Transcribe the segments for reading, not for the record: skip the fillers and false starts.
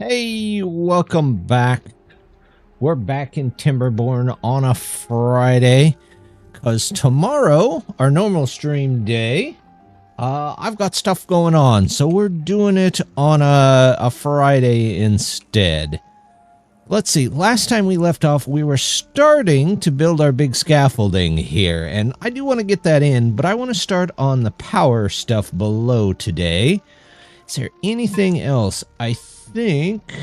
Hey, welcome back. We're back in Timberborn on a Friday, because tomorrow, our normal stream day, I've got stuff going on, so we're doing it on a Friday instead. Let's see, last time we left off, we were starting to build our big scaffolding here, and I do want to get that in, but I want to start on the power stuff below today. Is there anything else? I think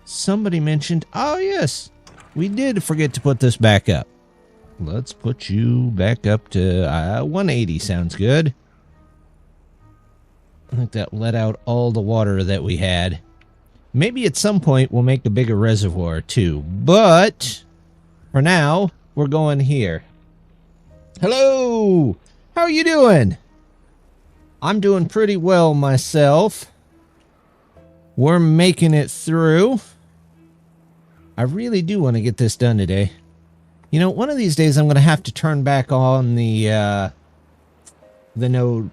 somebody mentioned, oh yes, we did forget to put this back up. Let's put you back up to 180, sounds good. I think that let out all the water that we had. Maybe at some point we'll make a bigger reservoir too, but for now, we're going here. Hello! How are you doing? I'm doing pretty well myself. We're making it through. I really do want to get this done today. You know, one of these days I'm going to have to turn back on the no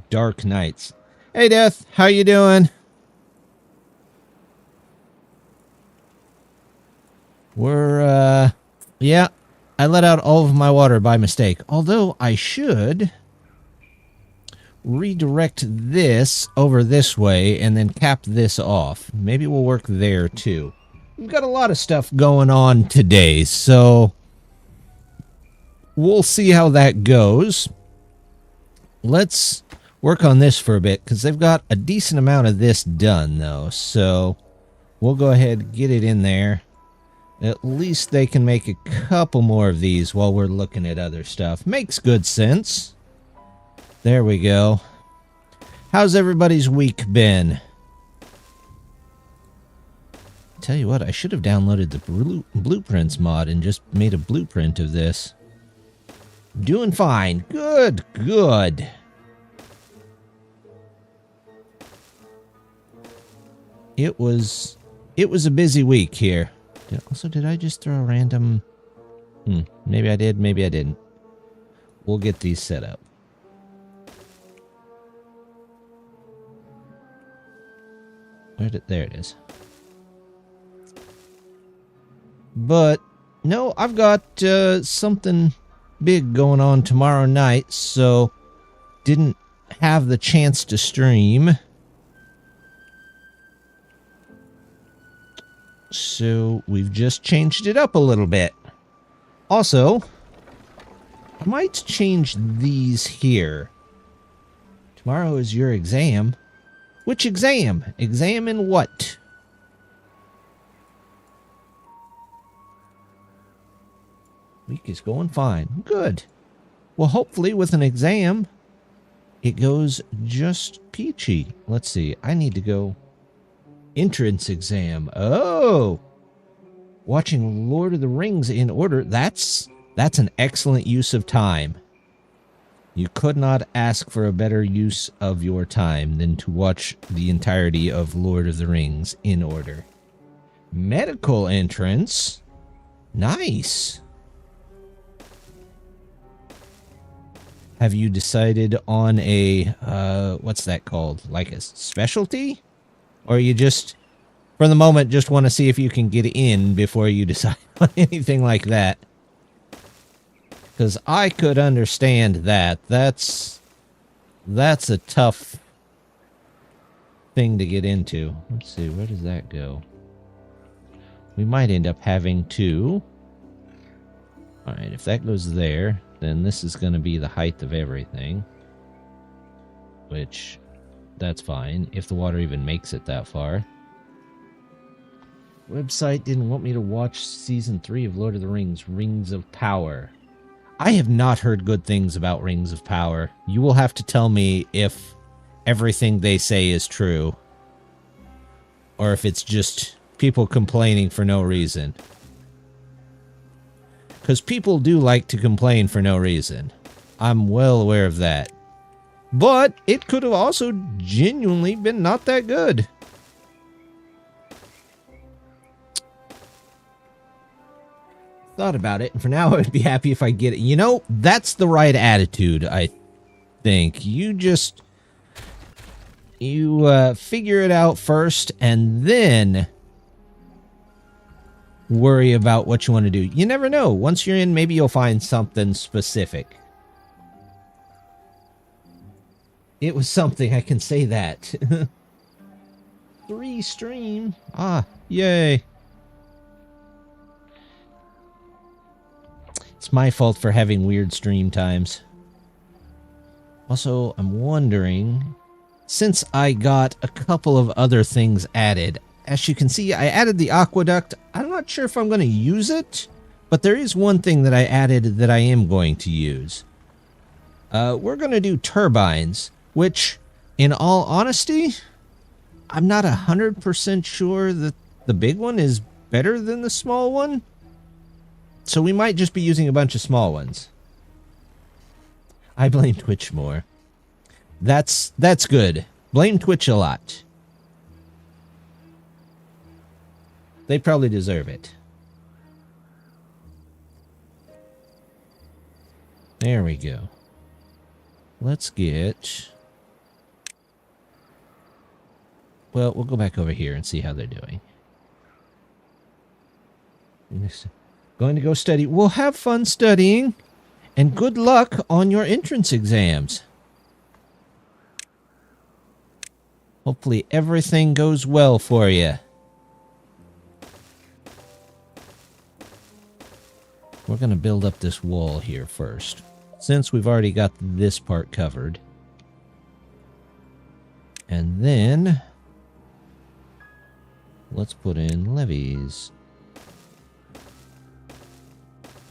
dark nights. Hey, Death, how you doing? We're, yeah, I let out all of my water by mistake. Although I should redirect this over this way and then cap this off. Maybe we'll work there too. We've got a lot of stuff going on today, so we'll see how that goes. Let's work on this for a bit, because they've got a decent amount of this done, though, so we'll go ahead and get it in there. At least they can make a couple more of these while we're looking at other stuff. Makes good sense. There we go. How's everybody's week been? Tell you what, I should have downloaded the blueprints mod and just made a blueprint of this. Doing fine. Good, good. It was a busy week here. Also, did I just throw a random... maybe I did, maybe I didn't. We'll get these set up. There it is. But, no, I've got something big going on tomorrow night, so didn't have the chance to stream. So we've just changed it up a little bit. Also, I might change these here. Tomorrow is your exam. Which exam? Exam in what? Week is going fine. Good. Well, hopefully with an exam, it goes just peachy. Let's see. I need to go... Entrance exam. Oh! Watching Lord of the Rings in order. That's an excellent use of time. You could not ask for a better use of your time than to watch the entirety of Lord of the Rings in order. Medical entrance. Nice. Have you decided on a, what's that called? Like a specialty? Or you just, for the moment, just want to see if you can get in before you decide on anything like that? Because I could understand that. That's a tough thing to get into. Let's see, where does that go? We might end up having to... Alright, if that goes there, then this is going to be the height of everything. Which... that's fine, if the water even makes it that far. Website didn't want me to watch Season 3 of Lord of the Rings, Rings of Power. I have not heard good things about Rings of Power. You will have to tell me if everything they say is true. Or if it's just people complaining for no reason. Because people do like to complain for no reason. I'm well aware of that. But it could have also genuinely been not that good. Thought about it, and for now I would be happy if I get it. You know, that's the right attitude, I think. You just... You figure it out first, and then worry about what you want to do. You never know. Once you're in, maybe you'll find something specific. It was something, I can say that. 3 stream. Ah, yay. It's my fault for having weird stream times. Also, I'm wondering, since I got a couple of other things added, as you can see, I added the aqueduct. I'm not sure if I'm going to use it, but there is one thing that I added that I am going to use. We're going to do turbines, which, in all honesty, I'm not 100% sure that the big one is better than the small one. So we might just be using a bunch of small ones. I blame Twitch more. That's good. Blame Twitch a lot. They probably deserve it. There we go. Let's get... Well, we'll go back over here and see how they're doing. Going to go study. We'll have fun studying. And good luck on your entrance exams. Hopefully everything goes well for you. We're going to build up this wall here first, since we've already got this part covered. And then let's put in levees.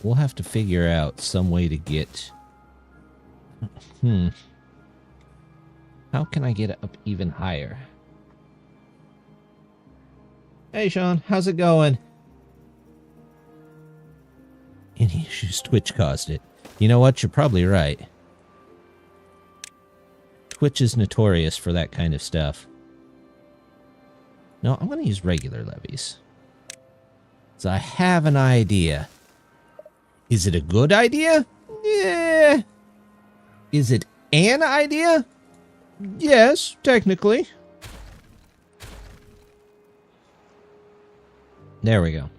We'll have to figure out some way to get... How can I get it up even higher? Hey, Sean. How's it going? Any issues? Twitch caused it. You know what? You're probably right. Twitch is notorious for that kind of stuff. No, I'm going to use regular levees. So I have an idea. Is it a good idea? Yeah. Is it an idea? Yes, technically. There we go.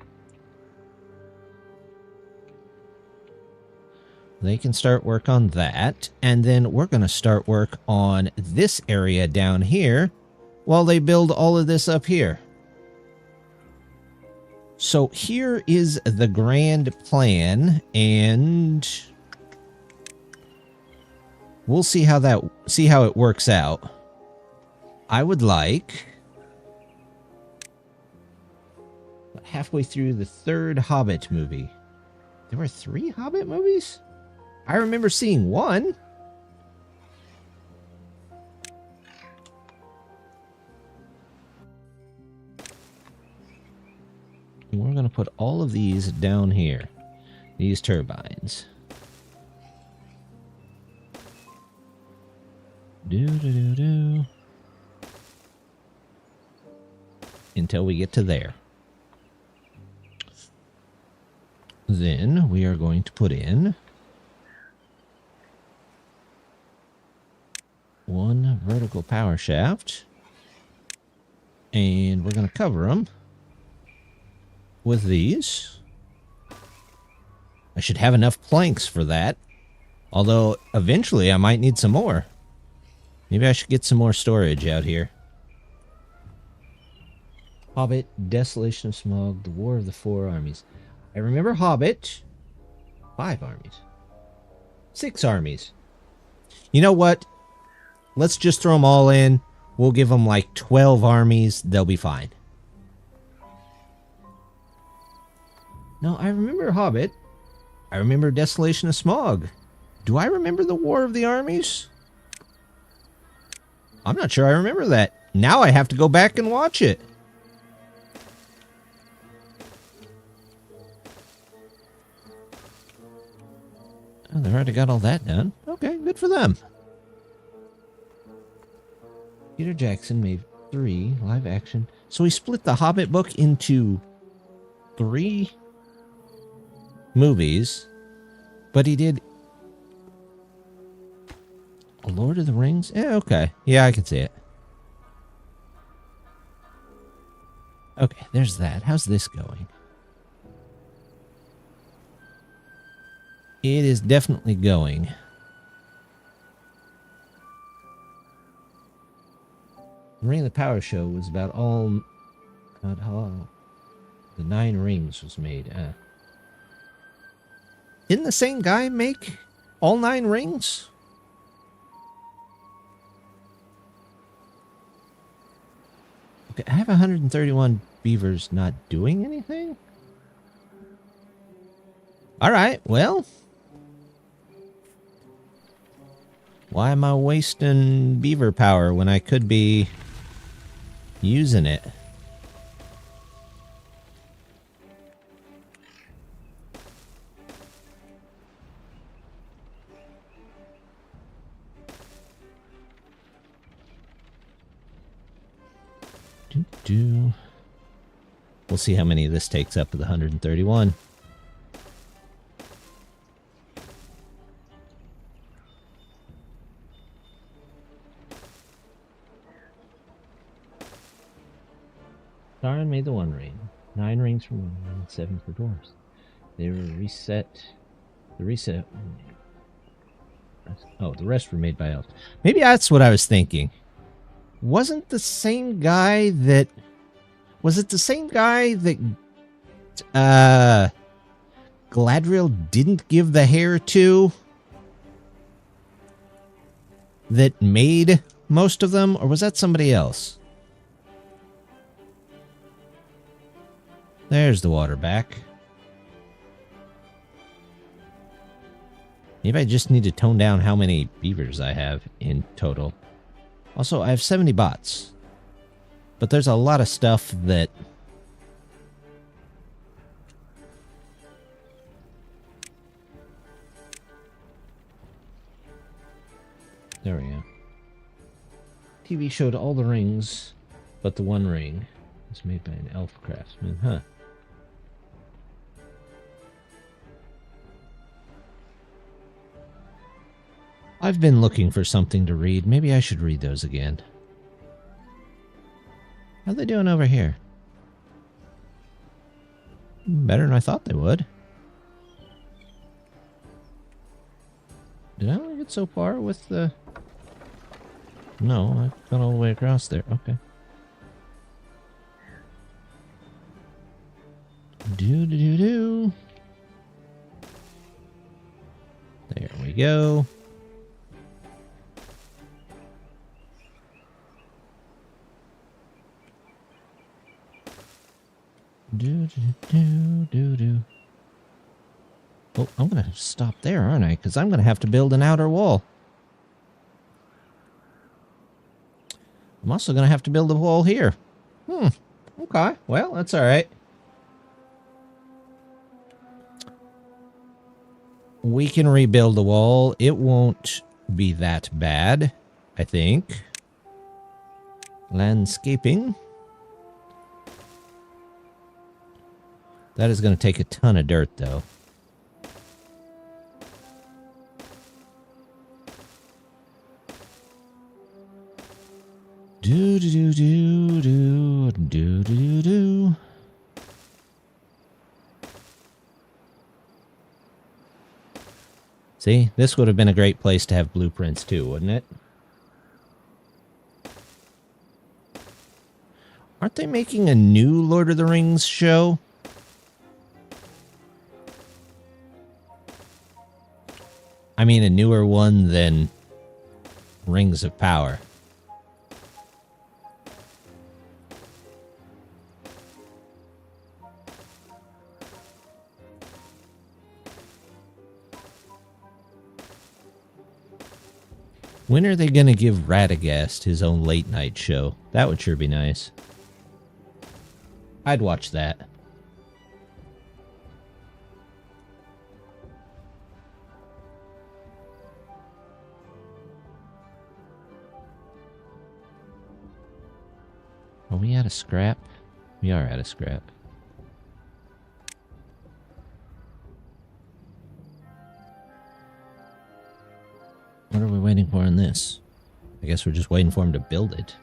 They can start work on that, and then we're going to start work on this area down here while they build all of this up here. So here is the grand plan, and we'll see how it works out. I would like, halfway through the 3rd Hobbit movie. There were 3 Hobbit movies? I remember seeing one. We're going to put all of these down here. These turbines. Do. Until we get to there. Then we are going to put in 1 vertical power shaft. And we're going to cover them with these. I should have enough planks for that. Although, eventually I might need some more. Maybe I should get some more storage out here. Hobbit, Desolation of Smog, The War of the 4 Armies. I remember Hobbit. 5 armies. 6 armies. You know what? Let's just throw them all in. We'll give them like 12 armies. They'll be fine. No, I remember Hobbit. I remember Desolation of Smog. Do I remember the War of the Armies? I'm not sure I remember that. Now I have to go back and watch it. Oh, they already got all that done. Okay, good for them. Peter Jackson made 3 live action. So he split the Hobbit book into 3 movies, but he did Lord of the Rings? Yeah, okay. Yeah, I can see it. Okay, there's that. How's this going? It is definitely going. Ring of the Power Show was about all... God, how the 9 rings was made. Didn't the same guy make all 9 rings? Okay, I have 131 beavers not doing anything? Alright, well. Why am I wasting beaver power when I could be using it? We'll see how many of this takes up with 131. Sauron made the 1 ring. 9 rings for women and 7 for dwarves. They were reset. The reset. Oh, the rest were made by elves. Maybe that's what I was thinking. Wasn't the same guy that... Was it the same guy that Galadriel didn't give the hair to that made most of them? Or was that somebody else? There's the water back. Maybe I just need to tone down how many beavers I have in total. Also, I have 70 bots. But there's a lot of stuff that... There we go. TV showed all the rings, but the 1 ring was made by an elf craftsman. Huh. I've been looking for something to read. Maybe I should read those again. How are they doing over here? Better than I thought they would. Did I only get so far with the... No, I've gone all the way across there. Okay. Do. There we go. Do. Oh, I'm going to stop there, aren't I? Because I'm going to have to build an outer wall. I'm also going to have to build a wall here. Okay. Well, that's all right. We can rebuild the wall. It won't be that bad, I think. Landscaping. That is going to take a ton of dirt, though. Do. See, this would have been a great place to have blueprints too, wouldn't it? Aren't they making a new Lord of the Rings show? I mean, a newer one than Rings of Power. When are they going to give Radagast his own late night show? That would sure be nice. I'd watch that. Are we out of scrap? We are out of scrap. What are we waiting for in this? I guess we're just waiting for him to build it.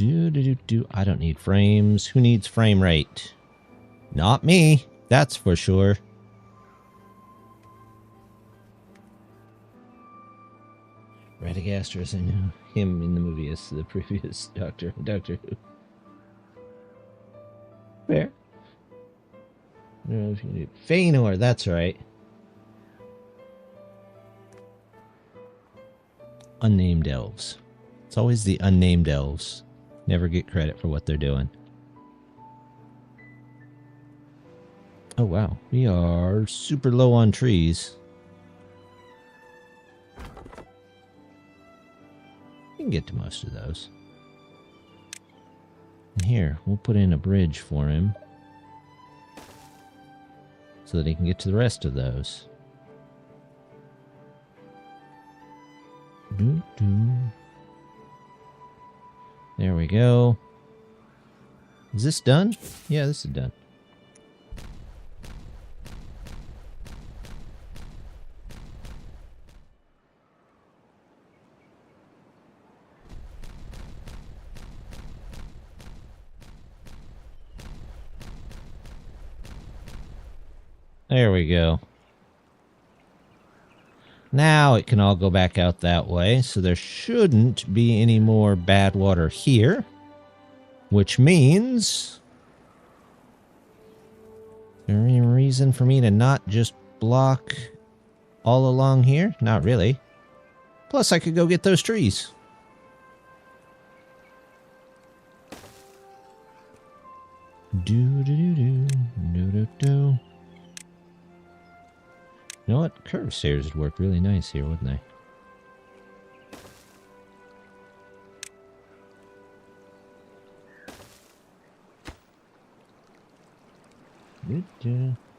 I don't need frames. Who needs frame rate? Not me, that's for sure. Radagast, I knew him in the movie as the previous Doctor Who. Fair. I don't know if you need Feanor, that's right. Unnamed elves. It's always the unnamed elves. Never get credit for what they're doing. Oh wow, we are super low on trees. We can get to most of those. And here, we'll put in a bridge for him so that he can get to the rest of those. There we go. Is this done? Yeah, this is done. There we go. Now it can all go back out that way, so there shouldn't be any more bad water here. Which means... is there any reason for me to not just block all along here? Not really. Plus I could go get those trees. Do-do-do-do. You know what? Curved stairs would work really nice here, wouldn't they?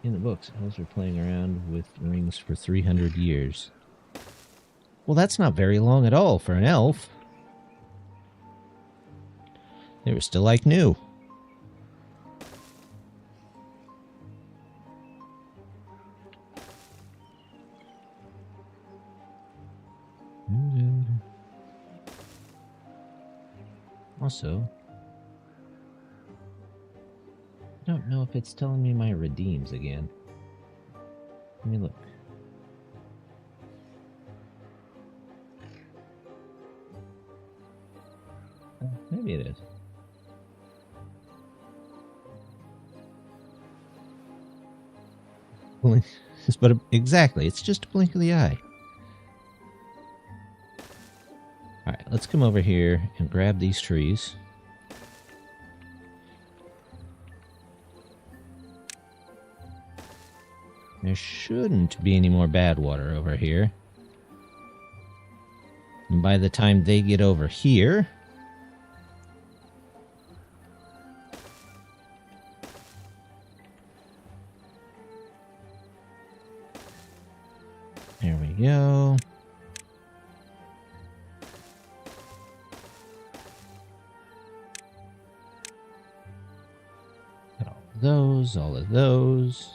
In the books, elves were playing around with rings for 300 years. Well, that's not very long at all for an elf. They were still like new. Also, I don't know if it's telling me my redeems again. Let me look. Maybe it is. But exactly, it's just a blink of the eye. Alright, let's come over here and grab these trees. There shouldn't be any more bad water over here. And by the time they get over here... there we go. All of those,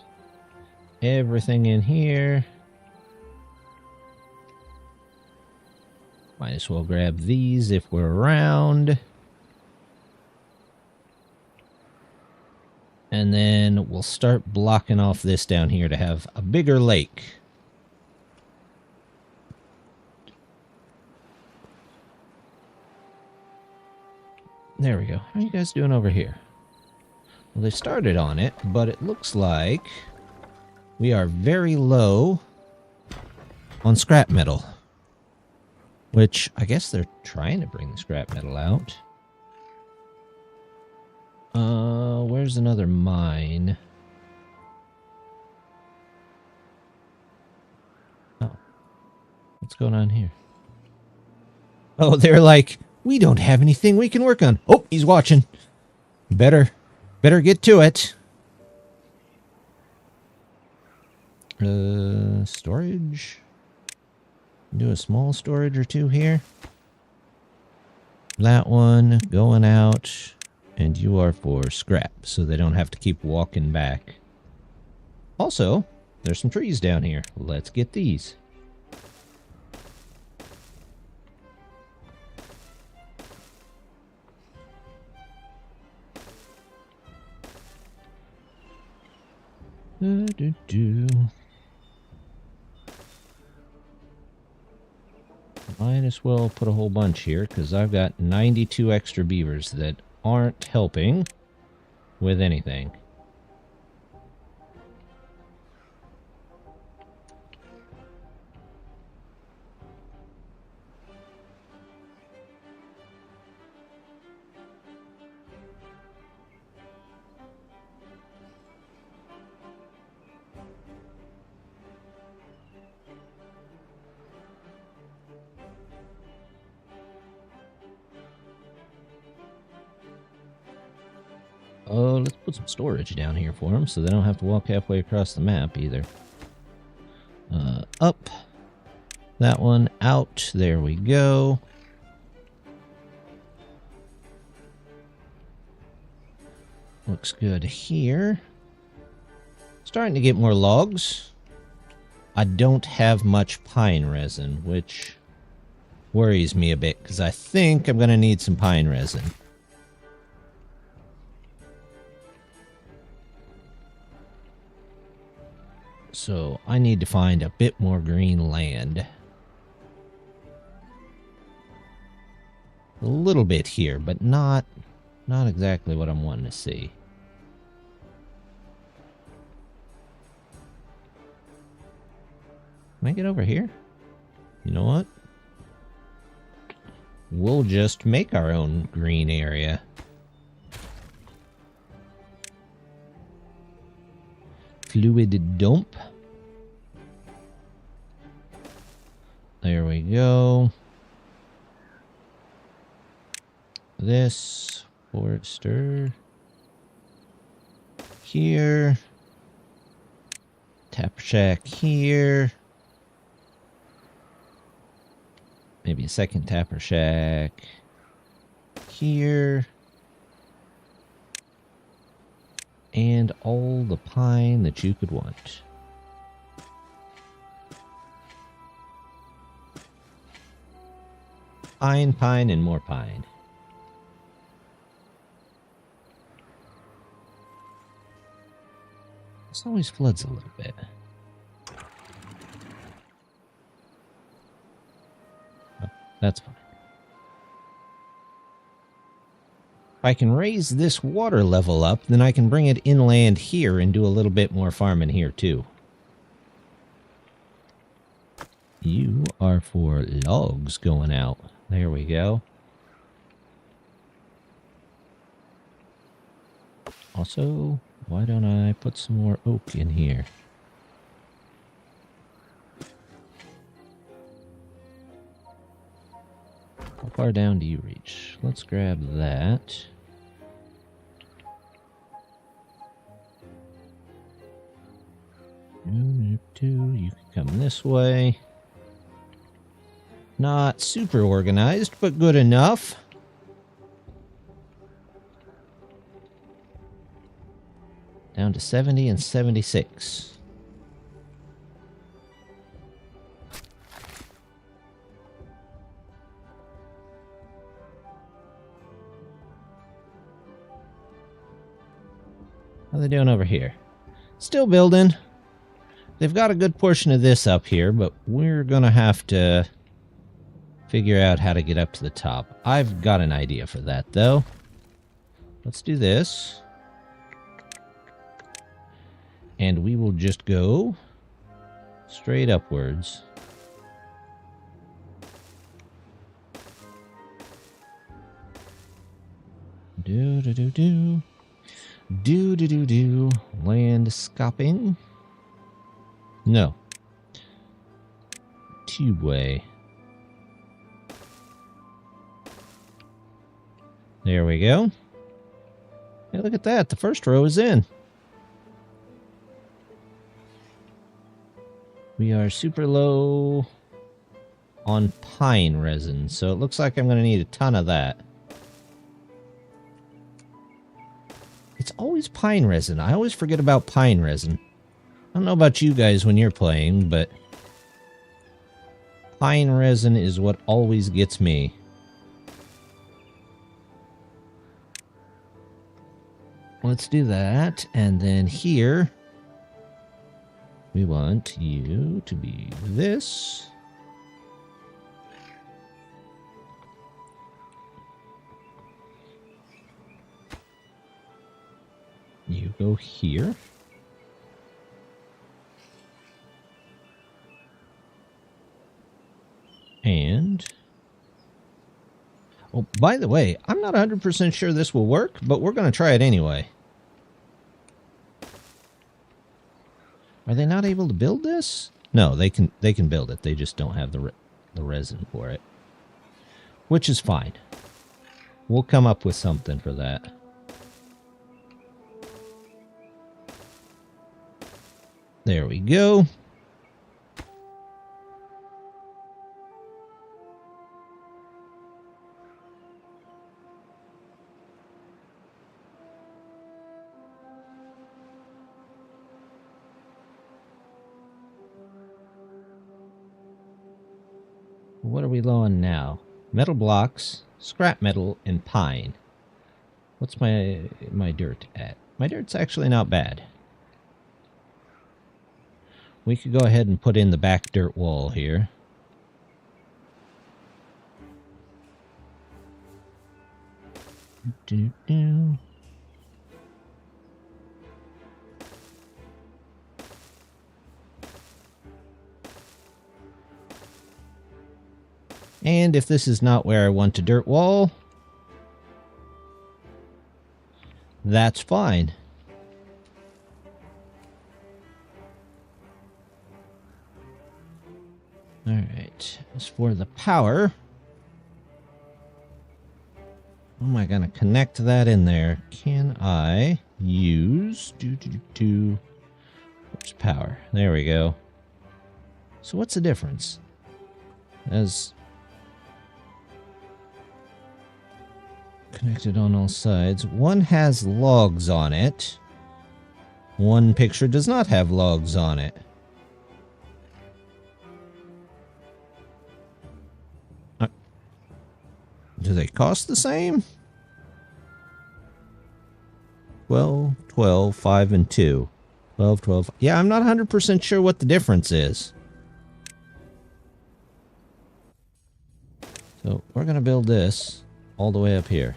everything in here. Might as well grab these if we're around. And then we'll start blocking off this down here to have a bigger lake. There we go. How are you guys doing over here? Well, they started on it, but it looks like we are very low on scrap metal. Which, I guess they're trying to bring the scrap metal out. Where's another mine? Oh. What's going on here? Oh, they're like, we don't have anything we can work on. Oh, he's watching. Better get to it. Storage. Do a small storage or two here. That one going out. And you are for scrap, so they don't have to keep walking back. Also, there's some trees down here. Let's get these. Might as well put a whole bunch here, because I've got 92 extra beavers that aren't helping with anything. Oh, let's put some storage down here for them so they don't have to walk halfway across the map either. Up. That one out. There we go. Looks good here. Starting to get more logs. I don't have much pine resin, which worries me a bit because I think I'm going to need some pine resin. So I need to find a bit more green land. A little bit here, but not exactly what I'm wanting to see. Can I get over here? You know what? We'll just make our own green area. Fluid dump. There we go. This forester here. Tap shack here. Maybe a second tapper shack here. And all the pine that you could want. Pine, pine, and more pine. This always floods a little bit. Oh, that's fine. If I can raise this water level up, then I can bring it inland here and do a little bit more farming here too. You are for logs going out. There we go. Also, why don't I put some more oak in here? How far down do you reach? Let's grab that. You can come this way. Not super organized, but good enough. Down to 70 and 76. How are they doing over here? Still building. They've got a good portion of this up here, but we're going to have to figure out how to get up to the top. I've got an idea for that, though. Let's do this. And we will just go straight upwards. Do-do-do-do. Do-do-do-do. Landscaping. No. Tubeway. There we go. Hey, look at that. The first row is in. We are super low on pine resin, so it looks like I'm going to need a ton of that. It's always pine resin. I always forget about pine resin. I don't know about you guys when you're playing, but pine resin is what always gets me. Let's do that, and then here, We want you to be this. You go here. And... oh, by the way, I'm not 100% sure this will work, but we're going to try it anyway. Are they not able to build this? No, they can build it. They just don't have the resin for it. Which is fine. We'll come up with something for that. There we go. What are we low on now? Metal blocks, scrap metal, and pine. What's my dirt at? My dirt's actually not bad. We could go ahead and put in the back dirt wall here. And if this is not where I want a dirt wall, that's fine. Alright, as for the power, how am I going to connect that in there? Can I use... Where's power? There we go. So what's the difference? As... connected on all sides. One has logs on it. One picture does not have logs on it. Do they cost the same? 12, 12, 5, and 2. 12, 12. Yeah, I'm not 100% sure what the difference is. So we're going to build this all the way up here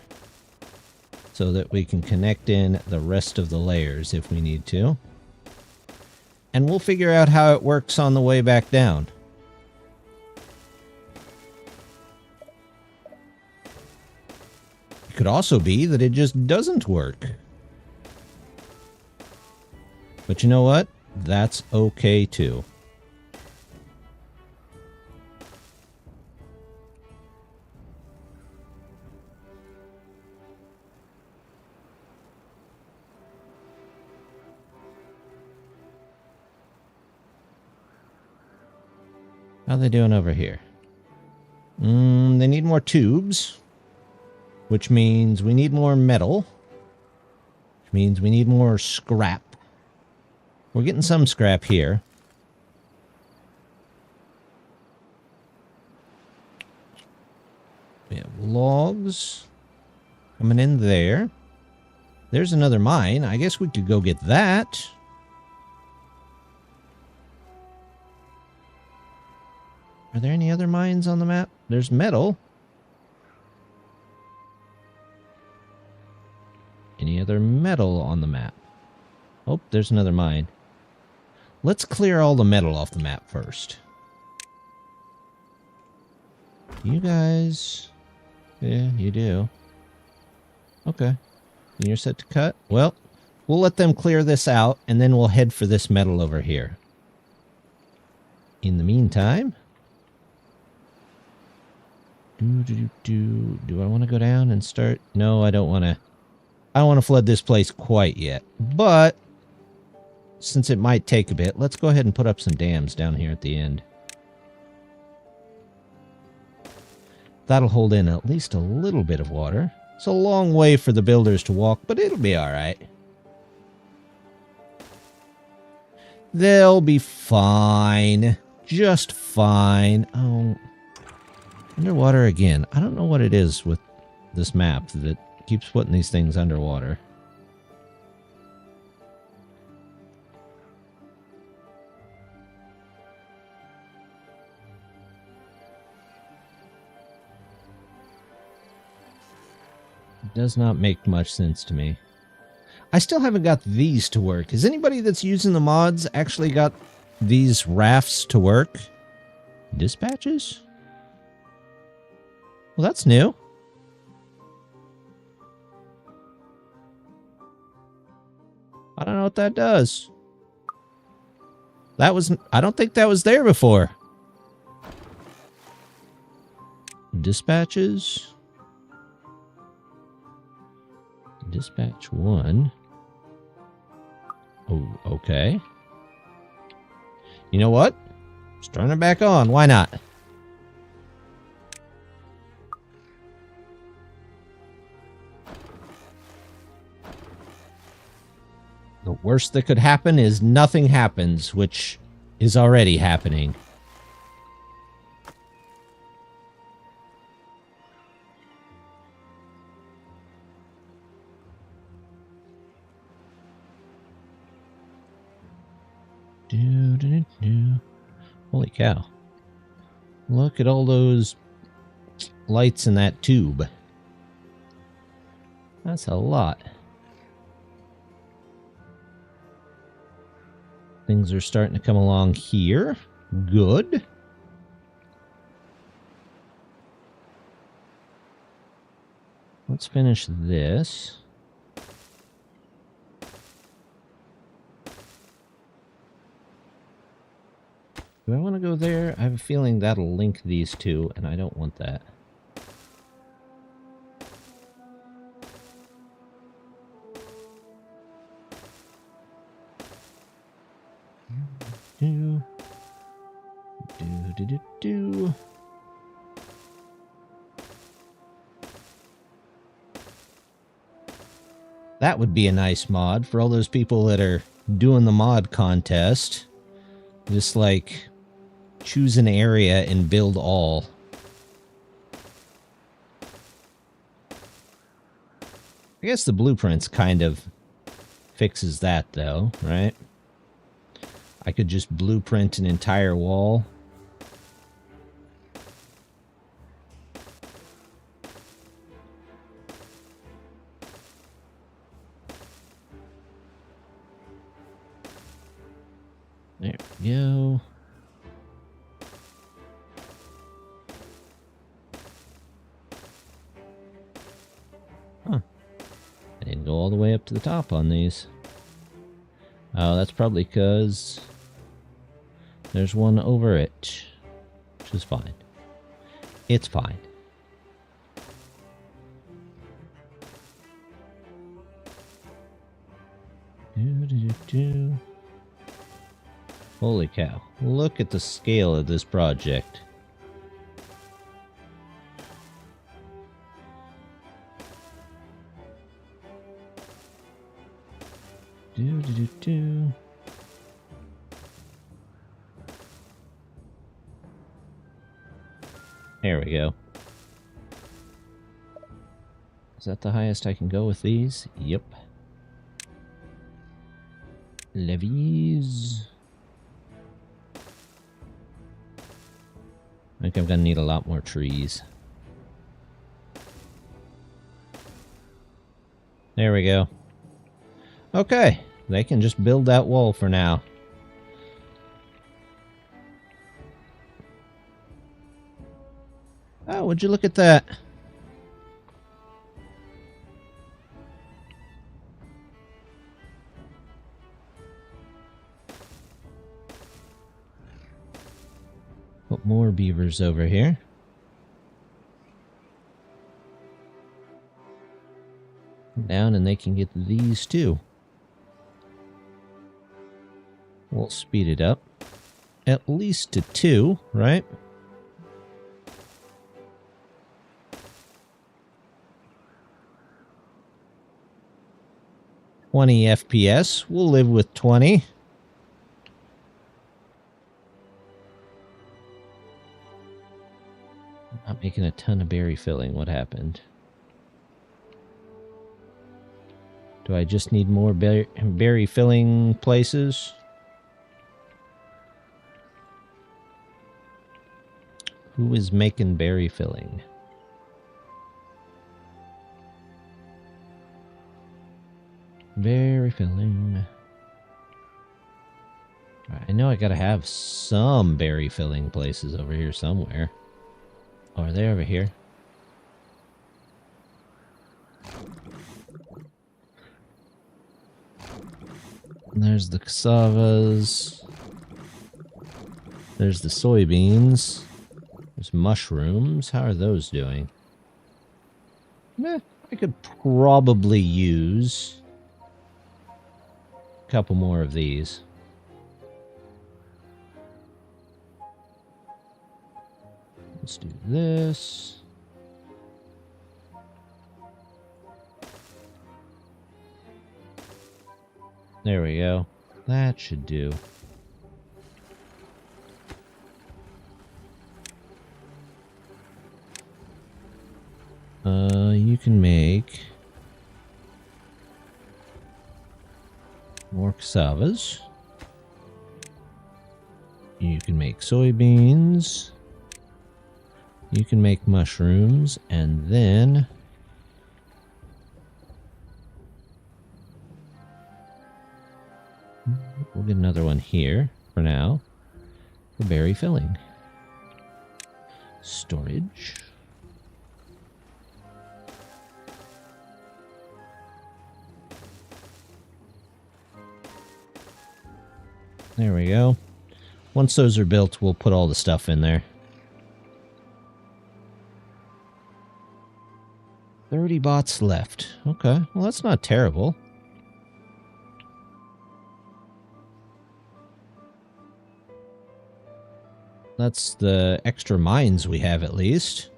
so that we can connect in the rest of the layers if we need to. And we'll figure out how it works on the way back down. It could also be that it just doesn't work. But you know what? That's okay too. How are they doing over here? They need more tubes, which means we need more metal, which means we need more scrap. We're getting some scrap here. We have logs coming in there. There's another mine. I guess we could go get that. Are there any other mines on the map? There's metal. Any other metal on the map? Oh, there's another mine. Let's clear all the metal off the map first. You guys... yeah, you do. Okay. And you're set to cut? Well, we'll let them clear this out, and then we'll head for this metal over here. In the meantime... Do I want to go down and start? No, I don't want to. I don't want to flood this place quite yet. But, since it might take a bit, let's go ahead and put up some dams down here at the end. That'll hold in at least a little bit of water. It's a long way for the builders to walk, but it'll be alright. They'll be fine. Just fine. Oh... underwater again. I don't know what it is with this map that keeps putting these things underwater. Does not make much sense to me. I still haven't got these to work. Has anybody that's using the mods actually got these rafts to work? Dispatches? Well, that's new. I don't know what that does. That was... I don't think that was there before. Dispatches. Dispatch 1. Oh, okay. You know what? Let's turn it back on. Why not? The worst that could happen is nothing happens, which is already happening. Holy cow. Look at all those lights in that tube. That's a lot. Things are starting to come along here. Good. Let's finish this. Do I want to go there? I have a feeling that'll link these two, and I don't want that. Do. That would be a nice mod for all those people that are doing the mod contest. Just like choose an area and build all. I guess the blueprints kind of fixes that though, right? I could just blueprint an entire wall. There we go. Huh. I didn't go all the way up to the top on these. Oh, that's probably because there's one over it, which is fine. It's fine. Holy cow. Look at the scale of this project. There we go. Is that the highest I can go with these? Yep. Levees. I think I'm gonna need a lot more trees. There we go. Okay, they can just build that wall for now. Oh, would you look at that? Put more beavers over here. Down and they can get these too. We'll speed it up. At least to 2, right? $20 FPS. We'll live with 20. Not making a ton of berry filling. What happened? Do I just need more berry filling places? Who is making berry filling? Berry filling. I know I gotta have some berry filling places over here somewhere. Oh, are they over here? And there's the cassavas. There's the soybeans. There's mushrooms. How are those doing? Meh, I could probably use a couple more of these. Let's do this. There we go. That should do. You can make more cassavas. You can make soybeans. You can make mushrooms, and then we'll get another one here for now for berry filling. Storage. There we go. Once those are built, we'll put all the stuff in there. 30 bots left. Okay, well that's not terrible. That's the extra mines we have at least.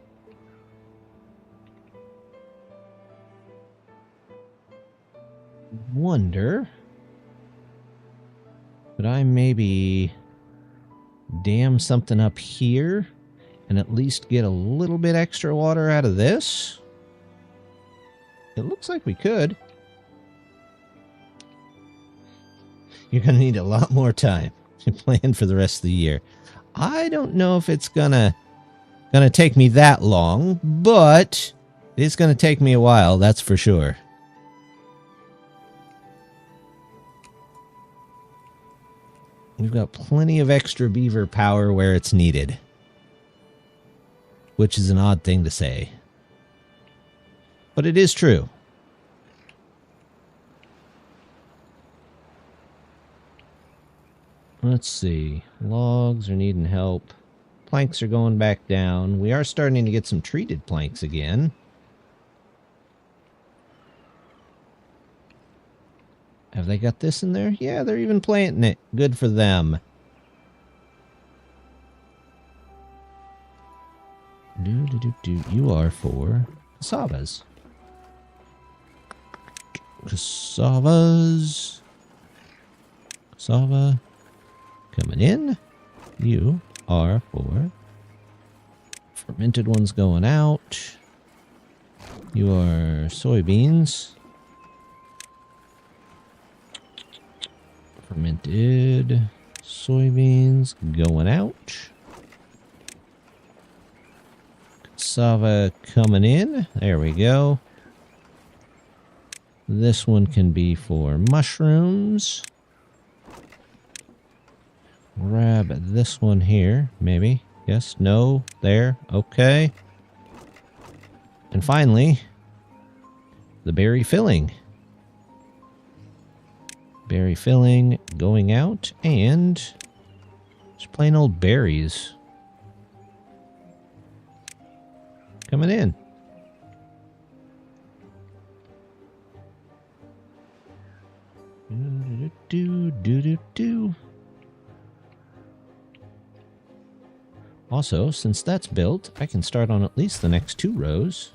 Wonder... could I maybe dam something up here and at least get a little bit extra water out of this? It looks like we could. You're going to need a lot more time to plan for the rest of the year. I don't know if it's gonna take me that long, but it's going to take me a while, that's for sure. We've got plenty of extra beaver power where it's needed. Which is an odd thing to say. But it is true. Let's see. Logs are needing help. Planks are going back down. We are starting to get some treated planks again. Have they got this in there? Yeah, they're even planting it. Good for them. You are for cassavas. Cassavas. Cassava. Coming in. You are for fermented ones going out. You are soybeans. Fermented soybeans going out. Cassava coming in. There we go. This one can be for mushrooms. Grab this one here, maybe. Yes, no, there, okay. And finally, the berry filling. Berry filling going out, and just plain old berries coming in. Also, since that's built, I can start on at least the next 2 rows.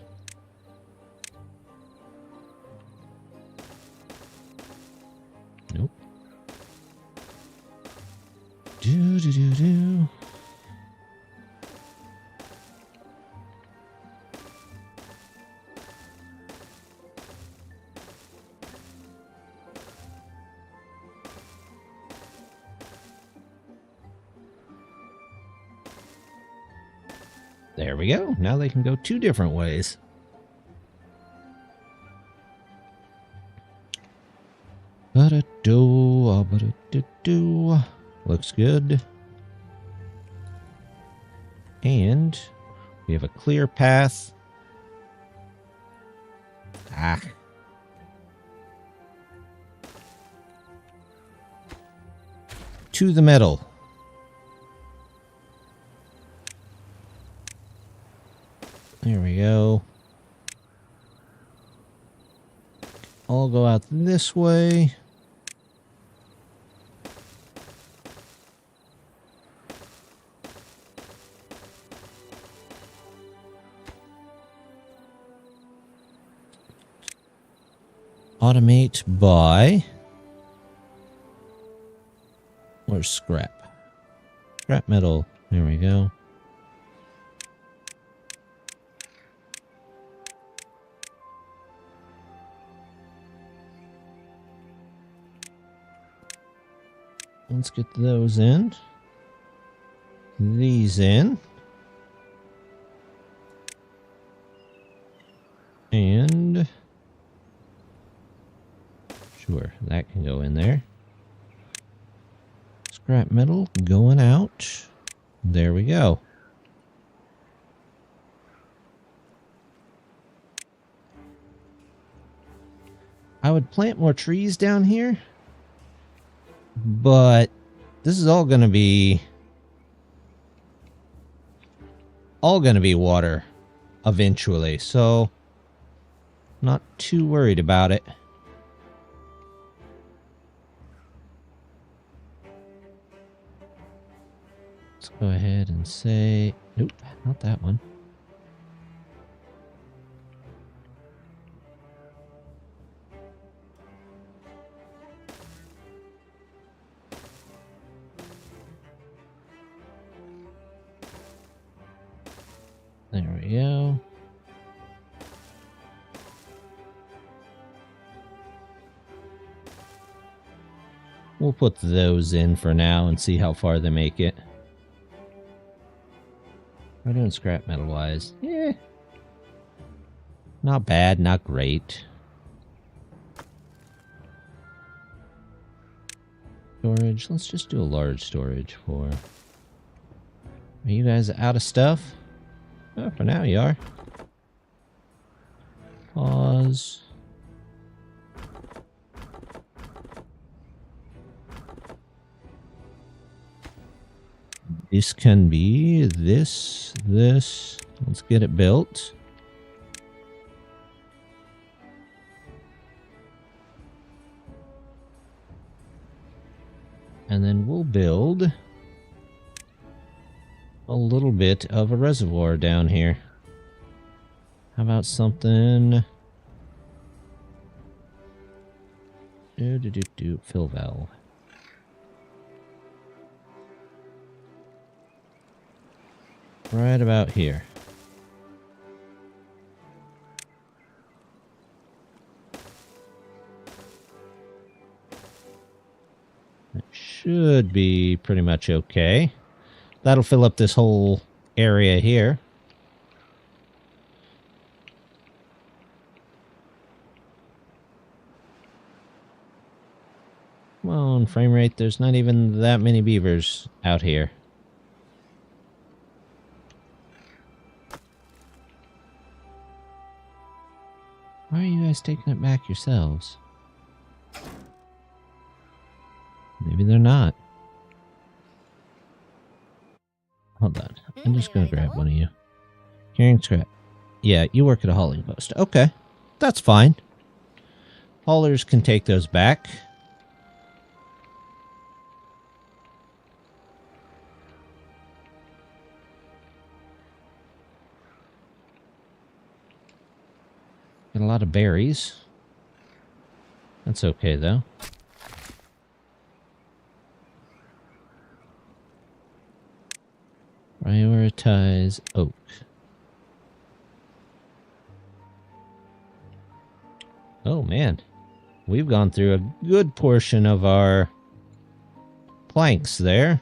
Nope. Do. There we go. Now they can go 2 different ways. looks good. And we have a clear path. To the metal. There we go. I'll go out this way. Automate by... Where's scrap? Scrap metal. There we go. Let's get those in. These in. And... Sure, that can go in there. Scrap metal going out. There we go. I would plant more trees down here, but this is all going to be water eventually, so not too worried about it. Let's go ahead and say, nope, not that one. There we go. We'll put those in for now and see how far they make it. We're doing scrap metal wise. Yeah. Not bad, not great. Storage. Let's just do a large storage for... Are you guys out of stuff? Oh, for now you are. Pause. This can be this. Let's get it built. And then we'll build a little bit of a reservoir down here. How about something? Fill valve. Right about here. It should be pretty much okay. That'll fill up this whole area here. Come on, frame rate. There's not even that many beavers out here. Why are you guys taking it back yourselves? Maybe they're not. Hold on. I'm just going to grab one of you. Carrying scrap. Yeah, you work at a hauling post. Okay. That's fine. Haulers can take those back. Got a lot of berries. That's okay, though. Prioritize oak. Oh, man. We've gone through a good portion of our planks there.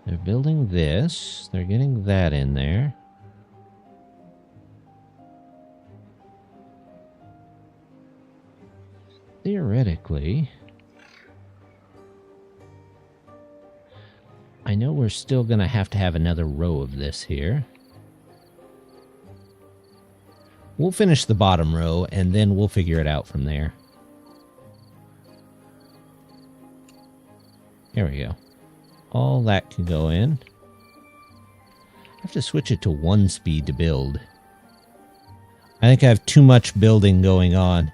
They're building this. They're getting that in there. Theoretically, I know we're still going to have another row of this here. We'll finish the bottom row, and then we'll figure it out from there. There we go. All that can go in. I have to switch it to 1 speed to build. I think I have too much building going on.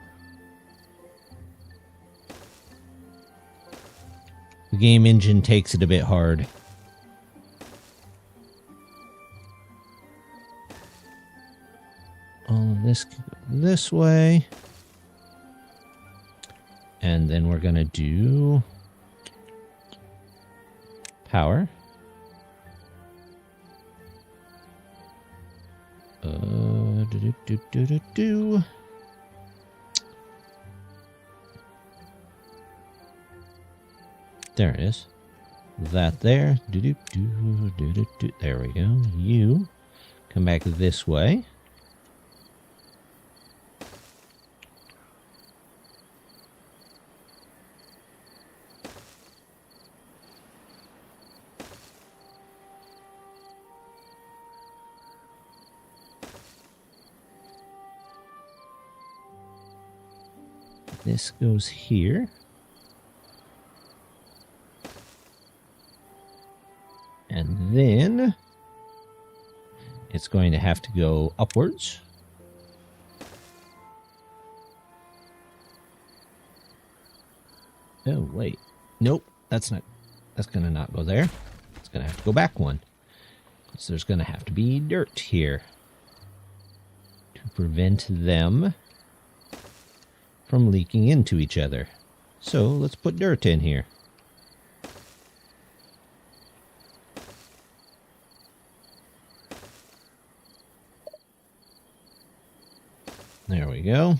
The game engine takes it a bit hard. All of this can go this way. And then we're going to do power. There it is. That there. There we go. You come back this way. This goes here. And then it's going to have to go upwards. Oh, wait. Nope, that's going to not go there. It's going to have to go back one. So there's going to have to be dirt here to prevent them from leaking into each other. So let's put dirt in here. There we go.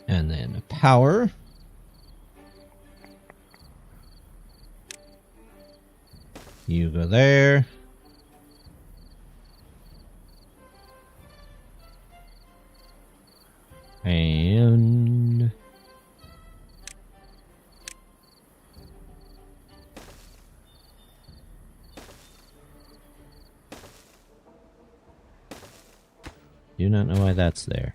And then power. You go there. And do not know why that's there.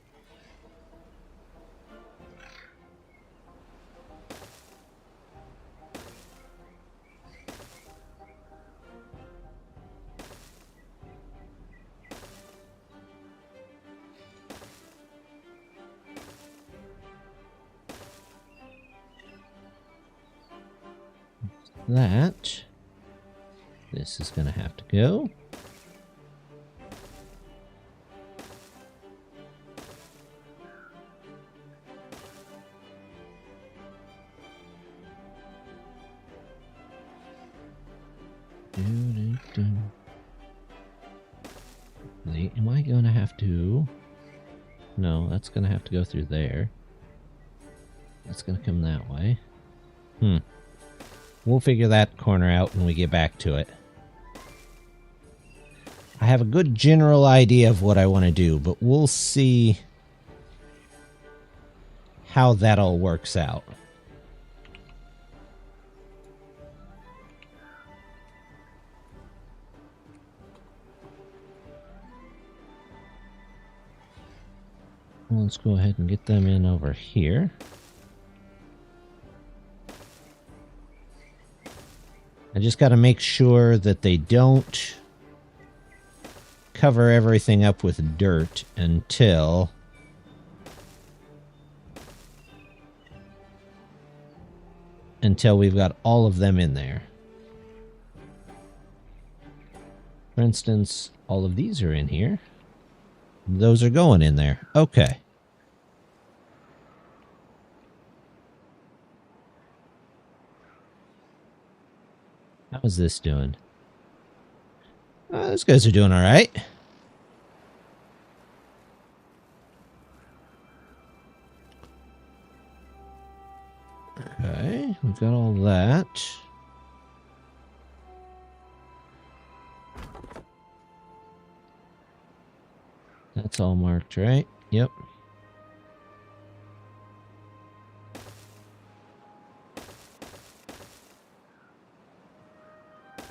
That. This is going to have to go. Am I going to have to... No, that's going to have to go through there. That's going to come that way. We'll figure that corner out when we get back to it. I have a good general idea of what I want to do, but we'll see how that all works out. Let's go ahead and get them in over here. I just got to make sure that they don't cover everything up with dirt until we've got all of them in there. For instance, all of these are in here. Those are going in there. Okay. How is this doing? Those guys are doing all right. Okay, we've got all that. That's all marked, right? Yep.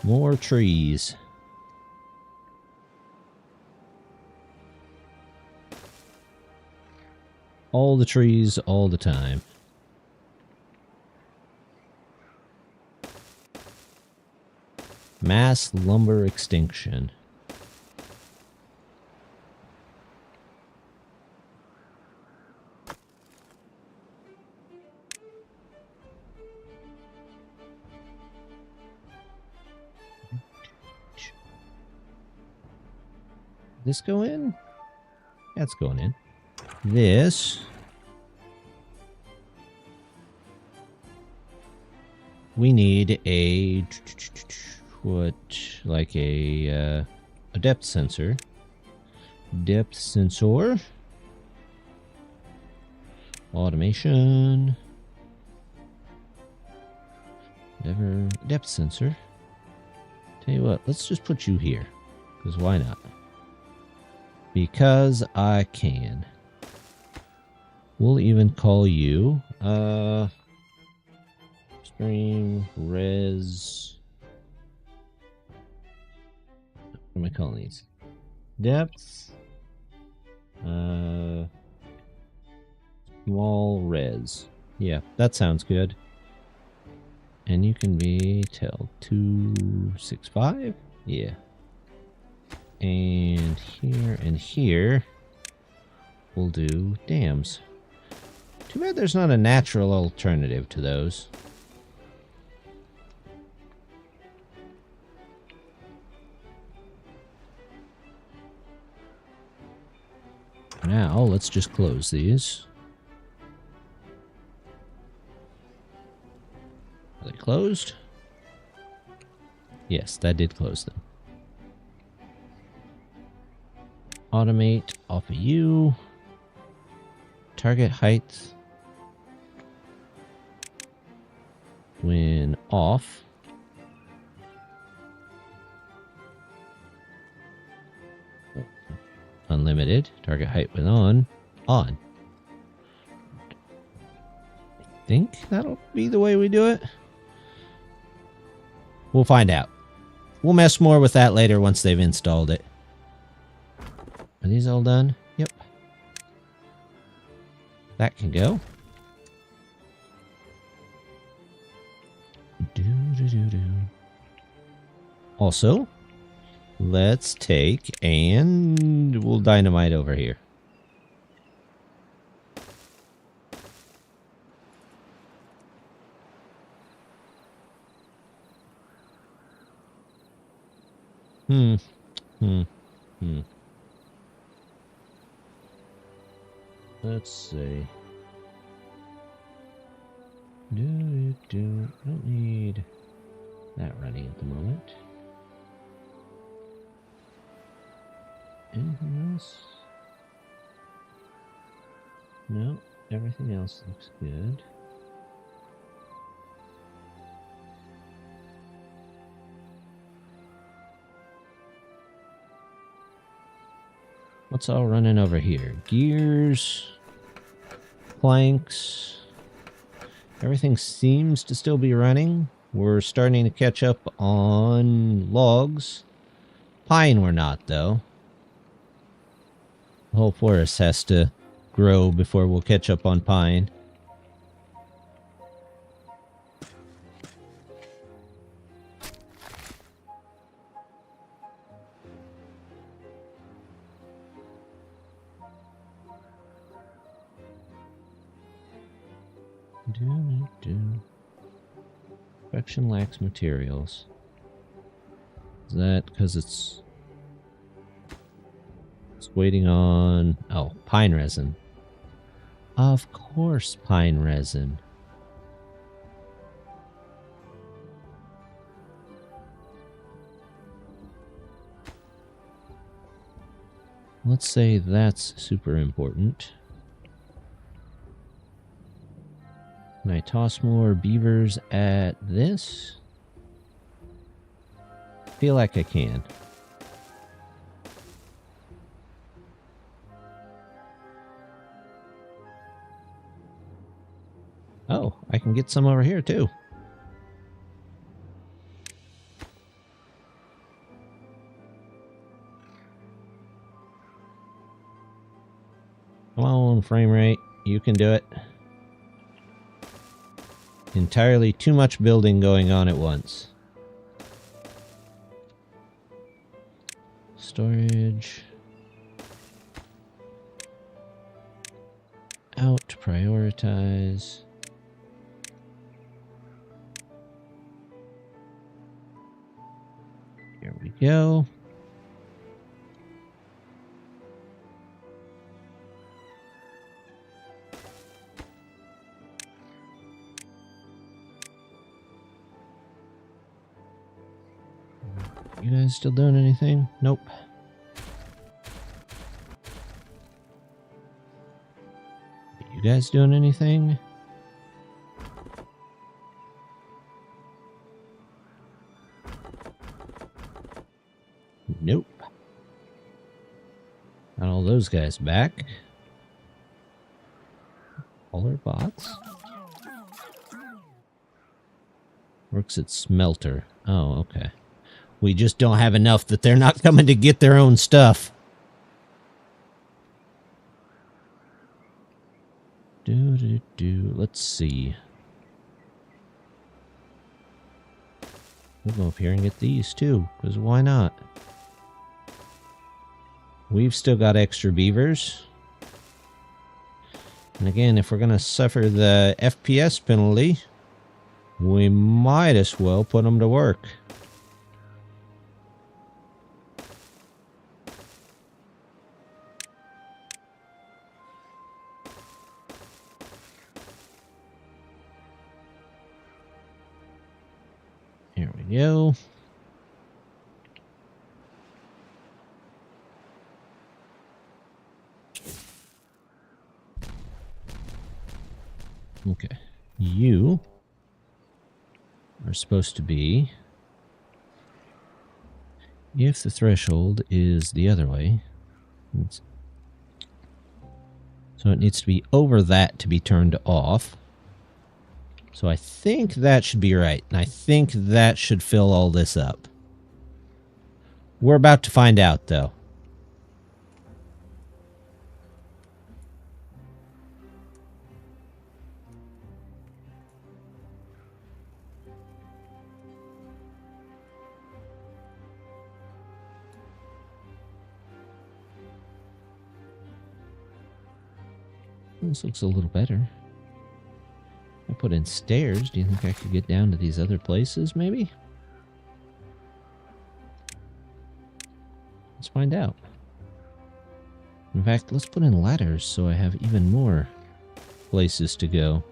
More trees. All the trees, all the time. Mass lumber extinction. This go in? That's going in. This. We need a like a depth sensor. Depth sensor. Automation. Whatever. Depth sensor. Tell you what, let's just put you here. Because why not? Because I can. We'll even call you stream res. What am I calling these? Depth. Small res. Yeah, that sounds good. And you can be till 265. Yeah. And here we'll do dams. Too bad there's not a natural alternative to those. Now let's just close these. Are they closed? Yes, that did close them. Automate off of you. Target height when off. Unlimited. Target height when on. On. I think that'll be the way we do it. We'll find out. We'll mess more with that later once they've installed it. Are these all done? Yep. That can go. Also, let's take and we'll dynamite over here. Let's see. Don't need that running at the moment. Anything else? No, everything else looks good. What's all running over here? Gears, planks. Everything seems to still be running. We're starting to catch up on logs. Pine we're not, though. The whole forest has to grow before we'll catch up on pine. Production lacks materials. Is that because it's waiting on... Oh, pine resin. Of course, pine resin. Let's say that's super important. Can I toss more beavers at this? I feel like I can. Oh, I can get some over here too. frame rate. You can do it. Entirely too much building going on at once. Storage. Out, prioritize. Here we go. You guys still doing anything? Nope. You guys doing anything? Nope. Got all those guys back. All our bots. Works at smelter. Oh, okay. We just don't have enough that they're not coming to get their own stuff. Let's see. We'll go up here and get these too, because why not? We've still got extra beavers. And again, if we're going to suffer the FPS penalty, we might as well put them to work. Here we go. Okay. You are supposed to be, if the threshold is the other way, so it needs to be over that to be turned off. So I think that should be right, and I think that should fill all this up. We're about to find out, though. This looks a little better. I put in stairs. Do you think I could get down to these other places, maybe? Let's find out. In fact, let's put in ladders so I have even more places to go.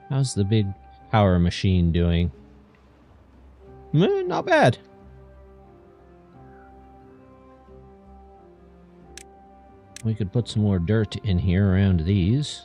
How's the big power machine doing? Not bad. We could put some more dirt in here around these.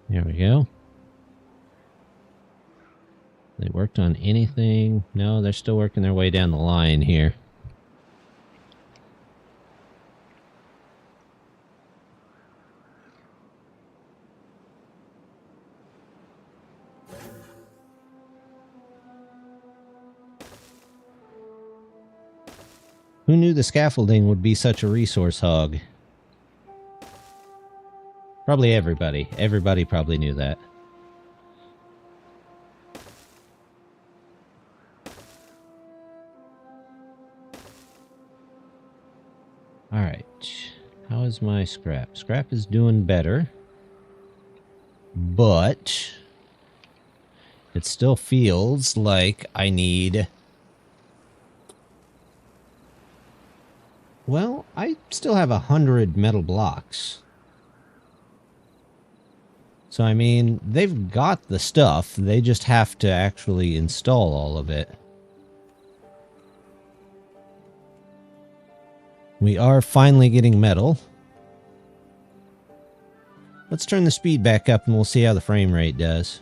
There we go. They worked on anything? No, they're still working their way down the line here. Who knew the scaffolding would be such a resource hog? Probably everybody. Everybody probably knew that. Alright. How is my scrap? Scrap is doing better. But it still feels like I need... Well, I still have 100 metal blocks. So, I mean, they've got the stuff. They just have to actually install all of it. We are finally getting metal. Let's turn the speed back up and we'll see how the frame rate does.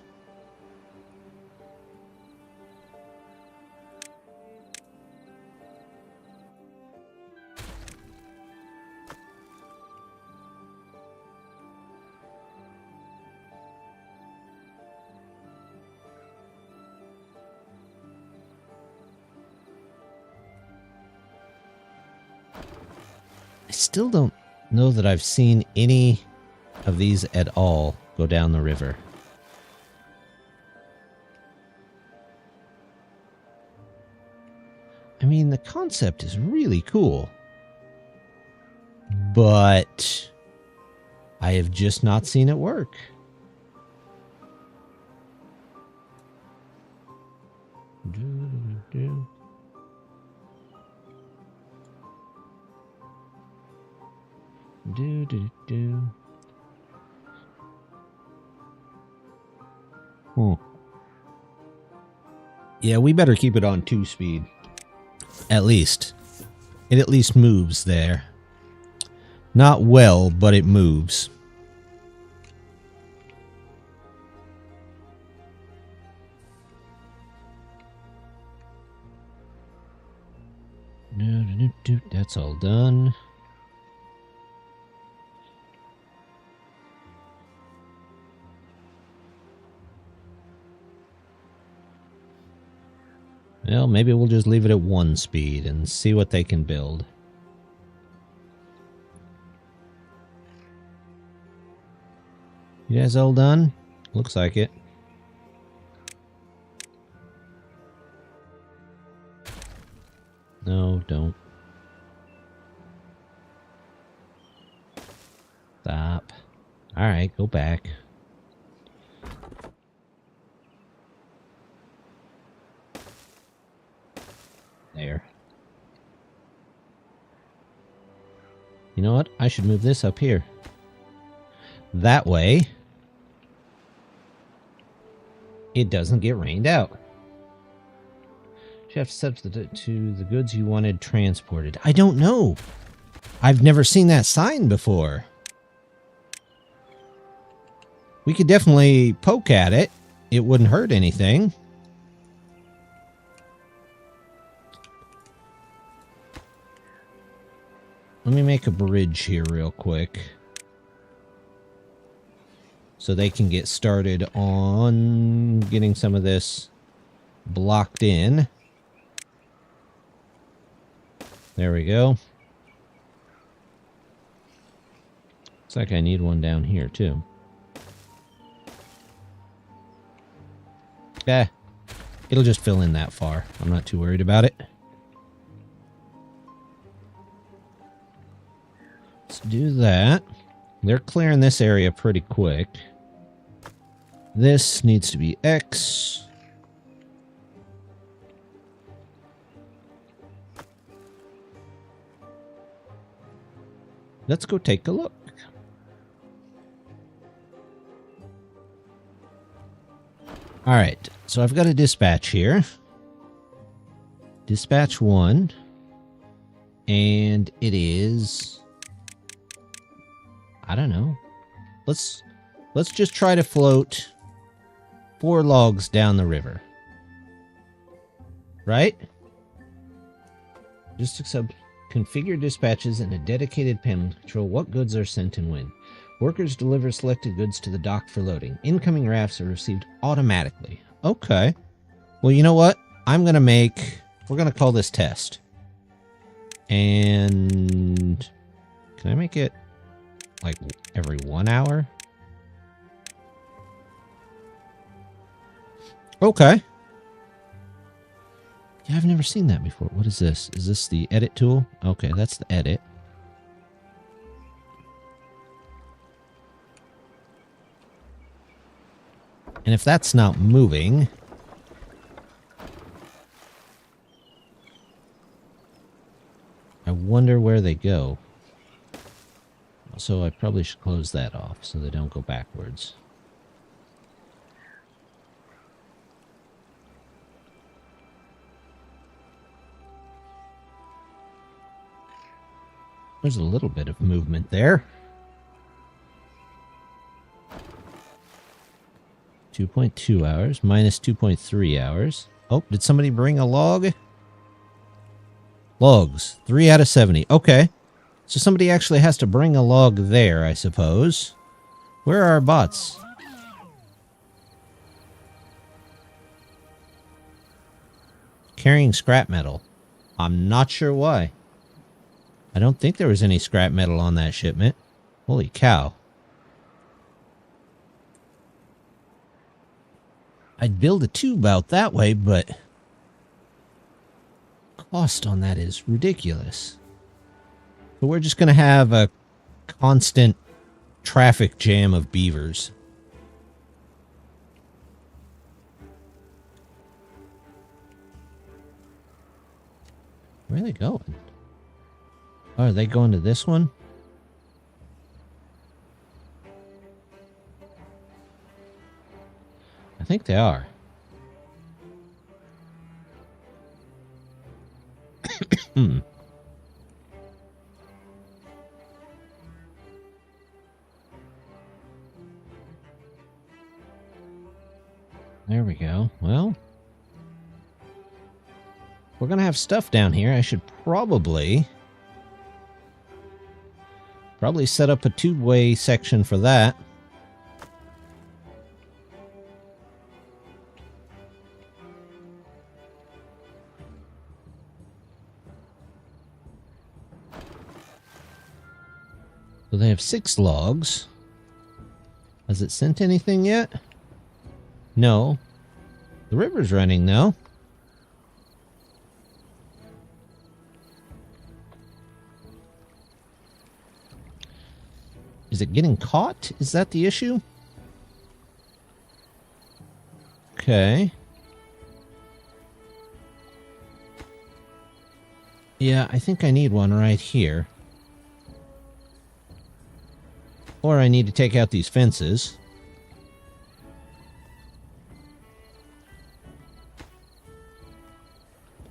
I still don't know that I've seen any of these at all go down the river. I mean, the concept is really cool, but I have just not seen it work. Yeah, we better keep it on 2-speed. At least. It at least moves there. Not well, but it moves. That's all done. Well, maybe we'll just leave it at 1 speed and see what they can build. You guys all done? Looks like it. No, don't. Stop. Alright, go back. There. You know what? I should move this up here. That way, it doesn't get rained out. You have to substitute to the goods you wanted transported. I don't know. I've never seen that sign before. We could definitely poke at it. It wouldn't hurt anything. Let me make a bridge here real quick, so they can get started on getting some of this blocked in. There we go. Looks like I need one down here too. Yeah, it'll just fill in that far. I'm not too worried about it. Let's do that. They're clearing this area pretty quick. This needs to be X. Let's go take a look. All right, so I've got a dispatch here. Dispatch 1. And it is... I don't know. Let's just try to float 4 logs down the river. Right? Just accept configure dispatches in a dedicated panel to control what goods are sent and when. Workers deliver selected goods to the dock for loading. Incoming rafts are received automatically. Okay. Well, you know what? We're going to call this test. And can I make it like every 1 hour? Okay. Yeah, I've never seen that before. What is this? Is this the edit tool? Okay, that's the edit. And if that's not moving... I wonder where they go. So I probably should close that off so they don't go backwards. There's a little bit of movement there. 2.2 hours, minus 2.3 hours. Oh, did somebody bring a log? Logs, 3 out of 70. Okay. So somebody actually has to bring a log there, I suppose. Where are our bots? Carrying scrap metal. I'm not sure why. I don't think there was any scrap metal on that shipment. Holy cow. I'd build a tube out that way, but cost on that is ridiculous. So we're just going to have a constant traffic jam of beavers. Where are they going? Oh, are they going to this one? I think they are. There we go. Well, we're going to have stuff down here. I should probably set up a tubeway section for that. So they have 6 logs. Has it sent anything yet? No. The river's running though. Is it getting caught? Is that the issue? Okay. Yeah, I think I need one right here. Or I need to take out these fences.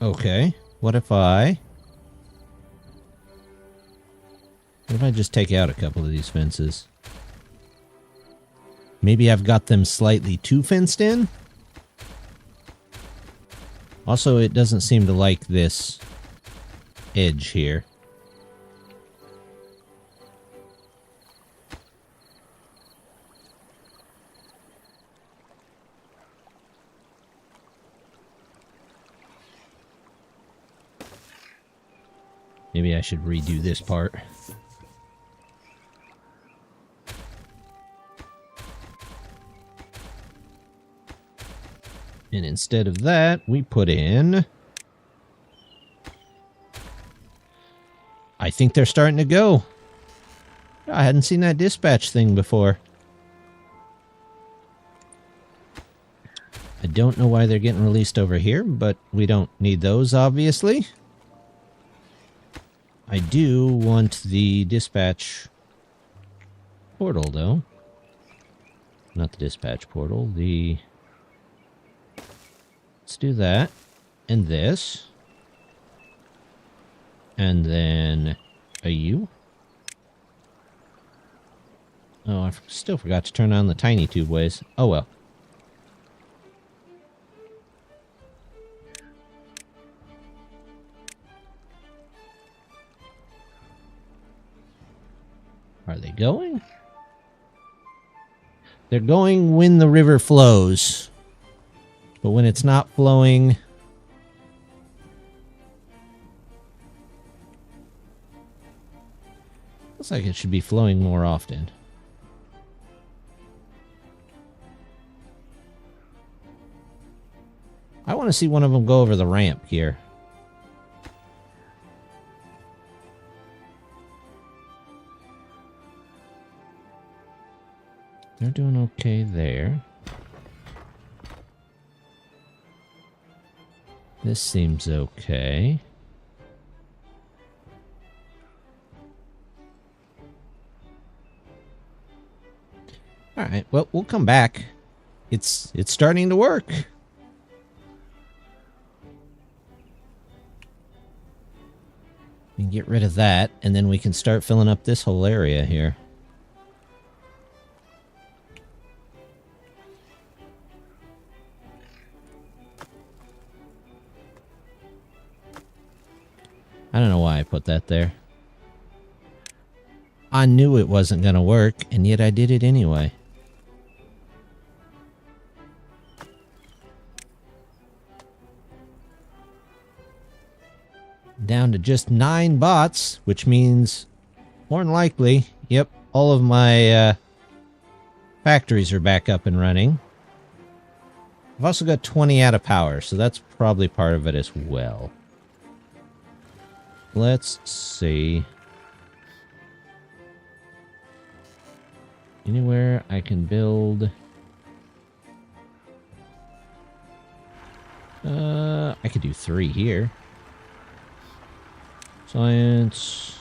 Okay. What if I just take out a couple of these fences? Maybe I've got them slightly too fenced in? Also, it doesn't seem to like this edge here. Maybe I should redo this part. And instead of that, we put in... I think they're starting to go. I hadn't seen that dispatch thing before. I don't know why they're getting released over here, but we don't need those, obviously. I do want the dispatch portal, though. Not the dispatch portal, the... Let's do that. And this. And then a U. Oh, I still forgot to turn on the tiny tubeways. Oh well. Are they going? They're going when the river flows. But when it's not flowing... Looks like it should be flowing more often. I want to see one of them go over the ramp here. They're doing okay there. This seems okay. Alright, well, we'll come back. It's starting to work. And get rid of that, and then we can start filling up this whole area here. I don't know why I put that there. I knew it wasn't going to work, and yet I did it anyway. Down to just 9 bots, which means, more than likely, yep, all of my factories are back up and running. I've also got 20 out of power, so that's probably part of it as well. Let's see. Anywhere I can build... I could do 3 here. Science.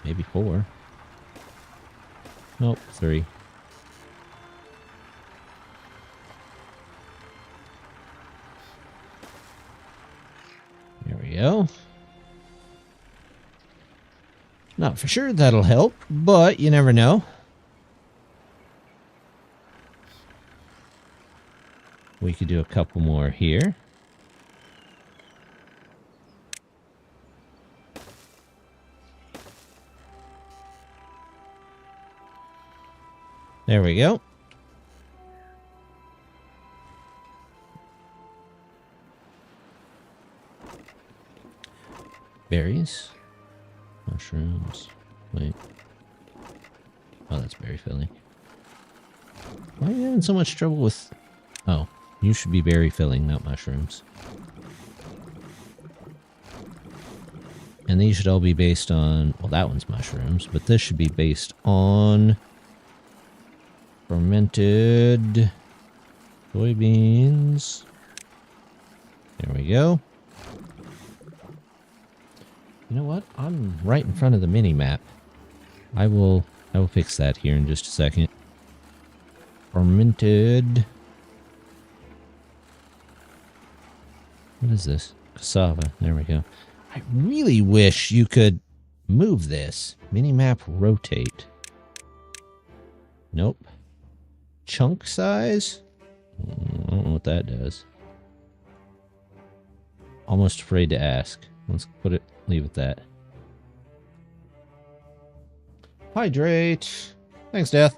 Maybe 4. Nope, 3. There we go. Not for sure that'll help, but you never know. We could do a couple more here. There we go. Berries. Mushrooms. Wait. Oh, that's berry filling. Why are you having so much trouble with... Oh, you should be berry filling, not mushrooms. And these should all be based on... Well, that one's mushrooms, but this should be based on... fermented... soybeans. There we go. You know what? I'm right in front of the mini-map. I will fix that here in just a second. Fermented... What is this? Cassava. There we go. I really wish you could move this. Mini-map rotate. Nope. Chunk size? I don't know what that does. Almost afraid to ask. Let's leave it that. Hydrate. Thanks, Death.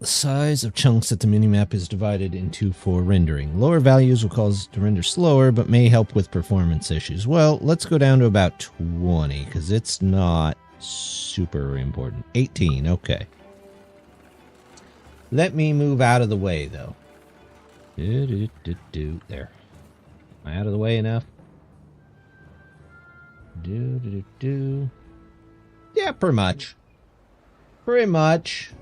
The size of chunks that the minimap is divided into for rendering. Lower values will cause it to render slower, but may help with performance issues. Well, let's go down to about 20, because it's not super important. 18, okay. Let me move out of the way, though. There. Am I out of the way enough? Yeah, pretty much. Pretty much.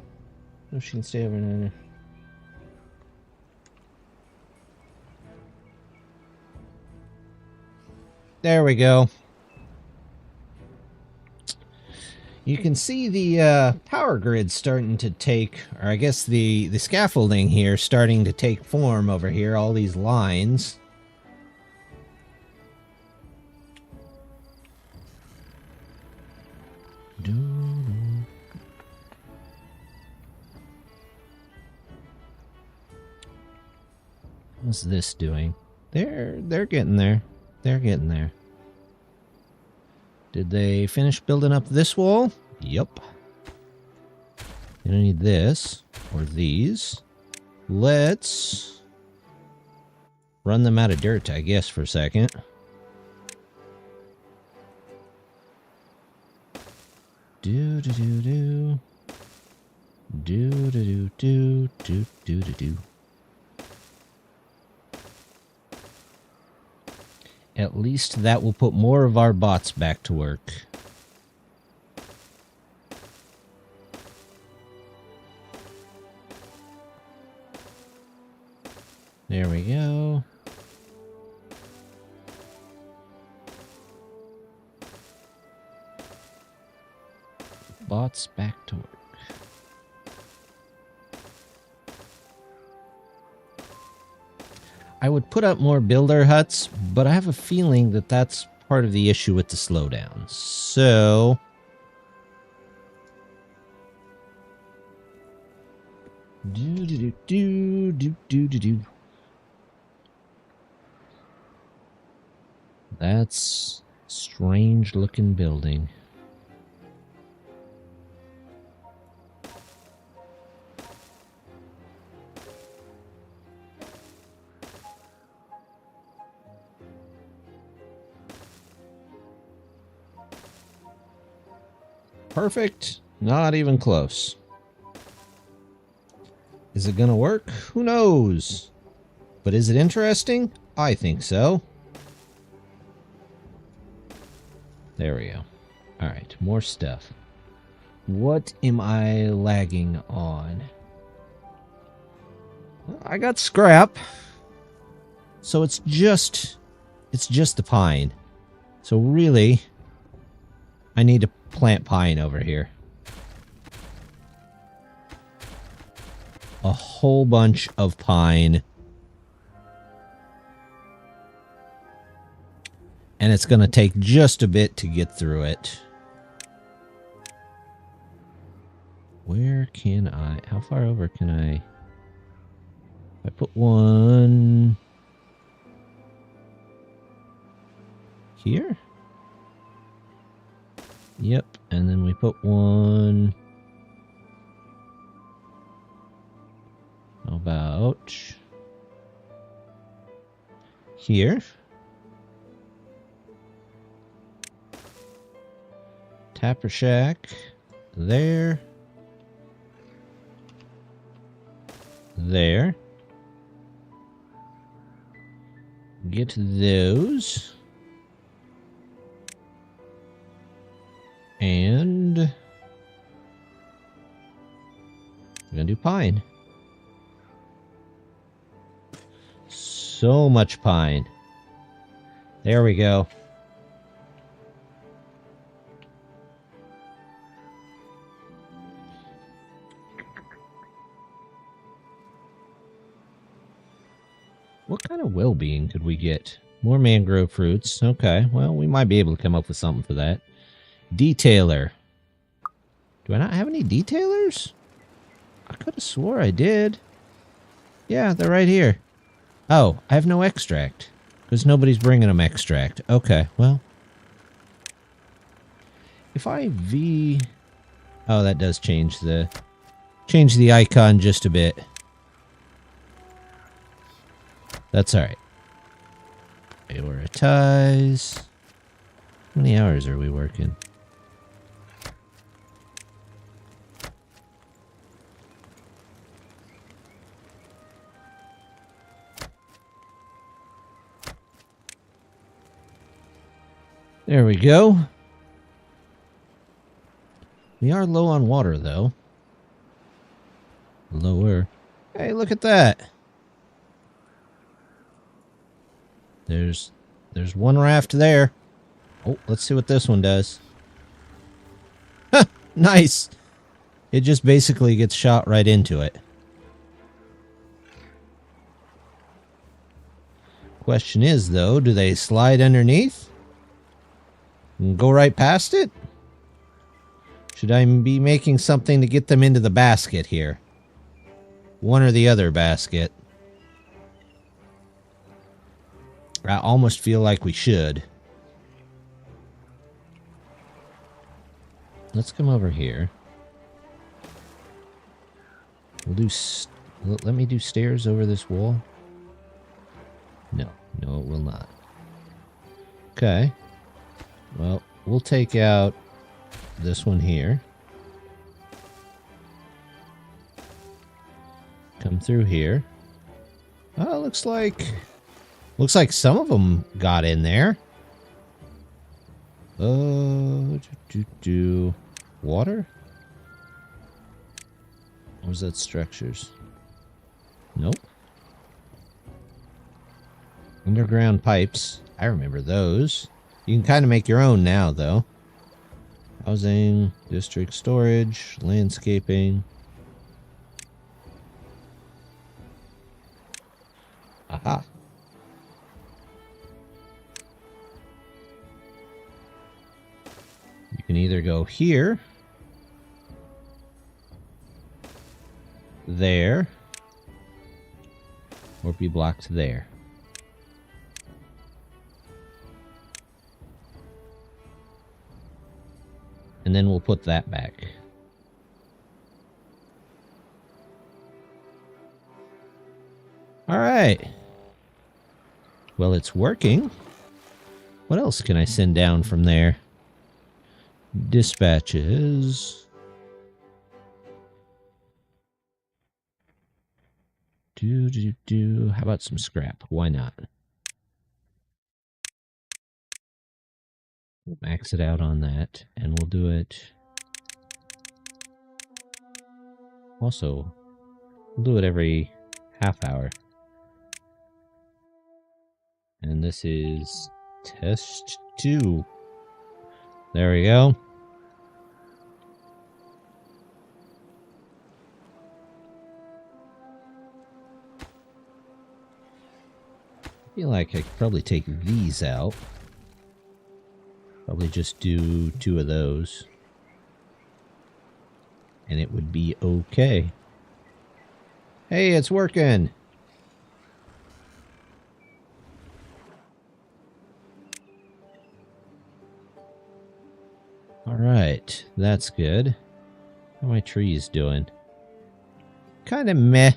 Oh, she can stay over there. There we go. You can see the power grid starting to take, or I guess the scaffolding here starting to take form over here, all these lines. What's this doing? They're getting there. They're getting there. Did they finish building up this wall? Yep. You don't need this or these. Let's run them out of dirt, I guess, for a second. Do. At least that will put more of our bots back to work. There we go. Bots back to work. I would put up more builder huts, but I have a feeling that that's part of the issue with the slowdown. So that's strange looking building. Perfect. Not even close. Is it gonna work? Who knows? But is it interesting? I think so. There we go. Alright, more stuff. What am I lagging on? I got scrap. So it's just the pine. So really, I need to plant pine over here. A whole bunch of pine. And it's going to take just a bit to get through it. Where can I... How far over can I... I put one... Here? Yep, and then we put one about here. Tapper shack there. There. Get those. And we're gonna do pine. So much pine. There we go. What kind of well-being could we get? More mangrove fruits. Okay, well, we might be able to come up with something for that. Detailer. Do I not have any detailers? I could have swore I did. Yeah, they're right here. Oh, I have no extract. Because nobody's bringing them extract. Okay, well. If I V... Oh, that does change the icon just a bit. That's alright. Prioritize. How many hours are we working? There we go. We are low on water, though. Lower. Hey, look at that. There's one raft there. Oh, let's see what this one does. Nice. It just basically gets shot right into it. Question is, though, do they slide underneath? And go right past it? Should I be making something to get them into the basket here? One or the other basket. I almost feel like we should. Let's come over here. We'll do... Let me do stairs over this wall. No, it will not. Okay. Well, we'll take out this one here. Come through here. Oh, looks like some of them got in there. Water? Or was that structures? Nope. Underground pipes. I remember those. You can kind of make your own now, though. Housing, district storage, landscaping. Aha. can either go here, there, or be blocked there. And then we'll put that back. All right. Well, it's working. What else can I send down from there? Dispatches. How about some scrap? Why not? We'll max it out on that, and we'll do it. Also, we'll do it every half hour. And this is test 2. There we go. I feel like I could probably take these out. Probably just do 2 of those. And it would be okay. Hey, it's working! Alright, that's good. How are my trees doing? Kind of meh.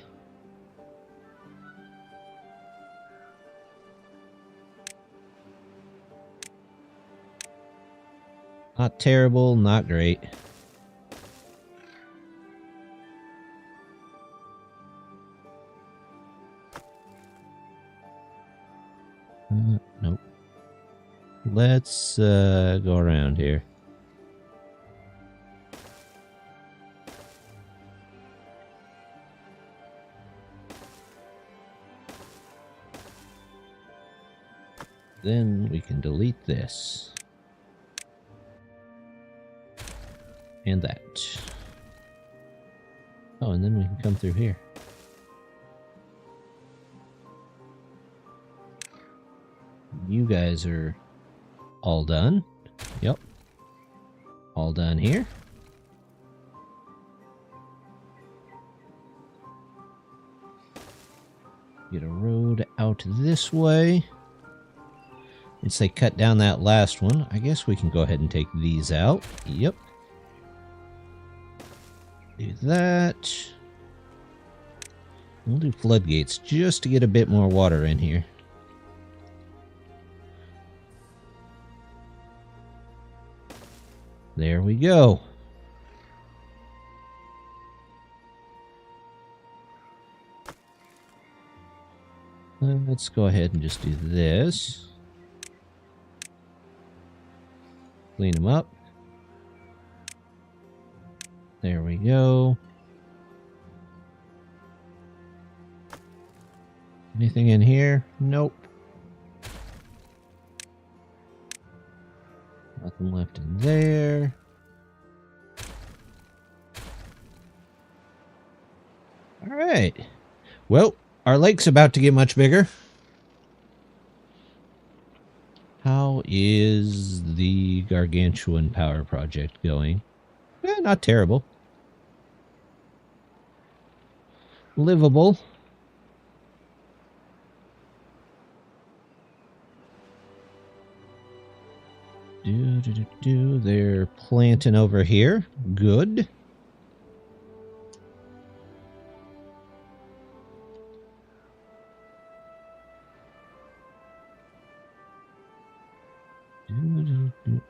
Not terrible, not great. Nope. Let's go around here. Then we can delete this. And that. Oh, and then we can come through here. You guys are all done. Yep. All done here. Get a road out this way. Once they cut down that last one, I guess we can go ahead and take these out. Yep. Do that. We'll do floodgates just to get a bit more water in here. There we go. Let's go ahead and just do this. Clean them up. There we go. Anything in here? Nope. Nothing left in there. All right. Well, our lake's about to get much bigger. How is the gargantuan power project going? Not terrible. Livable. They're planting over here. Good.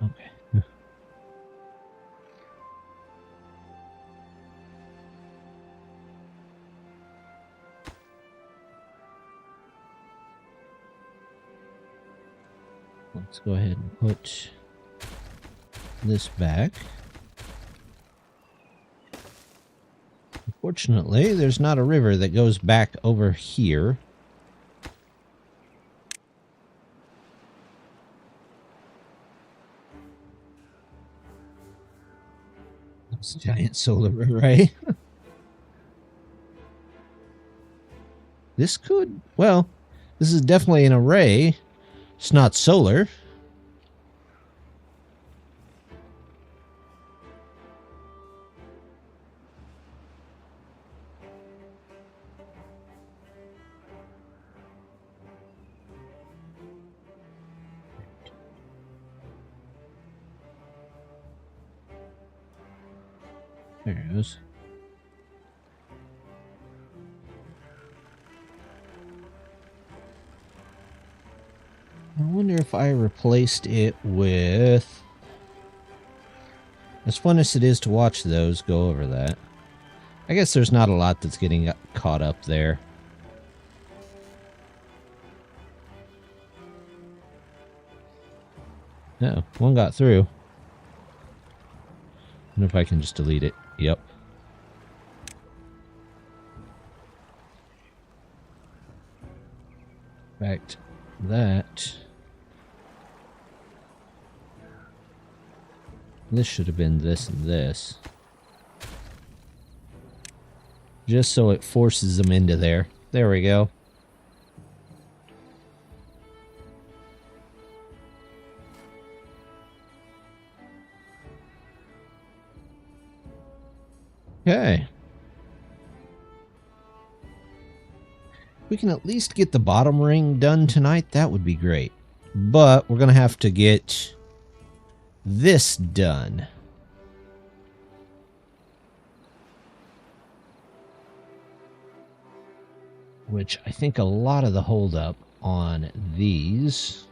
Okay. Let's go ahead and put this back. Unfortunately, there's not a river that goes back over here. That's a giant solar array. This could, well, this is definitely an array. It's not solar. There it goes. I wonder if I replaced it with... As fun as it is to watch those, go over that. I guess there's not a lot that's getting caught up there. Oh, one got through. I wonder if I can just delete it. Yep. In fact, that... This should have been this and this. Just so it forces them into there. There we go. Okay. We can at least get the bottom ring done tonight. That would be great. But we're going to have to get this done. Which I think a lot of the holdup on these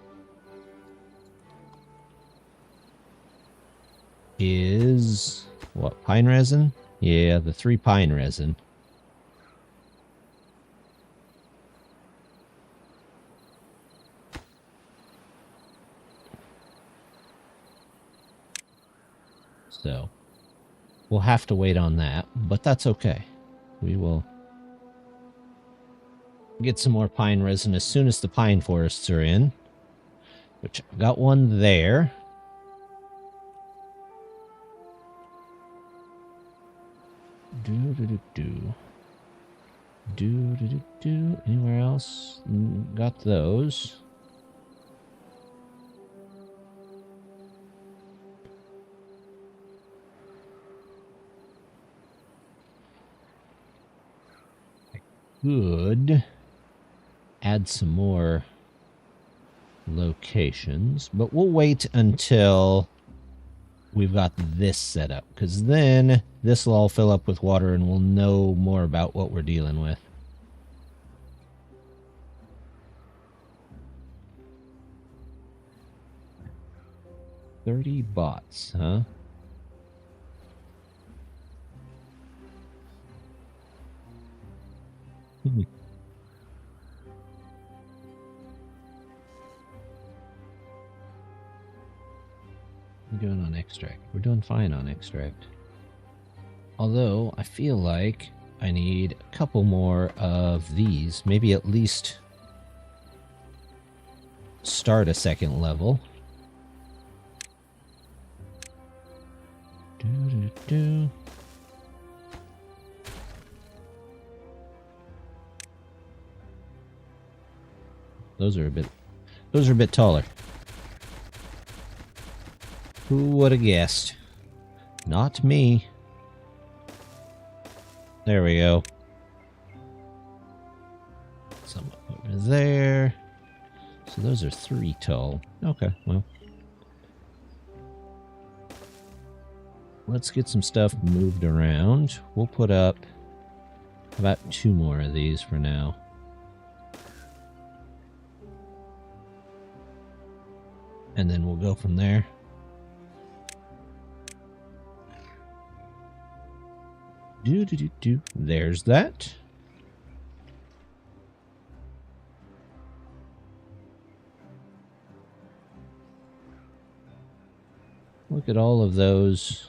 is what, pine resin? Yeah, the 3 pine resin. So we'll have to wait on that, but that's okay. We will get some more pine resin as soon as the pine forests are in. Which I've got one there. Anywhere else? Got those. I could add some more locations, but we'll wait until we've got this set up, because then this will all fill up with water and we'll know more about what we're dealing with. $30 bots, huh? We're doing on extract. We're doing fine on extract. Although, I feel like I need a couple more of these. Maybe at least start a second level. Those are a bit taller. Who would have guessed? Not me. There we go. Some over there. So those are 3 tall. Okay, well. Let's get some stuff moved around. We'll put up about 2 more of these for now. And then we'll go from there. There's that. Look at all of those.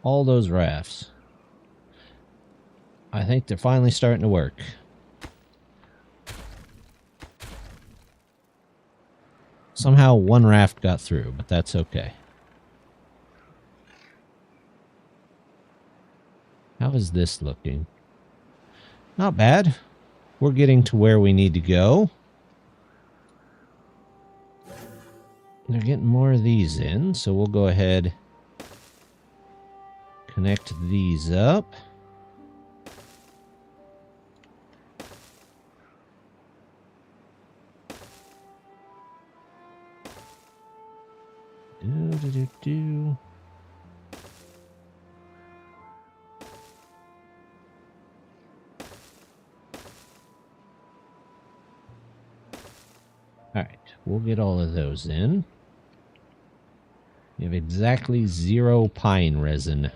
All those rafts. I think they're finally starting to work. Somehow one raft got through, but that's okay. How is this looking? Not bad. We're getting to where we need to go. They're getting more of these in, so we'll go ahead, connect these up. Do. Alright, we'll get all of those in. We have exactly 0 pine resin.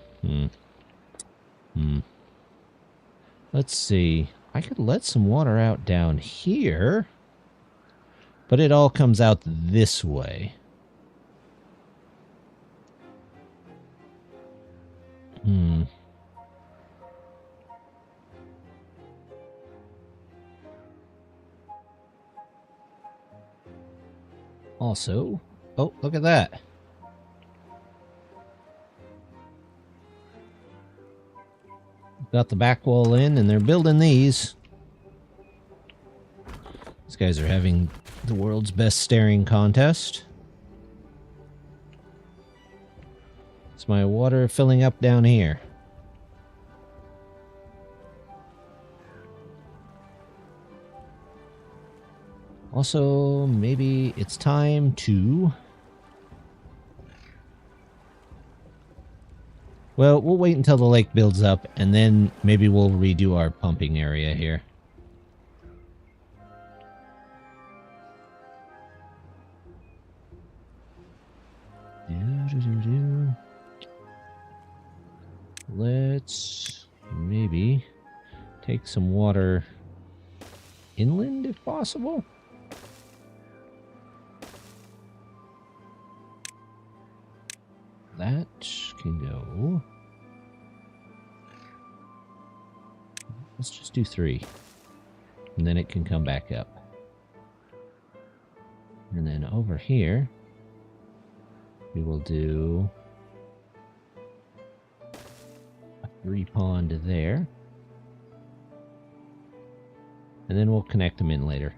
Let's see. I could let some water out down here, but it all comes out this way. Also, oh, look at that. Got the back wall in, and they're building these. These guys are having the world's best staring contest. It's my water filling up down here. Also, maybe it's time to... Well, we'll wait until the lake builds up, and then maybe we'll redo our pumping area here. Let's maybe take some water inland if possible. That can go. Let's just do 3. And then it can come back up. And then over here, we will do a 3 pond there. And then we'll connect them in later.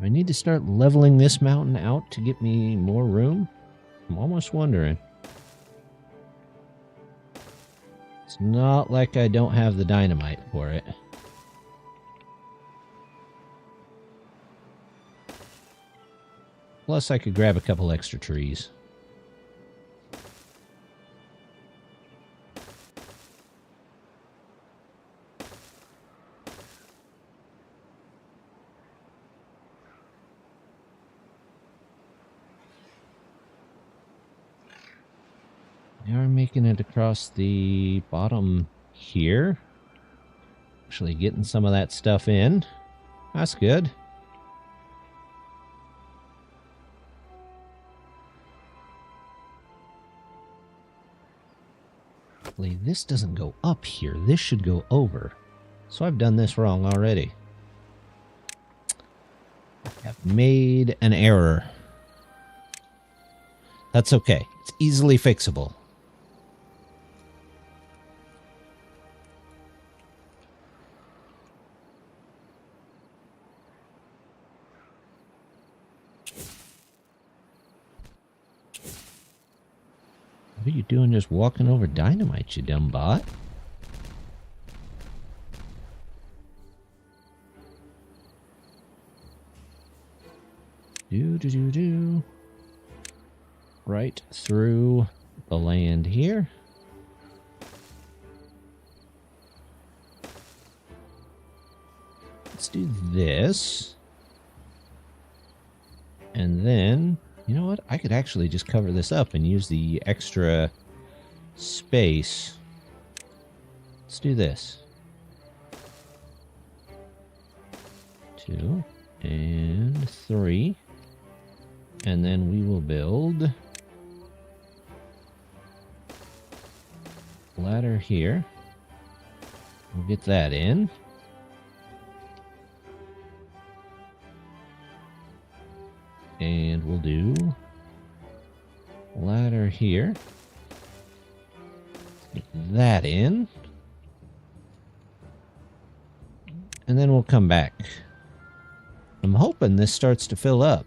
I need to start leveling this mountain out to get me more room. I'm almost wondering. It's not like I don't have the dynamite for it. Plus, I could grab a couple extra trees. Now we're making it across the bottom here. Actually getting some of that stuff in. That's good. Hopefully this doesn't go up here. This should go over. So I've done this wrong already. I have made an error. That's okay. It's easily fixable. What are you doing just walking over dynamite, you dumb bot? Do. Right through the land here. Let's do this. And then... You know what? I could actually just cover this up and use the extra space. Let's do this. 2 and 3. And then we will build a ladder here. We'll get that in. And we'll do a ladder here. Get that in. And then we'll come back. I'm hoping this starts to fill up.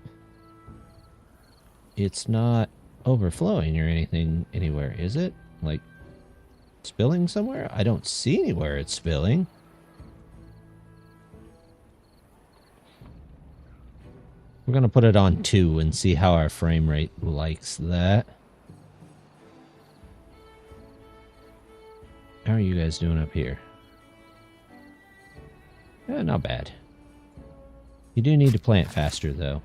It's not overflowing or anything anywhere, is it? Like spilling somewhere? I don't see anywhere it's spilling. We're going to put it on 2 and see how our frame rate likes that. How are you guys doing up here? Not bad. You do need to plant faster, though.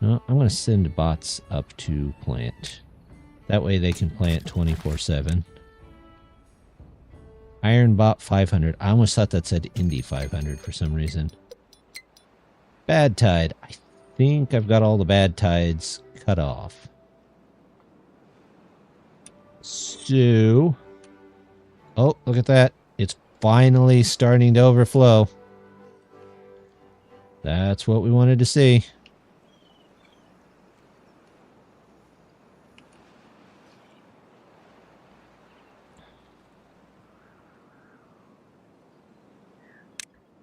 No, I'm going to send bots up to plant. That way they can plant 24/7. Iron bot 500. I almost thought that said Indy 500 for some reason. Bad tide. I think I've got all the bad tides cut off. So... oh, look at that. It's finally starting to overflow. That's what we wanted to see.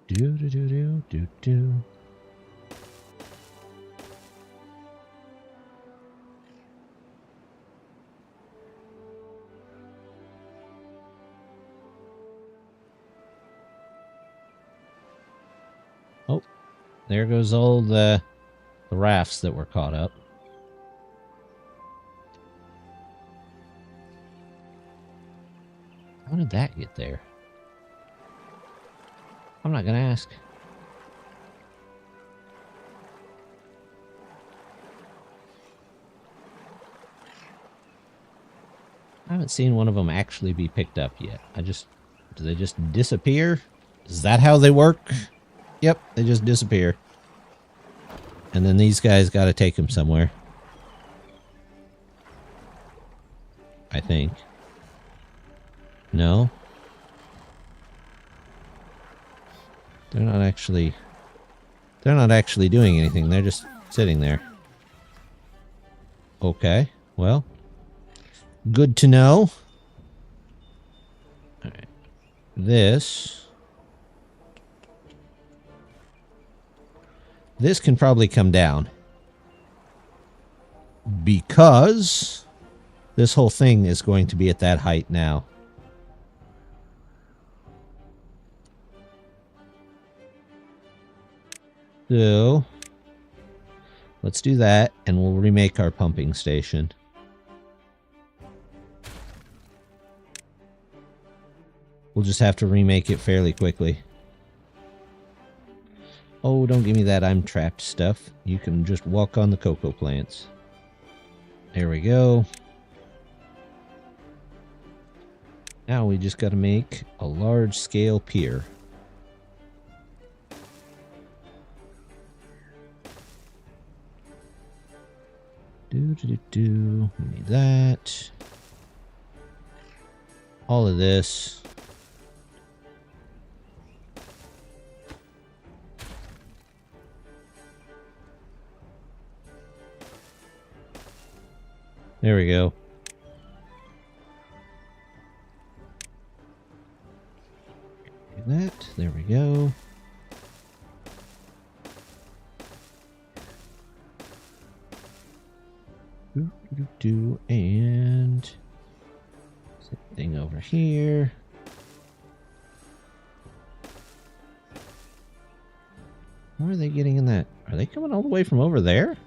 Do. Oh, there goes all the rafts that were caught up. How did that get there? I'm not going to ask. I haven't seen one of them actually be picked up yet. Do they just disappear? Is that how they work? Yep, they just disappear. And then these guys got to take them somewhere. I think. No? They're not actually doing anything. They're just sitting there. Okay. Well, good to know. All right. This can probably come down because this whole thing is going to be at that height now. So, let's do that, and we'll remake our pumping station. We'll just have to remake it fairly quickly. Oh, don't give me that I'm trapped stuff. You can just walk on the cocoa plants. There we go. Now we just got to make a large-scale pier. We need that. All of this. There we go. That. There we go. And same thing over here. How are they getting in that? Are they coming all the way from over there?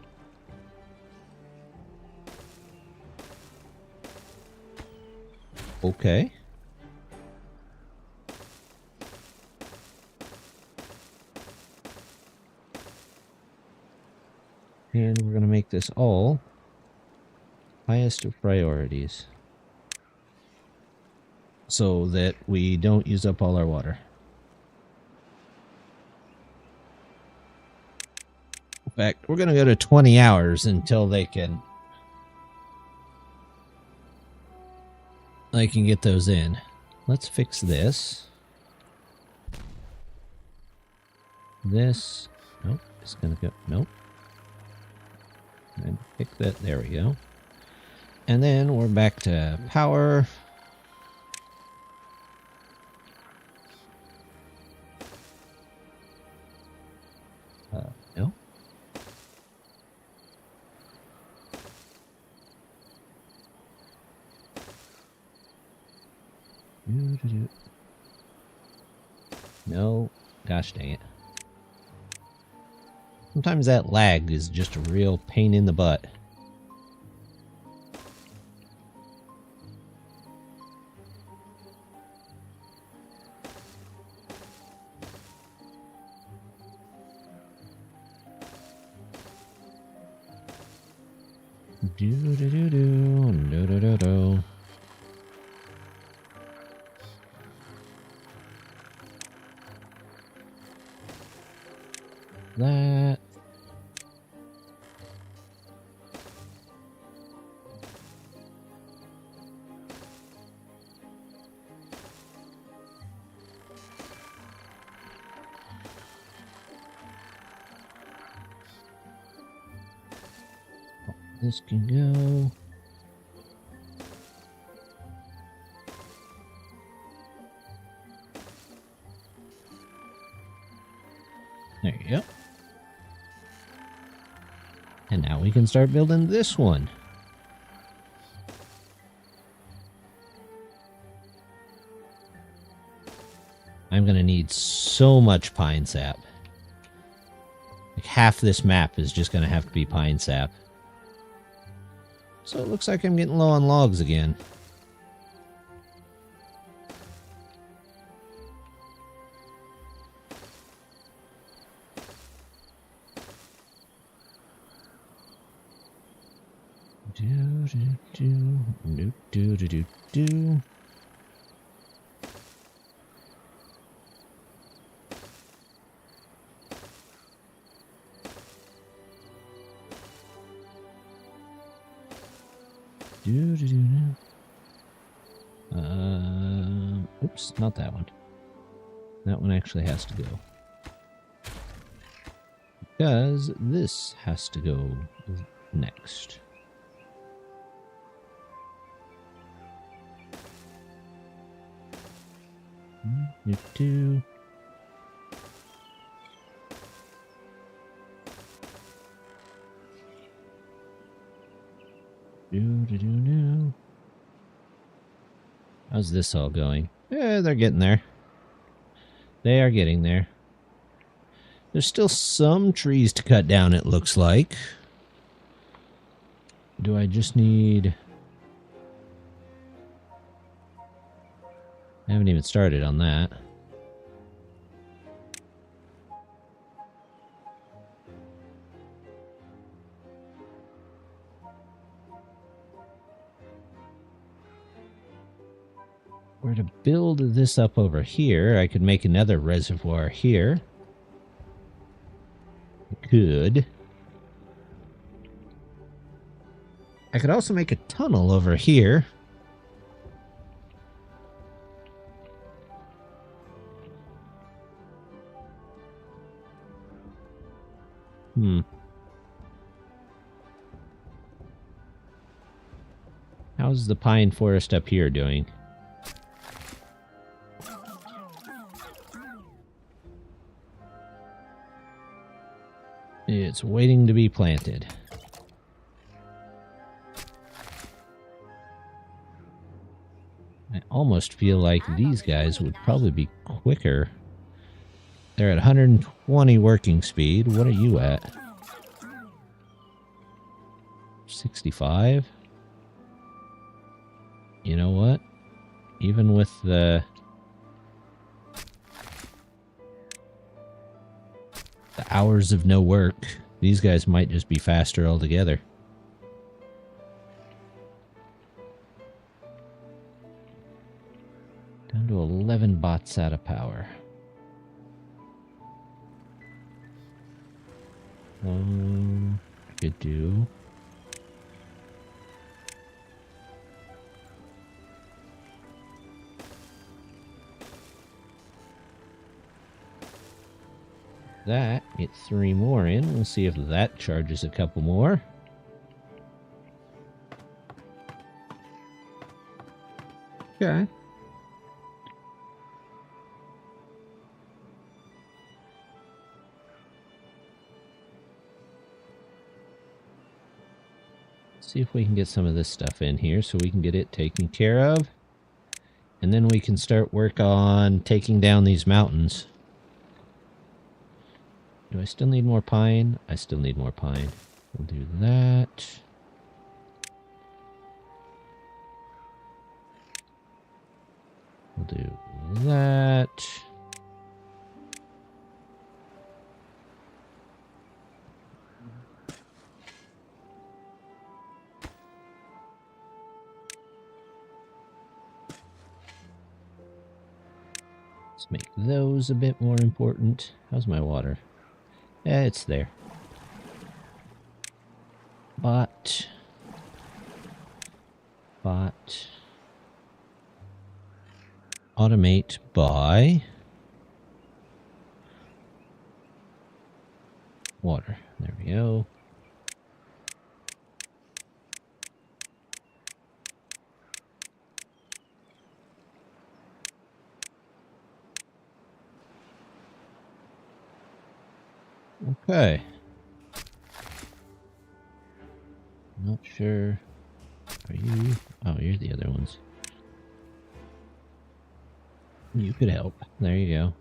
Okay. And we're going to make this all highest of priorities so that we don't use up all our water. In fact, we're going to go to 20 hours until they can get those in. Let's fix this. This, nope, it's going to go, nope. And pick that, there we go. And then we're back to power. No. No. Gosh dang it. Sometimes that lag is just a real pain in the butt. Do. That. This can go. There you go. And now we can start building this one. I'm going to need so much pine sap. Like half this map is just going to have to be pine sap. So it looks like I'm getting low on logs again. Do. Oops, not that one. That one actually has to go. Because this has to go next. Do. Do. How's this all going? Yeah, they're getting there. They are getting there. There's still some trees to cut down, it looks like. Do I just need... I haven't even started on that. Were to build this up over here, I could make another reservoir here. Could. I could also make a tunnel over here. How's the pine forest up here doing? It's waiting to be planted. I almost feel like these guys would probably be quicker. They're at 120 working speed. What are you at? 65? You know what? Even with the hours of no work, these guys might just be faster altogether. Down to 11 bots out of power. Could do. That, get 3 more in. We'll see if that charges a couple more. Okay. See if we can get some of this stuff in here so we can get it taken care of. And then we can start work on taking down these mountains. Do I still need more pine? I still need more pine. We'll do that. We'll do that. Let's make those a bit more important. How's my water? Yeah, it's there. But automate by water. There we go. Okay. Not sure. Are you? Oh, you're the other ones. You could help. There you go.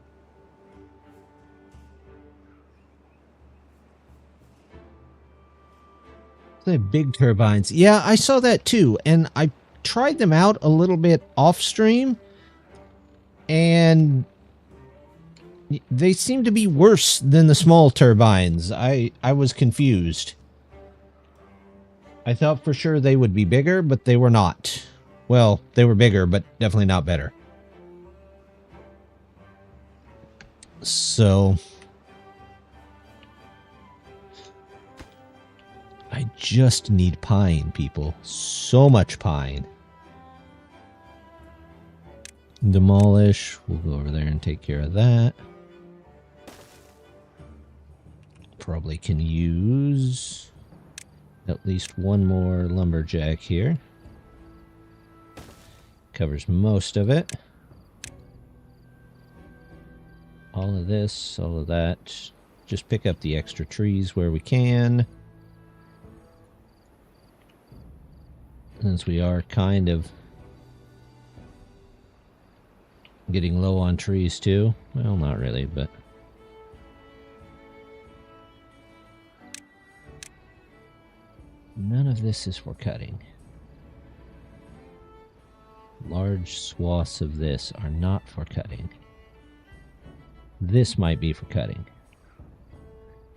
The big turbines. Yeah, I saw that too. And I tried them out a little bit off stream. And they seem to be worse than the small turbines. I was confused. I thought for sure they would be bigger, but they were not. Well, they were bigger, but definitely not better. So I just need pine, people. So much pine. Demolish. We'll go over there and take care of that. Probably can use at least one more lumberjack here. Covers most of it. All of this, all of that. Just pick up the extra trees where we can. Since we are kind of getting low on trees too. Well, not really, but... none of this is for cutting. Large swaths of this are not for cutting. This might be for cutting.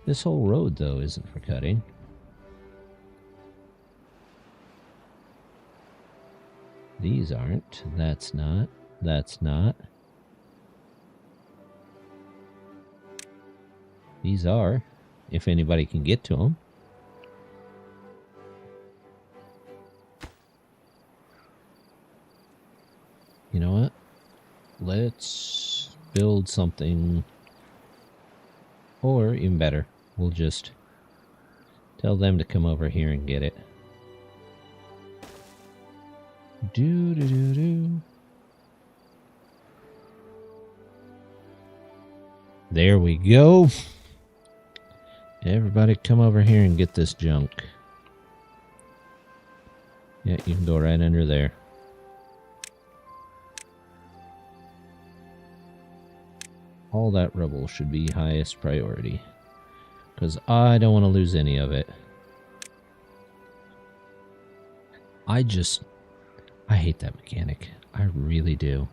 This whole road, though, isn't for cutting. These aren't. That's not. That's not. These are, if anybody can get to them. You know what? Let's build something. Or, even better, we'll just tell them to come over here and get it. Do. There we go. Everybody come over here and get this junk. Yeah, you can go right under there. All that rubble should be highest priority. Because I don't want to lose any of it. I hate that mechanic. I really do.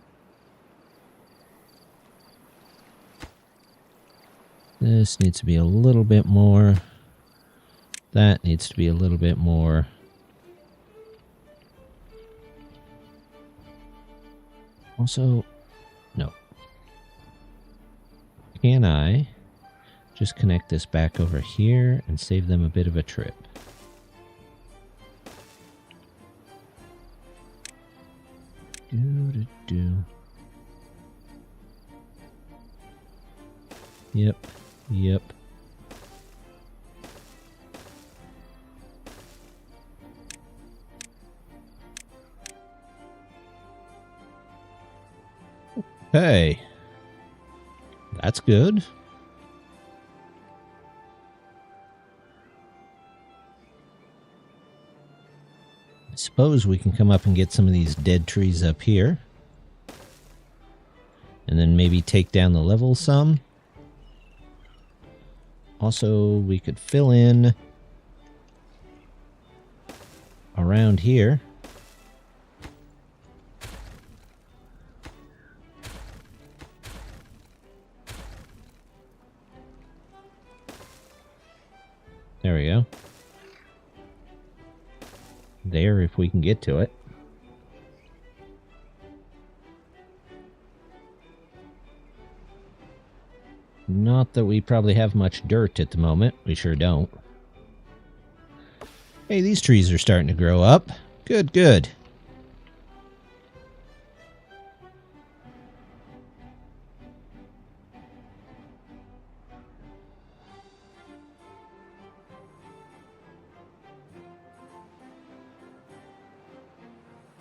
This needs to be a little bit more. That needs to be a little bit more. Also, no. Can I just connect this back over here and save them a bit of a trip? Do. Yep. Hey. That's good. I suppose we can come up and get some of these dead trees up here. And then maybe take down the level some. Also, we could fill in around here. There we go. There, if we can get to it. Not that we probably have much dirt at the moment. We sure don't. Hey, these trees are starting to grow up. Good, good.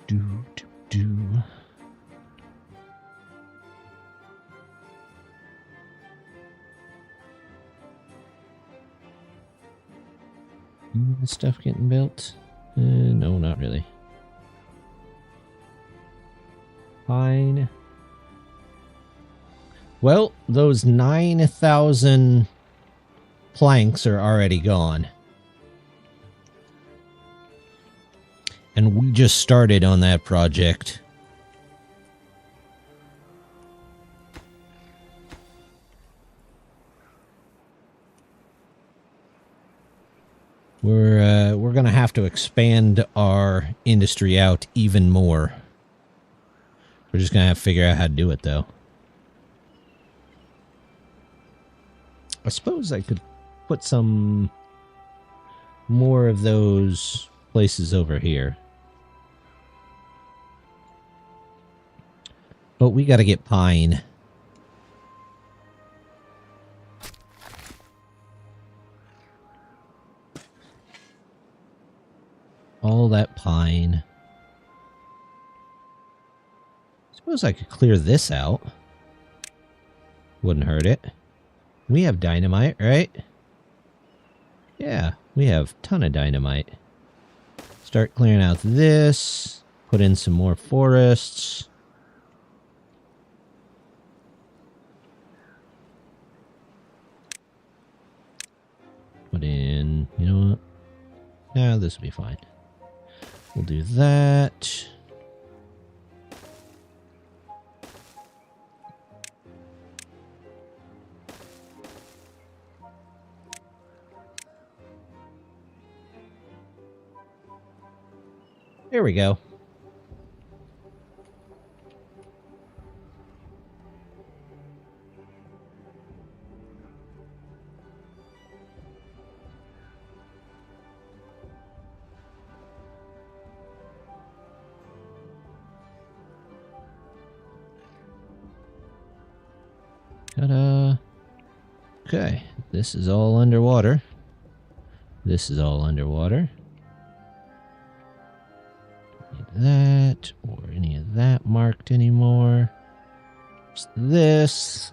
Do. Stuff getting built? No, not really. Fine. Well, those 9,000 planks are already gone. And we just started on that project. We're gonna have to expand our industry out even more. We're just gonna have to figure out how to do it, though. I suppose I could put some more of those places over here. But we gotta get pine. All that pine. Suppose I could clear this out. Wouldn't hurt it. We have dynamite, right? Yeah, we have a ton of dynamite. Start clearing out this. Put in some more forests. Put in, you know what? Nah, this will be fine. We'll do that. There we go. Ta-da. Okay, this is all underwater. This is all underwater. That or any of that marked anymore. Just this.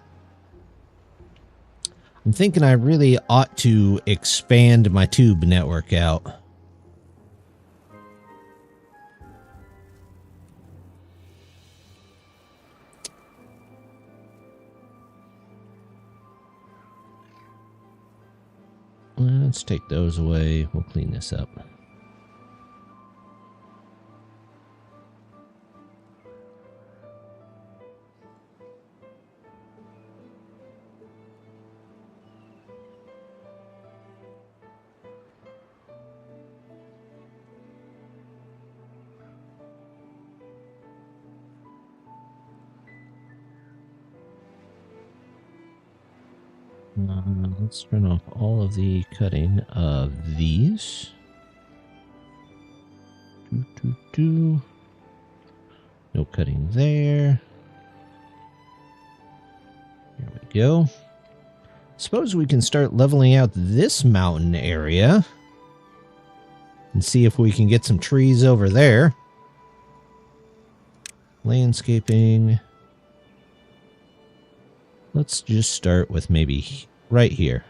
I'm thinking I really ought to expand my tube network out. Let's take those away. We'll clean this up. Let's turn off all of the cutting of these. No cutting there. Here we go. Suppose we can start leveling out this mountain area and see if we can get some trees over there. Landscaping. Let's just start with maybe right here.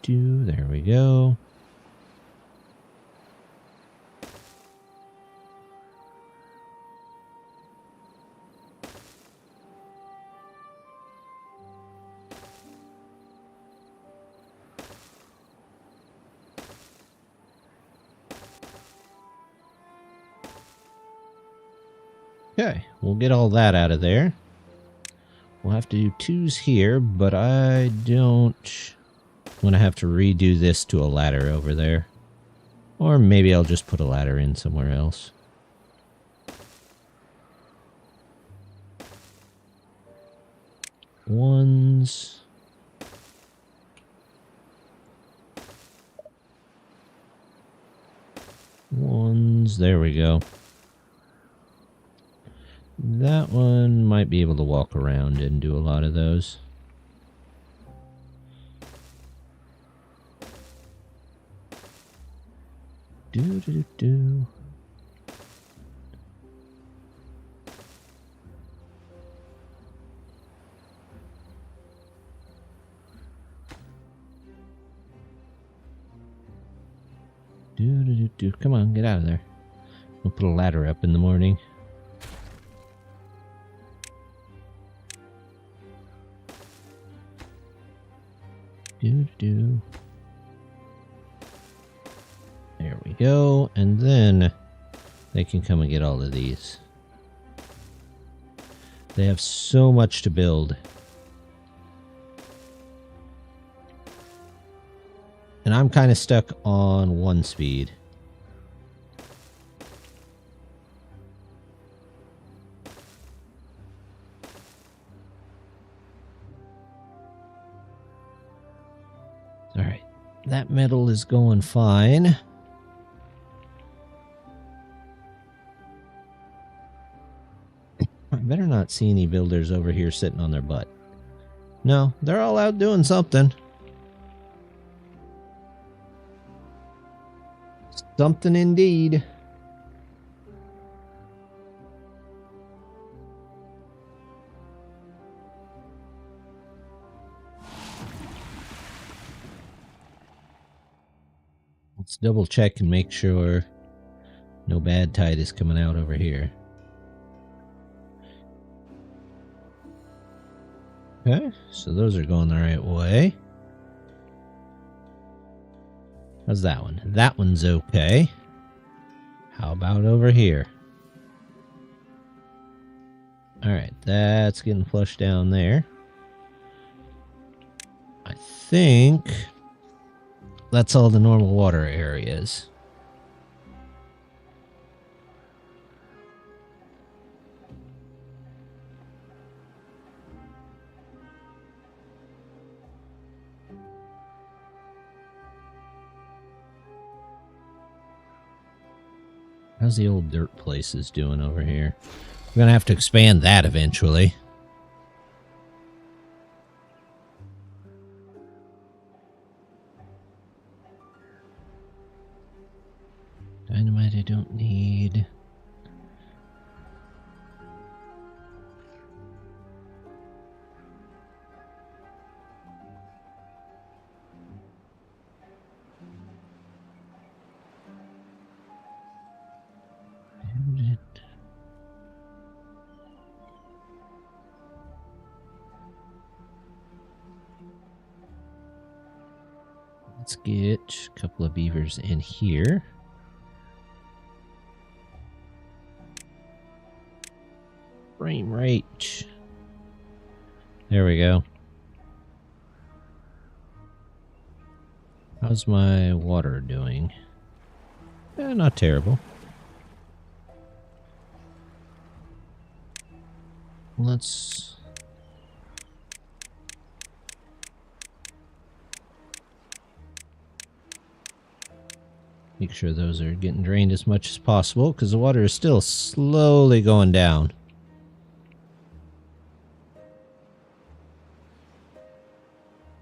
There we go. Okay, we'll get all that out of there. We'll have to do 2s here, but I don't want to have to redo this to a ladder over there. Or maybe I'll just put a ladder in somewhere else. Ones. Ones. There we go. That one might be able to walk around and do a lot of those. Do. Come on, get out of there. We'll put a ladder up in the morning. There we go, and then they can come and get all of these. They have so much to build. And I'm kind of stuck on 1 speed. Alright, that metal is going fine. I better not see any builders over here sitting on their butt. No, they're all out doing something. Something indeed. Let's double check and make sure no bad tide is coming out over here. Okay, so those are going the right way. How's that one? That one's okay. How about over here? Alright, that's getting flushed down there. I think that's all the normal water areas. How's the old dirt places doing over here? We're going to have to expand that eventually. Dynamite I don't need. Let's get a couple of beavers in here. Frame rate. There we go. How's my water doing? Not terrible. Let's... make sure those are getting drained as much as possible, because the water is still slowly going down.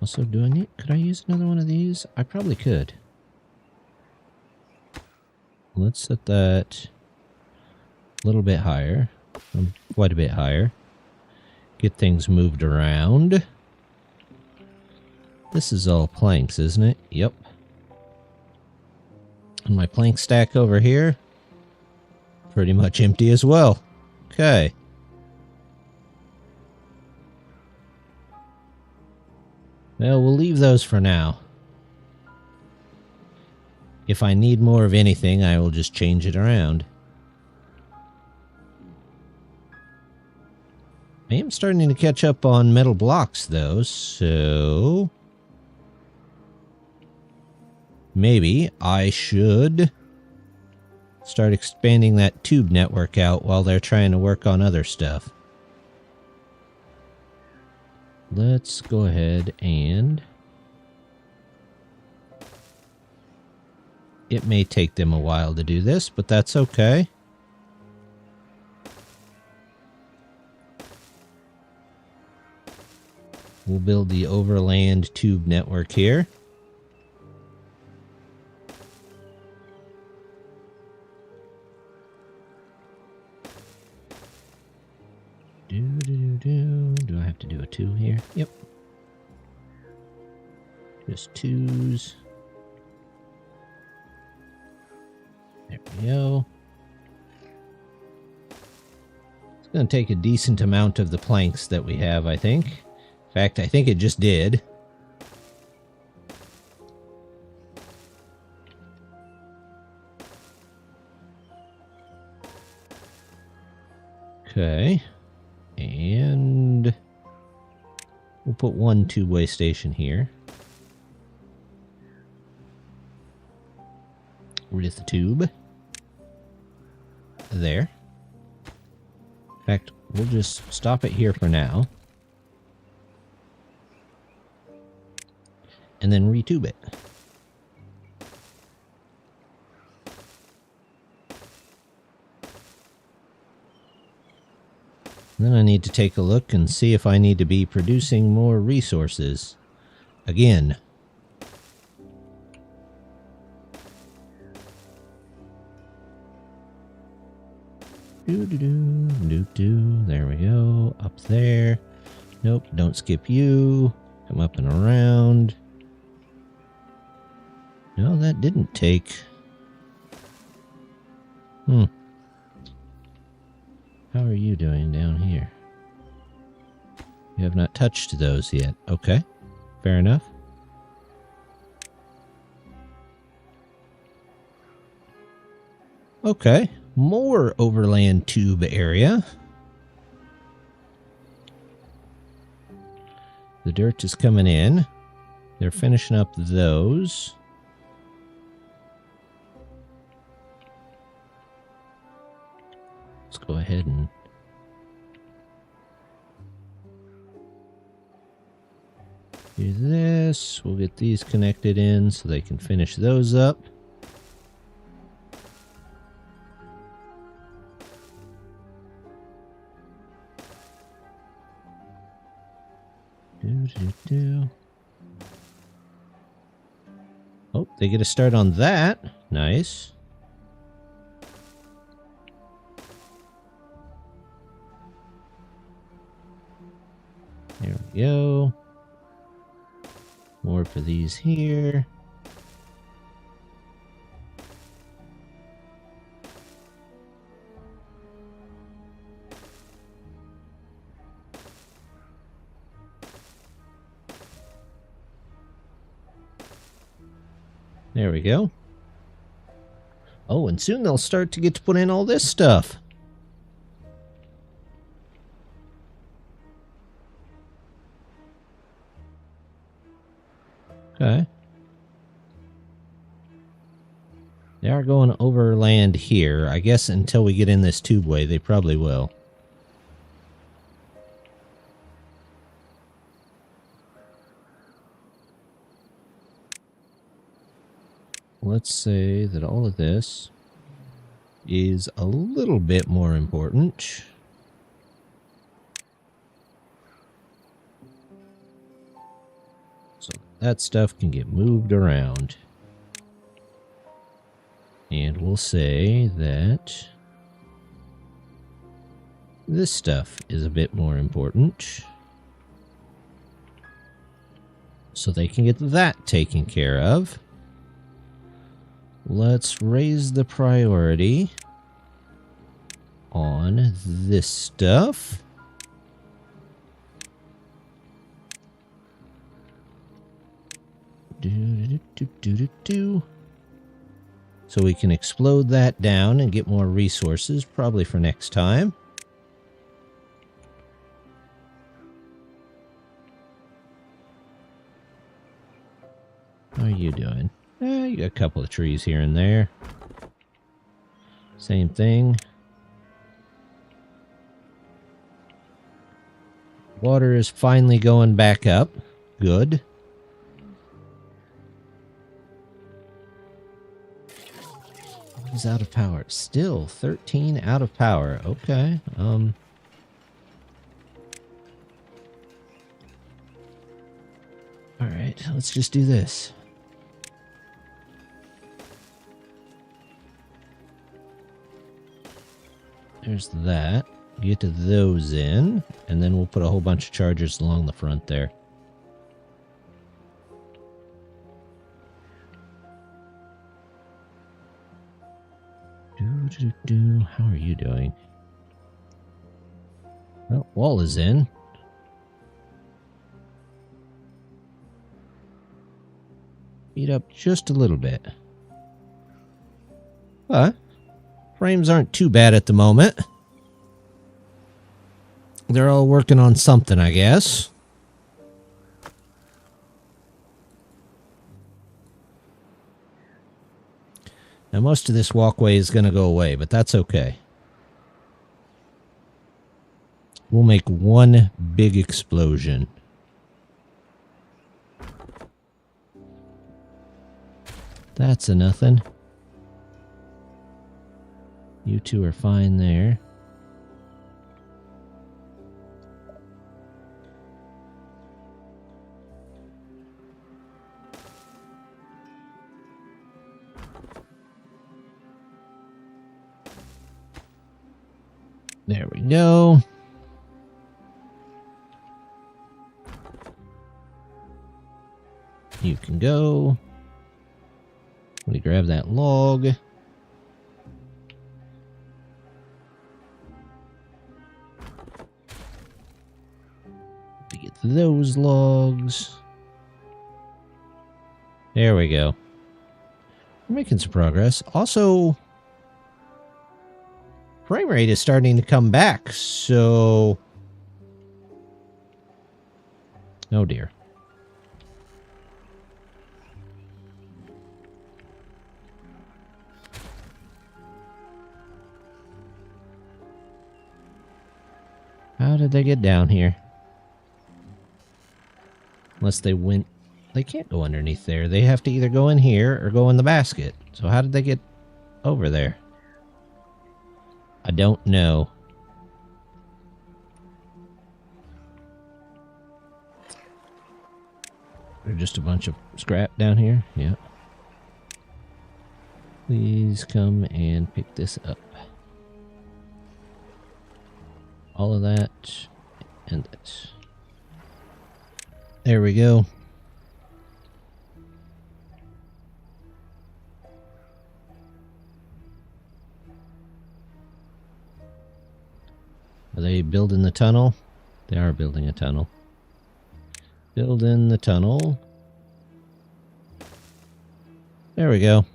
Also, could I use another one of these? I probably could. Let's set that a little bit higher. Quite a bit higher. Get things moved around. This is all planks, isn't it? Yep. And my plank stack over here, pretty much empty as well. Okay. Well, we'll leave those for now. If I need more of anything, I will just change it around. I am starting to catch up on metal blocks, though, so maybe I should start expanding that tube network out while they're trying to work on other stuff. Let's go ahead and... It may take them a while to do this, but that's okay. We'll build the overland tube network here. Do I have to do a 2 here? Yep. Just 2s. There we go. It's going to take a decent amount of the planks that we have, I think. In fact, I think it just did. Okay. And we'll put one two-way station here. With the tube. There. In fact, we'll just stop it here for now. And then retube it. Then I need to take a look and see if I need to be producing more resources. Again. There we go. Up there. Nope, don't skip you. Come up and around. No, that didn't take. How are you doing down here? You have not touched those yet. Okay, fair enough. Okay, more overland tube area. The dirt is coming in. They're finishing up those. Let's go ahead and do this. We'll get these connected in so they can finish those up. Oh, they get a start on that. Nice. There we go. More for these here. There we go. Oh, and soon they'll start to get to put in all this stuff. Okay. They are going overland here. I guess until we get in this tubeway, they probably will. Let's say that all of this is a little bit more important. So that stuff can get moved around. And we'll say that this stuff is a bit more important. So they can get that taken care of. Let's raise the priority on this stuff. So we can explode that down and get more resources, probably for next time. How are you doing? You got a couple of trees here and there. Same thing. Water is finally going back up. Good. He's out of power. Still 13 out of power. Okay. All right, let's just do this. There's that. Get to those in, and then we'll put a whole bunch of chargers along the front there. How are you doing? Oh, wall is in. Speed up just a little bit. But frames aren't too bad at the moment. They're all working on something, I guess. Now, most of this walkway is going to go away, but that's okay. We'll make one big explosion. That's a nothing. You two are fine there. There we go. You can go. Let me grab that log. To get those logs. There we go. We're making some progress. Also, frame rate is starting to come back, so... Oh dear. How did they get down here? Unless they went... They can't go underneath there. They have to either go in here or go in the basket. So how did they get over there? I don't know. There's just a bunch of scrap down here. Yeah. Please come and pick this up. All of that and this. There we go. Are they building the tunnel? They are building a tunnel. Building the tunnel. There we go.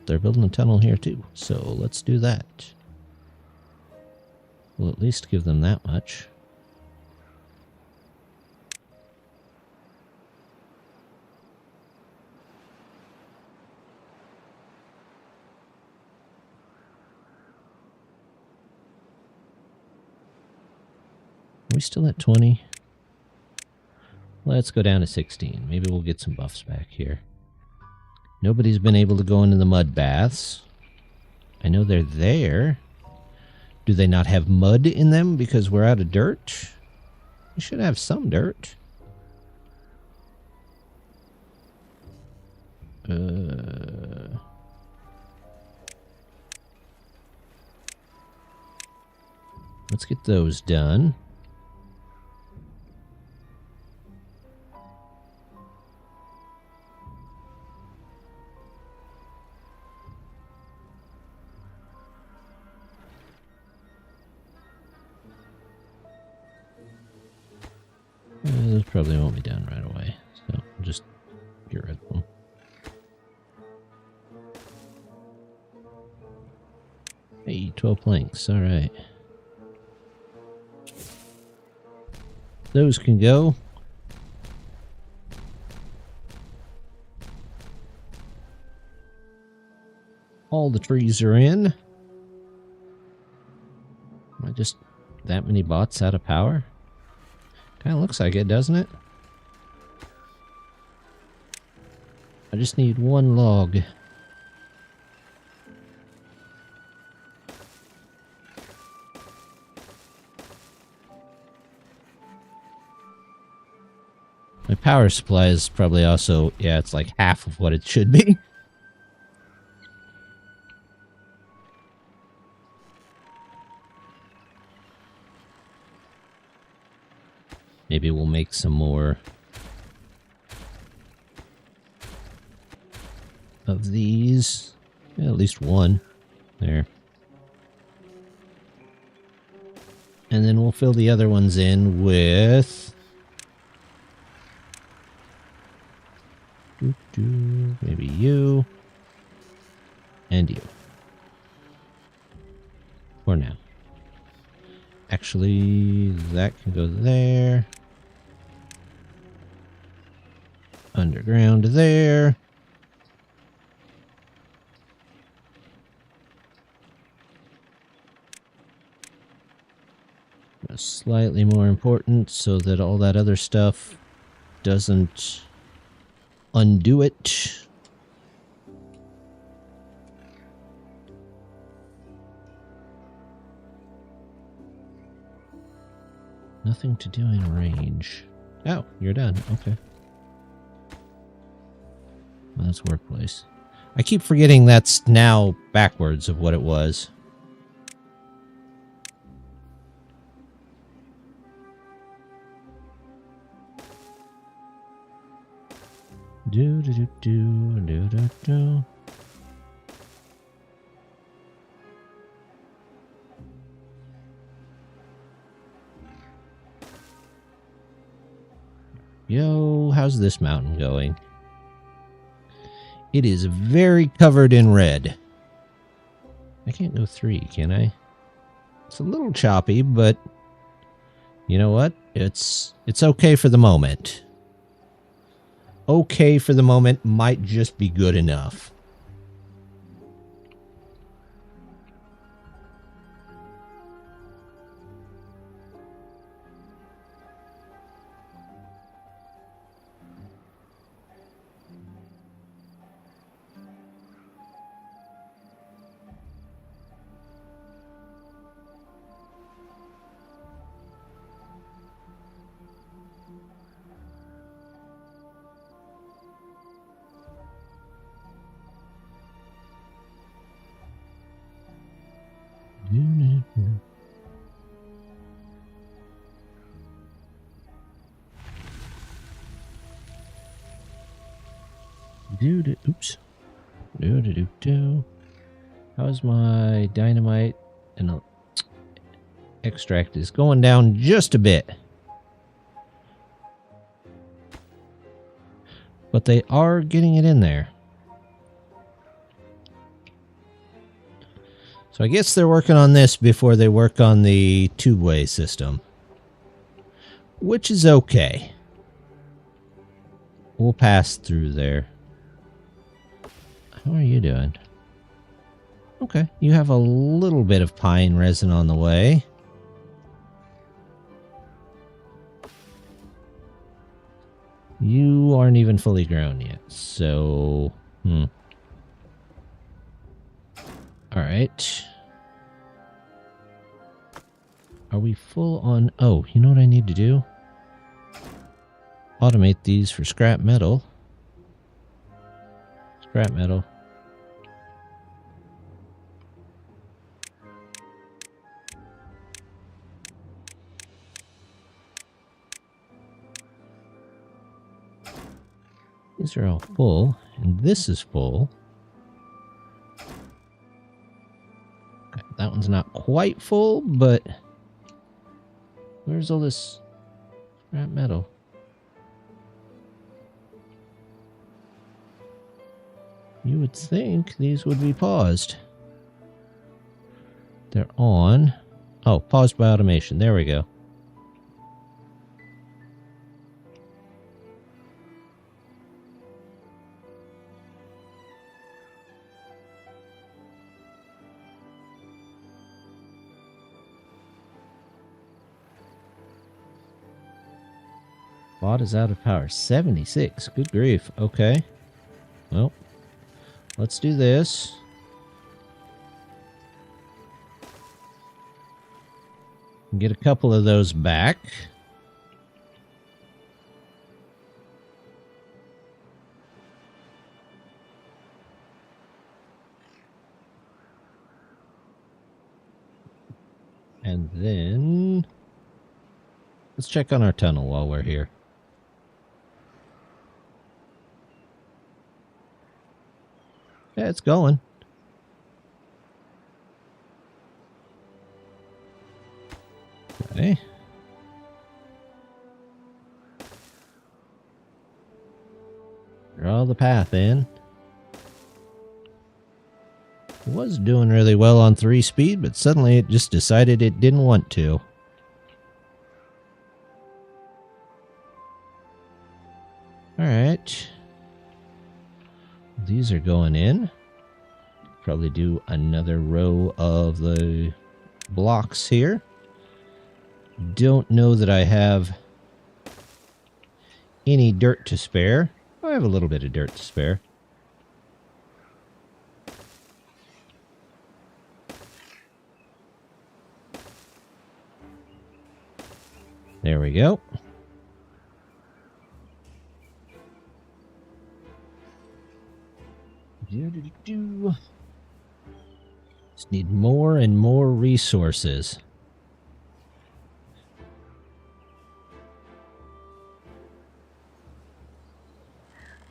They're building a tunnel here too. So let's do that. We'll at least give them that much. Are we still at 20? Let's go down to 16. Maybe we'll get some buffs back here. Nobody's been able to go into the mud baths. I know they're there. Do they not have mud in them because we're out of dirt? We should have some dirt. Let's get those done. probably won't be done right away, so I'll just get rid of them. Hey, 12 planks, alright. Those can go. All the trees are in. Am I just that many bots out of power? Kind of looks like it, doesn't it? I just need one log. My power supply is probably also, yeah, it's like half of what it should be. Maybe we'll make some more of these. Yeah, at least one. There. And then we'll fill the other ones in with... maybe you. And you. For now. Actually, that can go there. Underground there. Slightly more important so that all that other stuff doesn't undo it. Nothing to do in range. Oh, you're done. Okay. Well, that's workplace. I keep forgetting that's now backwards of what it was. Do do do do do do do. Yo, how's this mountain going? It is very covered in red. I can't go 3, can I? It's a little choppy, but you know what? It's okay for the moment. Okay for the moment might just be good enough. Oops. How's my dynamite and extract is going down just a bit. But they are getting it in there. So I guess they're working on this before they work on the two-way system. Which is okay. We'll pass through there. How are you doing? Okay, you have a little bit of pine resin on the way. You aren't even fully grown yet, so... Alright. Are we full on... Oh, you know what I need to do? Automate these for scrap metal. Scrap metal. These are all full, and this is full. Okay, that one's not quite full, but where's all this scrap metal? You would think these would be paused. They're on. Oh, paused by automation. There we go. Bot is out of power. 76. Good grief. Okay. Well, let's do this. Get a couple of those back. And then let's check on our tunnel while we're here. Yeah, it's going. Okay. Draw the path in. It was doing really well on 3-speed, but suddenly it just decided it didn't want to. Alright. These are going in. Probably do another row of the blocks here. Don't know that I have any dirt to spare. I have a little bit of dirt to spare. There we go. Just need more and more resources.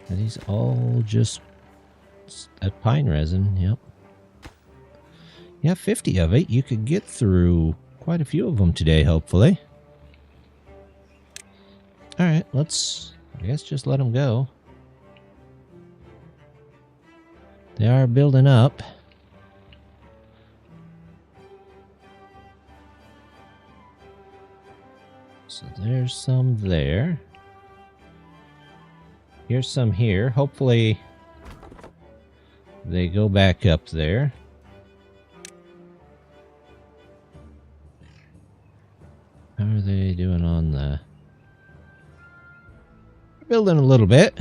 Are these all just at pine resin? Yep. Yeah, 50 of it. You could get through quite a few of them today, hopefully. Alright, let's, I guess, just let them go. They are building up. So there's some there. Here's some here. Hopefully they go back up there. How are they doing on the... Building a little bit.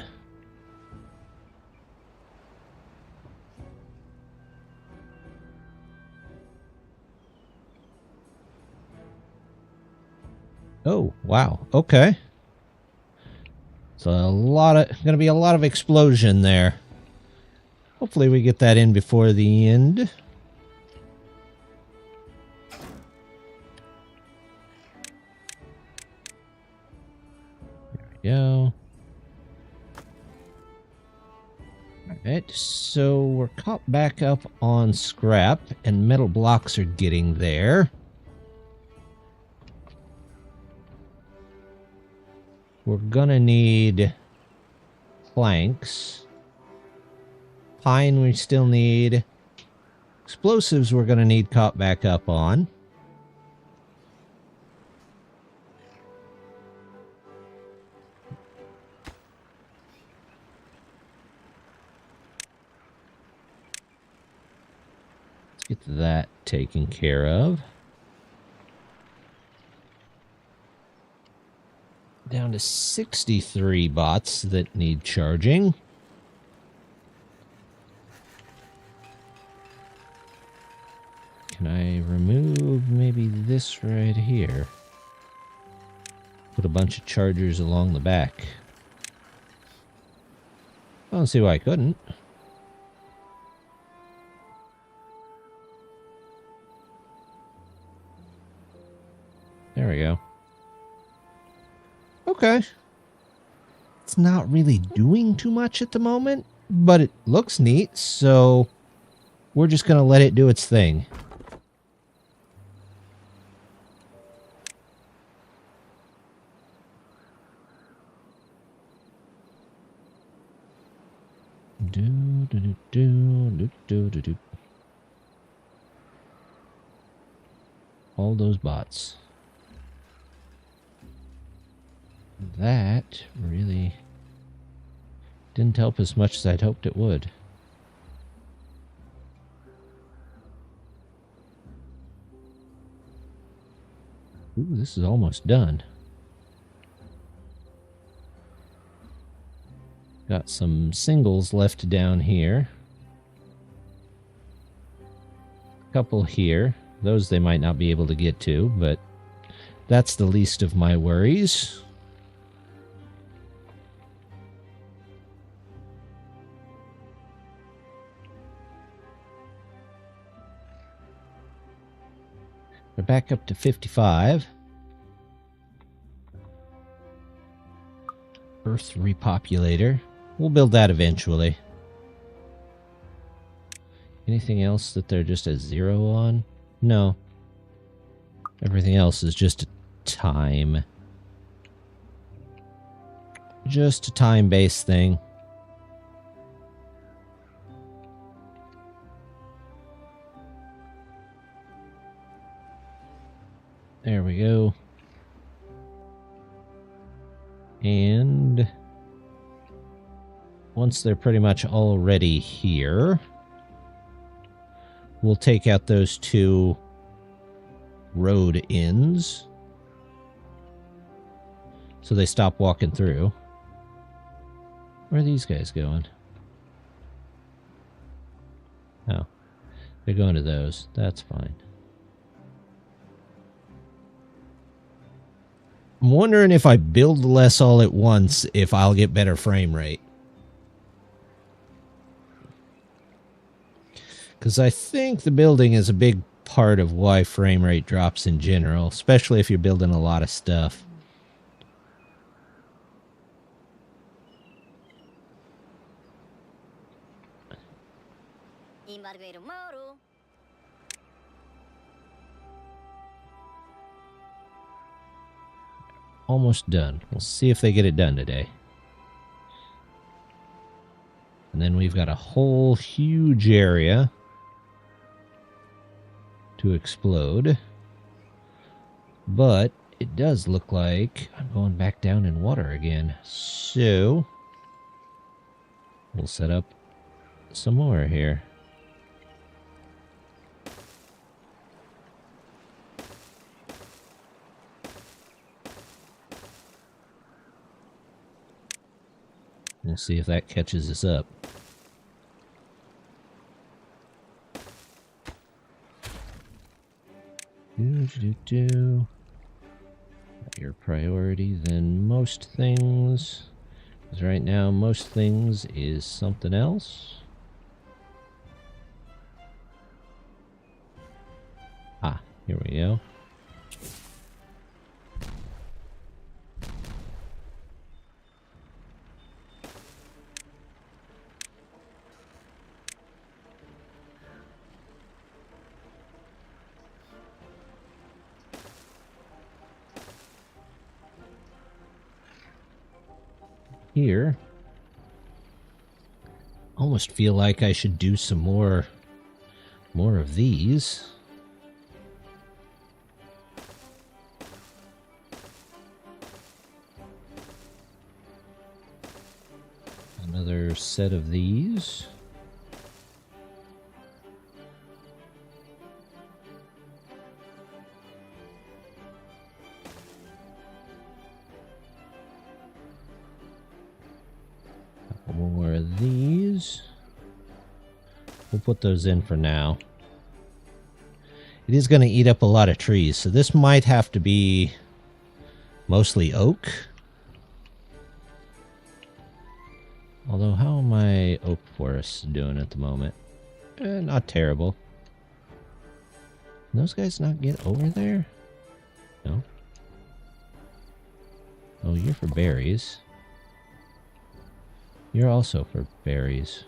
Oh, wow. Okay. So gonna be a lot of explosion there. Hopefully we get that in before the end. There we go. Alright, so we're caught back up on scrap, and metal blocks are getting there. We're gonna need planks. Pine we still need. Explosives we're gonna need caught back up on. Let's get that taken care of. Down to 63 bots that need charging. Can I remove maybe this right here? Put a bunch of chargers along the back. I don't see why I couldn't. There we go. Okay. It's not really doing too much at the moment, but it looks neat, so we're just going to let it do its thing. All those bots. That really didn't help as much as I'd hoped it would. Ooh, this is almost done. Got some singles left down here. A couple here. Those they might not be able to get to, but that's the least of my worries. We're back up to 55. Earth repopulator. We'll build that eventually. Anything else that they're just a 0 on? No. Everything else is just a time. Just a time-based thing. There we go. And once they're pretty much already here, we'll take out those 2 road ends so they stop walking through. Where are these guys going? Oh, they're going to those. That's fine. I'm wondering if I build less all at once, if I'll get better frame rate. Because I think the building is a big part of why frame rate drops in general, especially if you're building a lot of stuff. Almost done. We'll see if they get it done today. And then we've got a whole huge area to explode. But it does look like I'm going back down in water again. So we'll set up some more here. We'll see if that catches us up. Your priority than most things. Because right now, most things is something else. Ah, here we go. Here, almost feel like I should do some more of these. Another set of these. More of these. We'll put those in for now. It is going to eat up a lot of trees, so this might have to be mostly oak. Although, how are my oak forests doing at the moment? Not terrible. Can those guys not get over there? No. Oh, you're for berries. You're also for berries.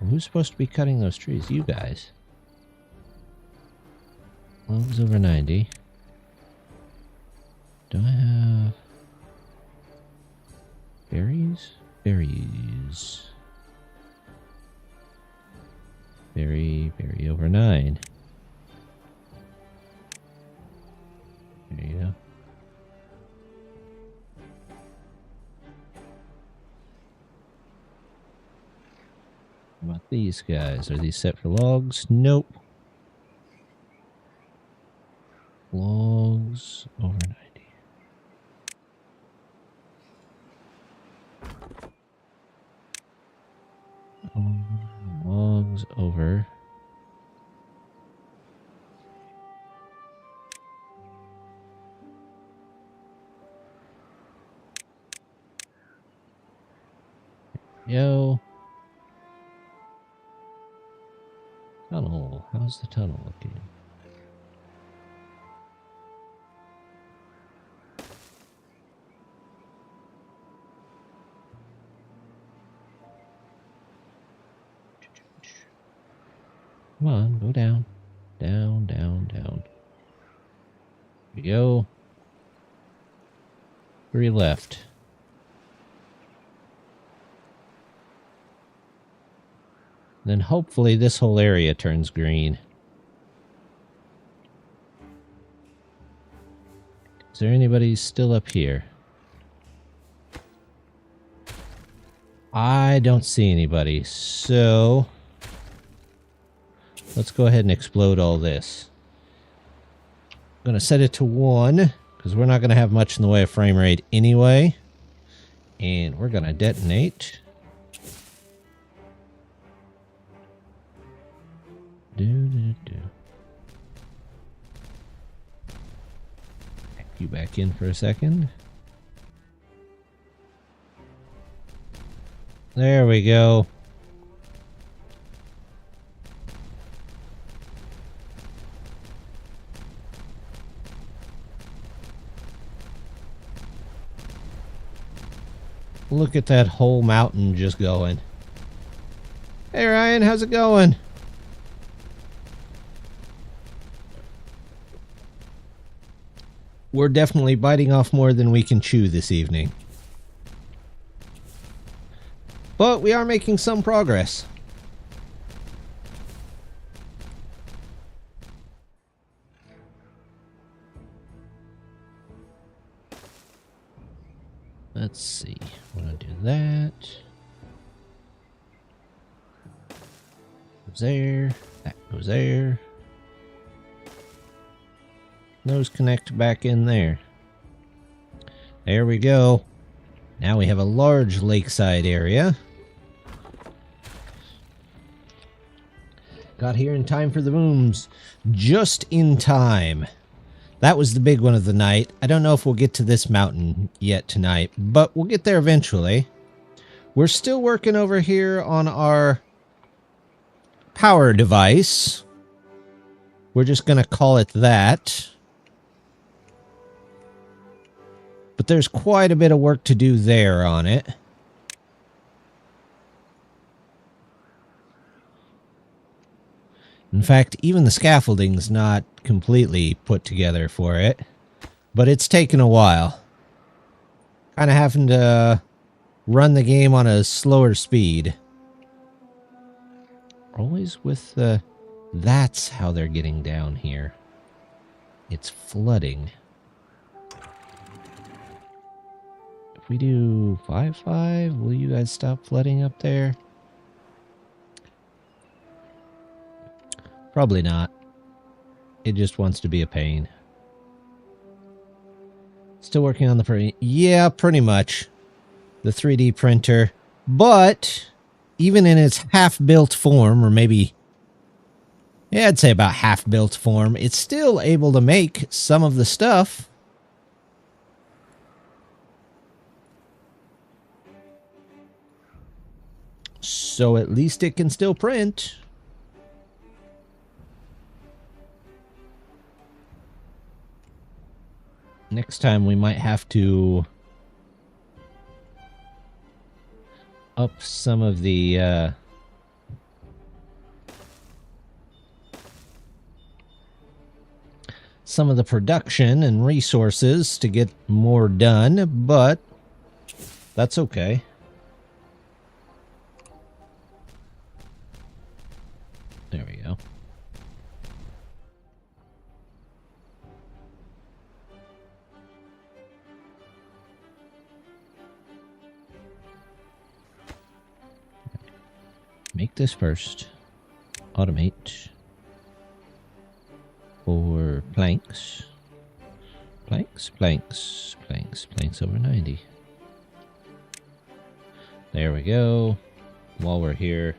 Well, who's supposed to be cutting those trees? You guys. Well, it was over 90. Do I have berries? Berries. logs. Very, very over 9. There you go. How about these guys? Are these set for logs? Nope. Logs over 90. Logs over. Yo. Tunnel. How's the tunnel looking? Come on, go down. Down, down, down. Here we go. 3 left. Then hopefully this whole area turns green. Is there anybody still up here? I don't see anybody, so let's go ahead and explode all this. I'm going to set it to 1, because we're not going to have much in the way of frame rate anyway. And we're going to detonate. Back you back in for a second. There we go. Look at that whole mountain just going. Hey Ryan, how's it going? We're definitely biting off more than we can chew this evening. But we are making some progress. Let's see. I want to do that. Goes there. That goes there. Those connect back in there. There we go. Now we have a large lakeside area. Got here in time for the booms. Just in time. That was the big one of the night. I don't know if we'll get to this mountain yet tonight, but we'll get there eventually. We're still working over here on our power device. We're just going to call it that. But there's quite a bit of work to do there on it. In fact, even the scaffolding's not completely put together for it. But it's taken a while. Kind of having to run the game on a slower speed. Always with the... That's how they're getting down here. It's flooding. If we do 5-5, will you guys stop flooding up there? Probably not. It just wants to be a pain. Still working on the print. Yeah, pretty much. The 3D printer. But even in its half-built form, or maybe... yeah, I'd say about half-built form, it's still able to make some of the stuff. So at least it can still print. Next time we might have to up some of the production and resources to get more done, but that's okay. There we go. Make this first. Automate. For planks. Planks, planks, planks, planks over 90. There we go. While we're here.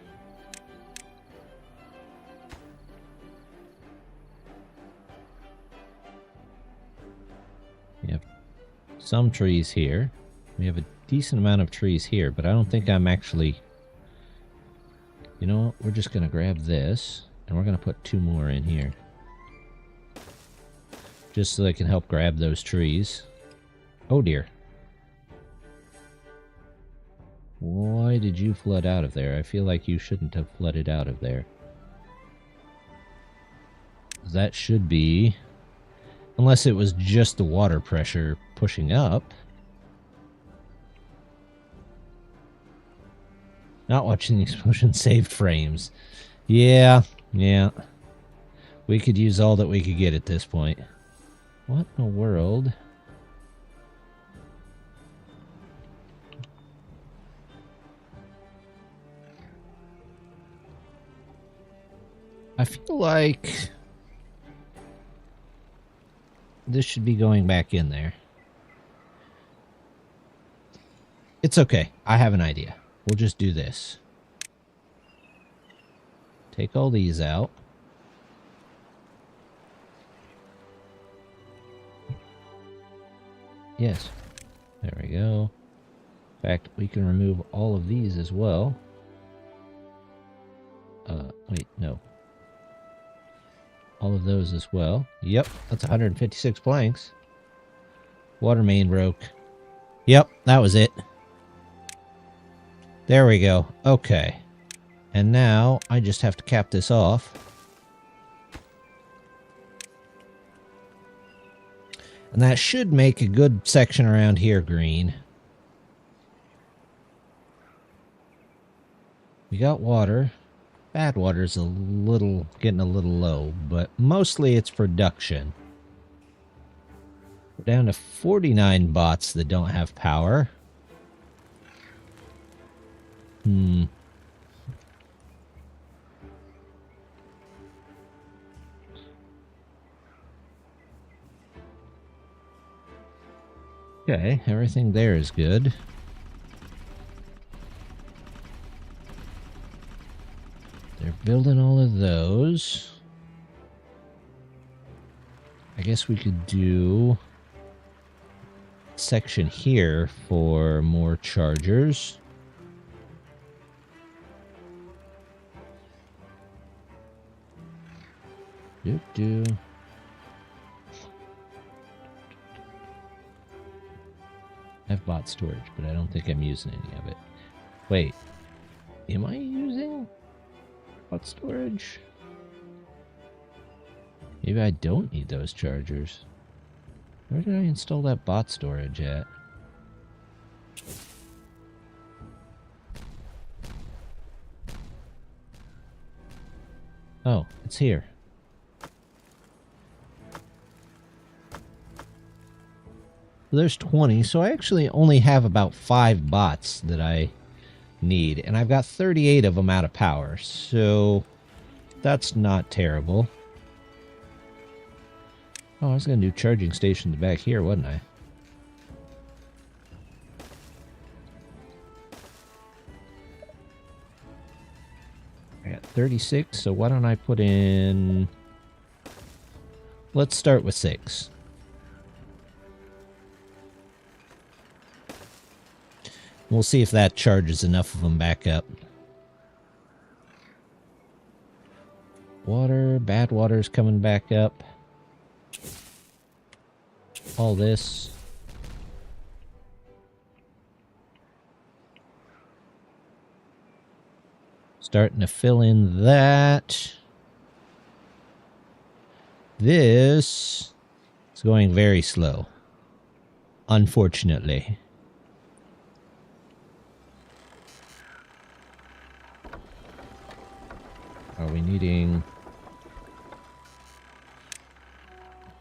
We have some trees here. We have a decent amount of trees here, but I don't think I'm actually... You know what? We're just going to grab this, and we're going to put 2 more in here. Just so they can help grab those trees. Oh dear. Why did you flood out of there? I feel like you shouldn't have flooded out of there. That should be... Unless it was just the water pressure pushing up. Not watching the explosion saved frames. Yeah. We could use all that we could get at this point. What in the world? I feel like this should be going back in there. It's okay. I have an idea. We'll just do this. Take all these out. Yes. There we go. In fact, we can remove all of these as well. Wait, no. All of those as well. Yep, that's 156 planks. Water main broke. Yep, that was it. There we go. Okay. And now I just have to cap this off. And that should make a good section around here green. We got water. Bad water's getting a little low, but mostly it's production. We're down to 49 bots that don't have power. Okay, everything there is good. They're building all of those. I guess we could do a section here for more chargers. I have bot storage, but I don't think I'm using any of it. Wait, am I using bot storage? Maybe I don't need those chargers. Where did I install that bot storage at? Oh, it's here. There's 20, so I actually only have about 5 bots that I need, and I've got 38 of them out of power, so that's not terrible. Oh, I was going to do charging stations back here, wasn't I? I got 36, so why don't I put in... Let's start with 6. We'll see if that charges enough of them back up. Water, bad water's coming back up. All this. Starting to fill in that. This is going very slow, unfortunately. Are we needing...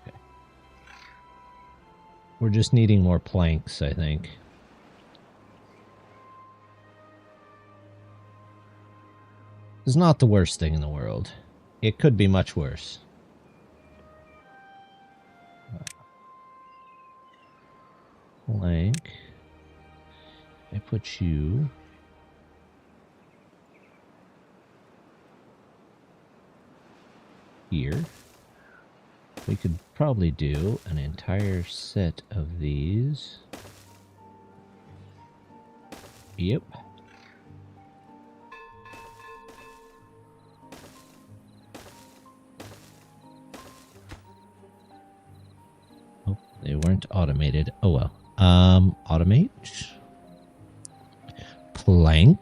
Okay. We're just needing more planks, I think. It's not the worst thing in the world. It could be much worse. Plank. I put you... here. We could probably do an entire set of these. Yep. Oh, they weren't automated. Oh well. Automate. Plank.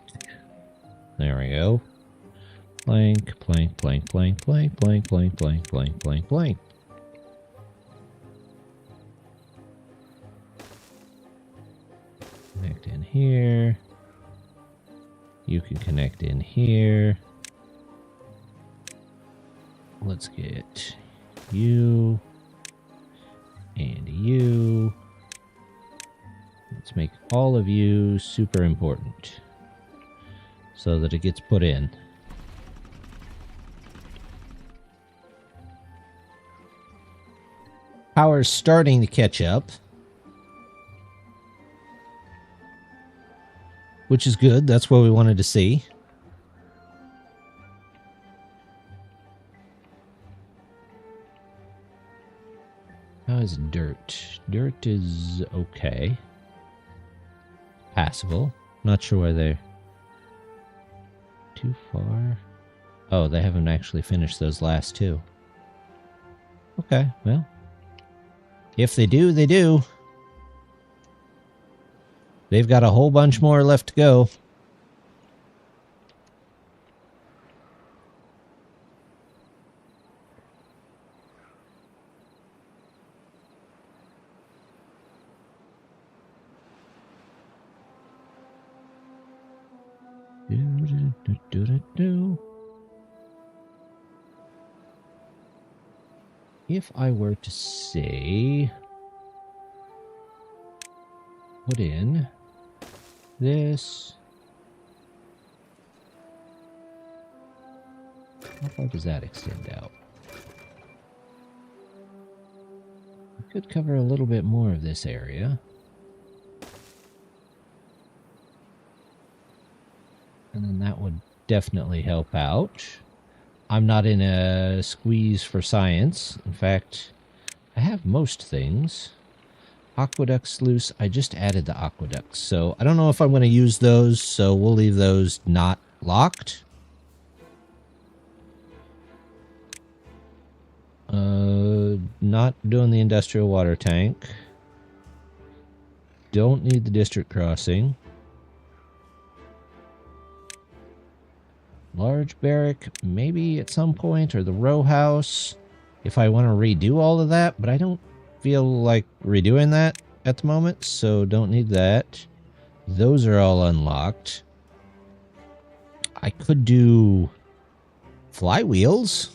There we go. Plank, plank, plank, plank, plank, plank, plank, plank, plank, plank, plank. Connect in here. You can connect in here. Let's get you and you. Let's make all of you super important so that it gets put in. Power's starting to catch up, which is good. That's what we wanted to see. How is dirt? Dirt is okay. Passable. Not sure why they're too far. Oh, they haven't actually finished those last two. Okay, well. If they do, they do. They've got a whole bunch more left to go. If I were to say, put in this, how far does that extend out? I could cover a little bit more of this area. And then that would definitely help out. I'm not in a squeeze for science. In fact, I have most things. Aqueduct sluice, I just added the aqueducts. So I don't know if I'm going to use those, so we'll leave those not locked. Not doing the industrial water tank. Don't need the district crossing. Large barrack, maybe at some point, or the row house, if I want to redo all of that, but I don't feel like redoing that at the moment, so don't need that. Those are all unlocked. I could do flywheels.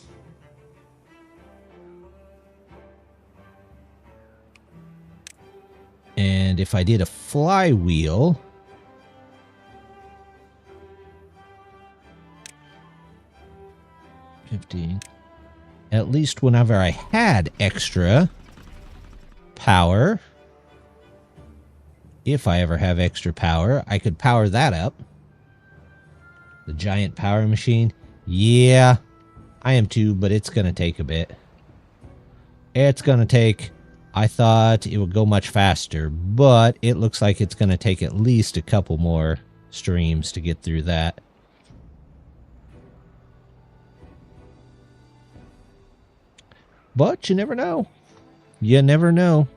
And if I did a flywheel... At least whenever I had extra power, if I ever have extra power, I could power that up. The giant power machine. Yeah, I am too, but it's going to take a bit. It's going to take... I thought it would go much faster, but it looks like it's going to take at least a couple more streams to get through that. But you never know. You never know.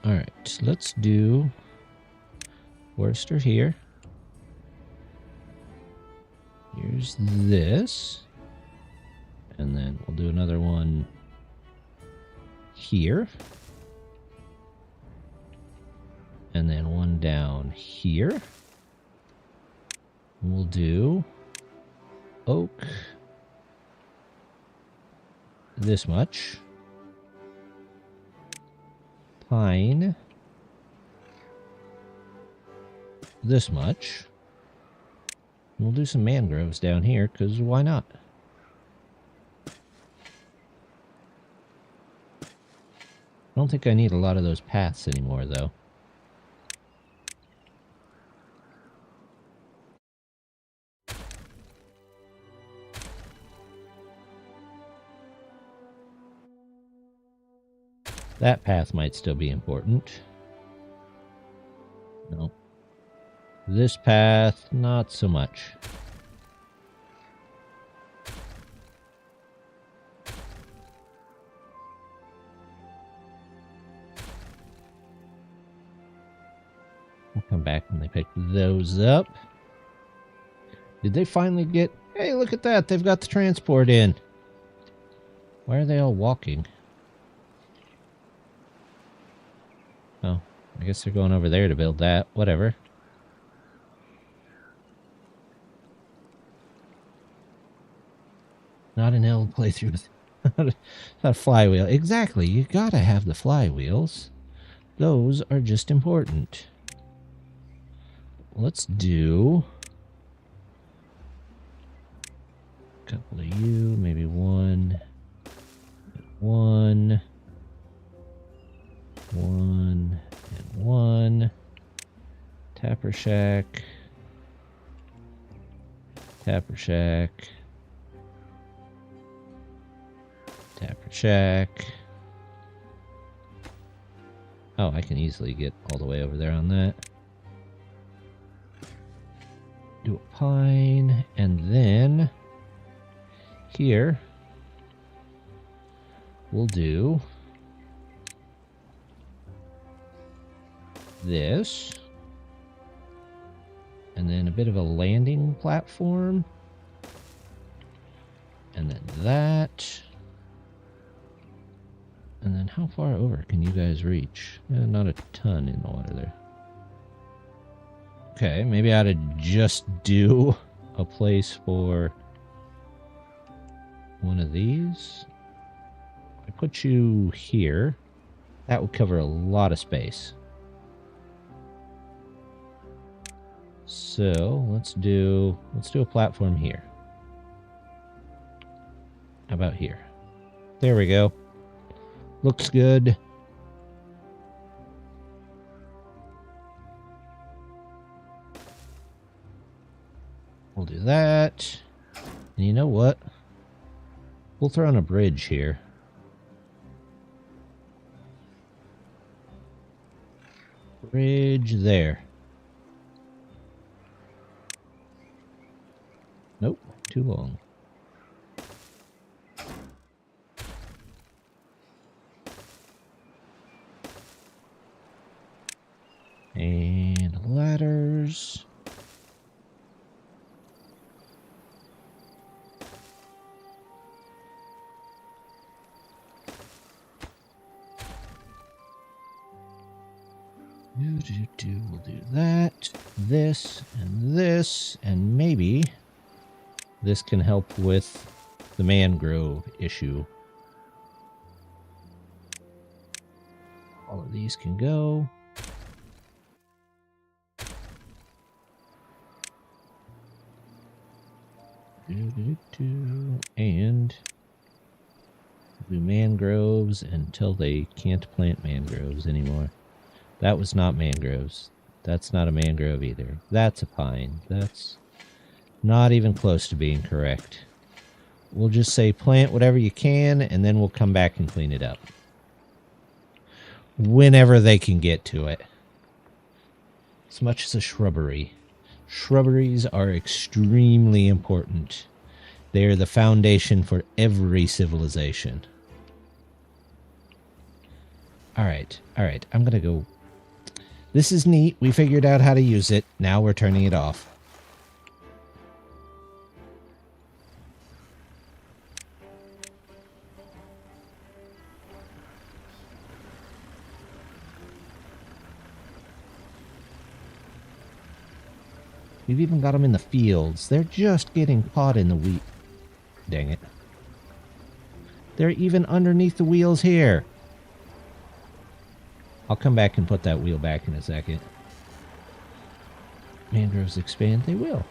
Alright, let's do Worcester here. Here's this. And then we'll do another one here. And then one down here. We'll do oak this much. Pine this much. We'll do some mangroves down here, because why not? I don't think I need a lot of those paths anymore, though. That path might still be important. No. This path, not so much. We'll come back when they pick those up. Did they finally get... Hey, look at that! They've got the transport in. Why are they all walking? Oh, I guess they're going over there to build that. Whatever. Not an L playthrough. Not a flywheel. Exactly. You gotta have the flywheels. Those are just important. Let's do a couple of you, maybe one, and one. Tapper Shack. Tapper Shack. Tapper Shack. Oh, I can easily get all the way over there on that. Do a pine, and then here we'll do this, and then a bit of a landing platform, and then that, and then how far over can you guys reach? Not a ton in the water there. Okay, maybe I ought to just do a place for one of these. I put you here. That would cover a lot of space. So let's do a platform here. How about here? There we go. Looks good. We'll do that. And you know what? We'll throw in a bridge here. Bridge there. Nope, too long. And ladders. We'll do that, this, and maybe this can help with the mangrove issue. All of these can go. And do mangroves until they can't plant mangroves anymore. That was not mangroves. That's not a mangrove either. That's a pine. That's not even close to being correct. We'll just say plant whatever you can, and then we'll come back and clean it up. Whenever they can get to it. As much as a shrubbery. Shrubberies are extremely important. They are the foundation for every civilization. Alright, I'm gonna go. This is neat. We figured out how to use it. Now we're turning it off. We've even got them in the fields. They're just getting caught in the wheat. Dang it. They're even underneath the wheels here. I'll come back and put that wheel back in a second. Mangroves expand, they will.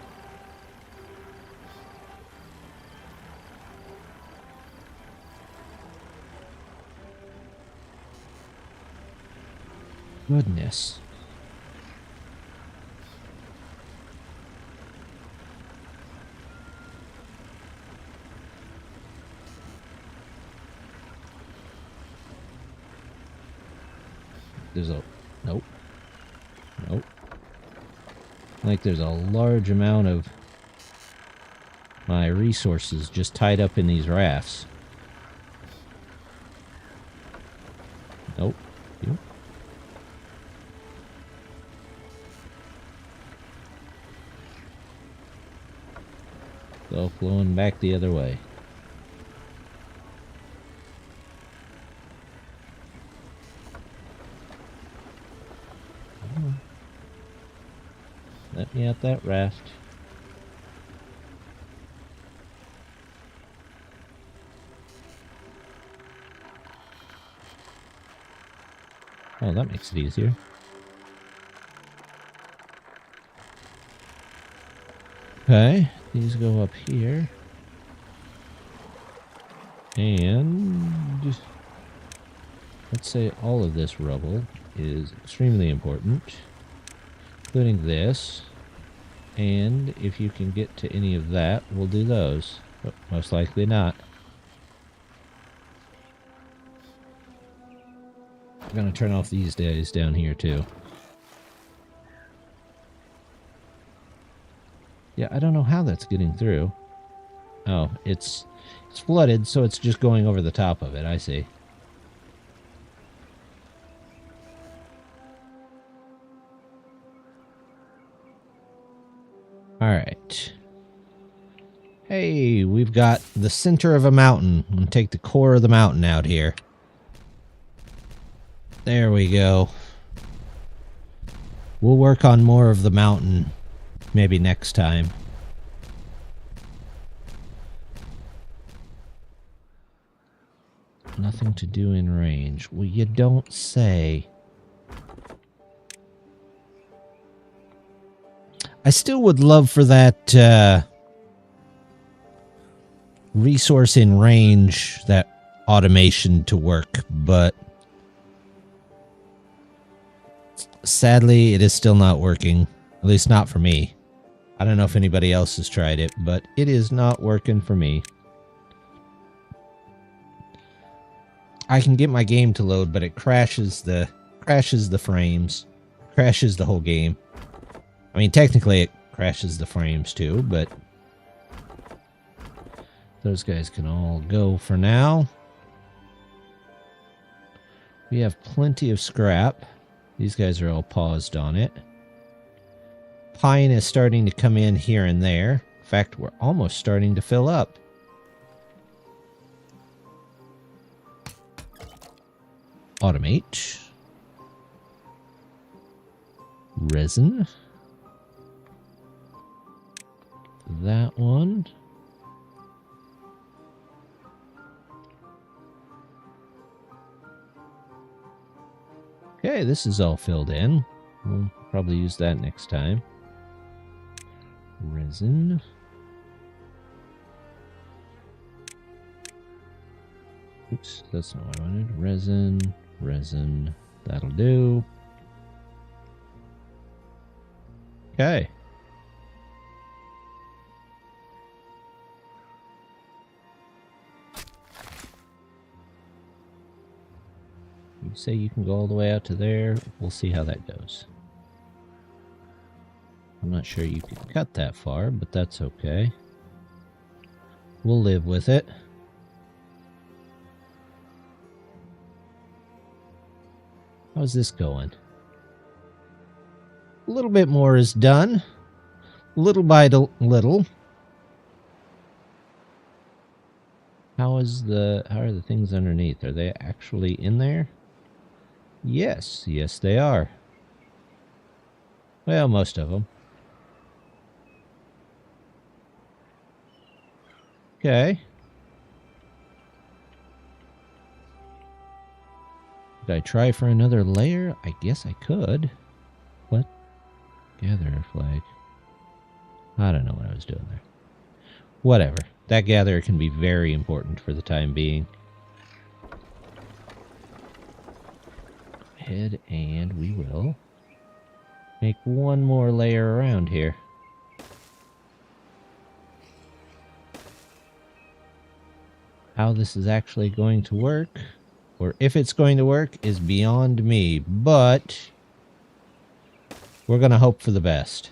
Goodness. There's a... Nope. Nope. Like there's a large amount of my resources just tied up in these rafts. Nope. Yep. Go flowing back the other way. Let me out that raft. Oh, that makes it easier. Okay, these go up here. And let's say all of this rubble is extremely important, including this. And if you can get to any of that, we'll do those. But most likely not. I'm going to turn off these days down here too. Yeah, I don't know how that's getting through. Oh, it's flooded, so it's just going over the top of it. I see. All right. Hey, we've got the center of a mountain. I'm going to take the core of the mountain out here. There we go. We'll work on more of the mountain maybe next time. Nothing to do in range. Well, you don't say. I still would love for that resource in range, that automation to work, but sadly it is still not working. At least not for me. I don't know if anybody else has tried it, but it is not working for me. I can get my game to load, but it crashes the frames. Crashes the whole game. I mean, technically it crashes the frames too, but those guys can all go for now. We have plenty of scrap. These guys are all paused on it. Pine is starting to come in here and there. In fact, we're almost starting to fill up. Automate. Resin. That one. Okay, this is all filled in. We'll probably use that next time. Resin. Oops, that's not what I wanted. Resin, resin. That'll do. Okay. You say you can go all the way out to there. We'll see how that goes. I'm not sure you can cut that far, but that's okay. We'll live with it. How's this going? A little bit more is done. Little by little. How are the things underneath? Are they actually in there? Yes, yes they are. Well, most of them. Okay. Could I try for another layer? I guess I could. What? Gatherer flag. I don't know what I was doing there. Whatever. That gatherer can be very important for the time being. Head, and we will make one more layer around here. How this is actually going to work, or if it's going to work, is beyond me, but we're going to hope for the best.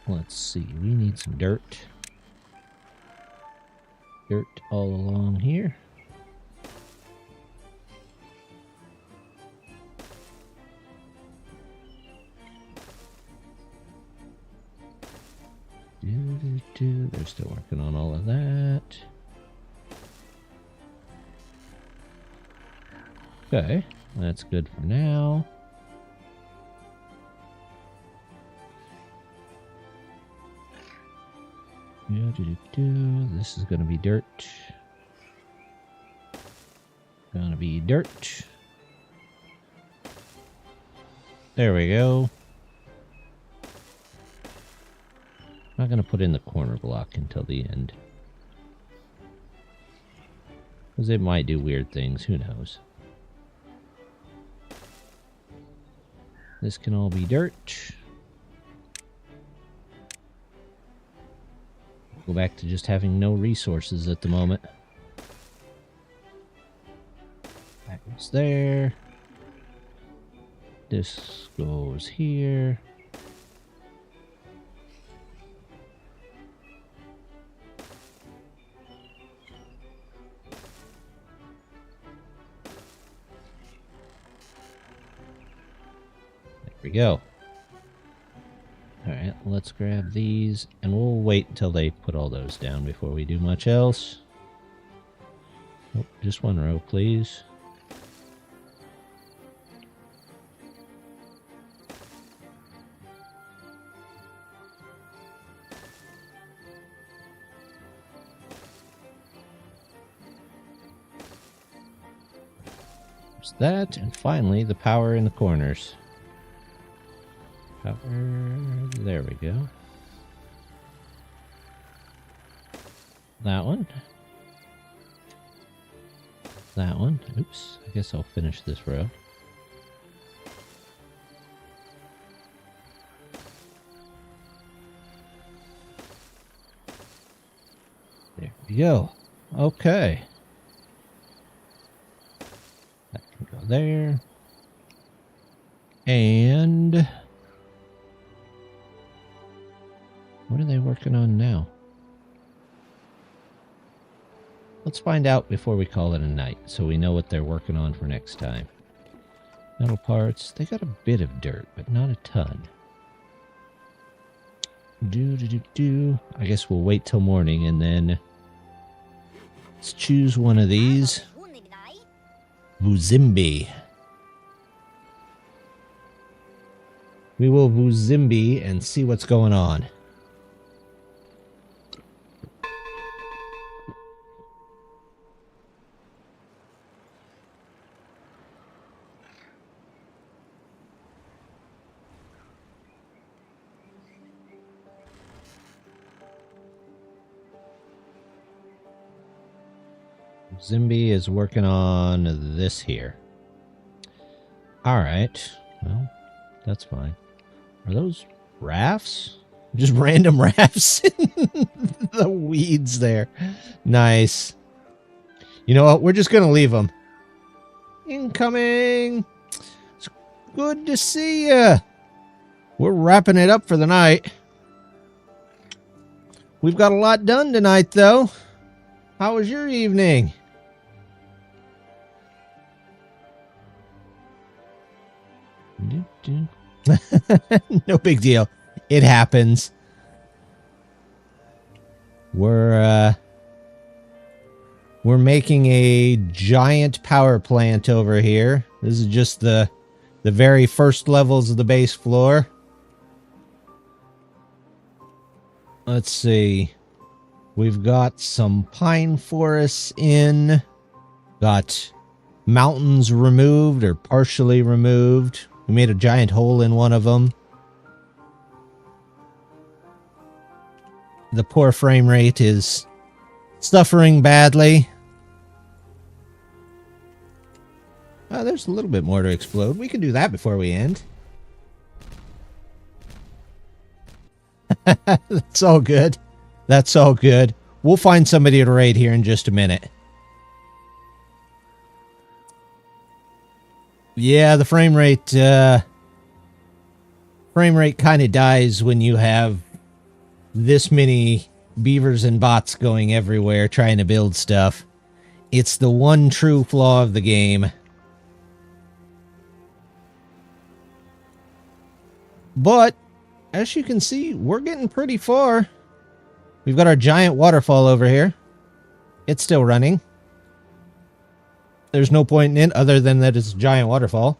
Let's see, we need some dirt. Dirt all along here. They're still working on all of that. Okay, that's good for now. This is going to be dirt. Gonna be dirt. There we go. I'm not going to put in the corner block until the end. Because it might do weird things, who knows. This can all be dirt. Go back to just having no resources at the moment. That goes there. This goes here. There we go. Alright, let's grab these, and we'll wait until they put all those down before we do much else. Oh, just one row, please. There's that, and finally, the power in the corners. Power, there we go. That one. That one. Oops, I guess I'll finish this row. There we go. Okay. That can go there. And what are they working on now? Let's find out before we call it a night, so we know what they're working on for next time. Metal parts. They got a bit of dirt, but not a ton. I guess we'll wait till morning and then let's choose one of these. Vuzimbi. We will Vuzimbi and see what's going on. Zimby is working on this here. Alright. Well, that's fine. Are those rafts? Just random rafts in the weeds there. Nice. You know what? We're just going to leave them. Incoming. It's good to see ya. We're wrapping it up for the night. We've got a lot done tonight, though. How was your evening? No big deal. It happens. We're We're making a giant power plant over here. This is just the very first levels of the base floor. Let's see. We've got some pine forests in. Got mountains removed or partially removed. We made a giant hole in one of them. The poor frame rate is suffering badly. There's a little bit more to explode. We can do that before we end. That's all good. That's all good. We'll find somebody to raid here in just a minute. Yeah, the frame rate kind of dies when you have this many beavers and bots going everywhere trying to build stuff. It's the one true flaw of the game. But, as you can see, we're getting pretty far. We've got our giant waterfall over here. It's still running. There's no point in it other than that it's a giant waterfall.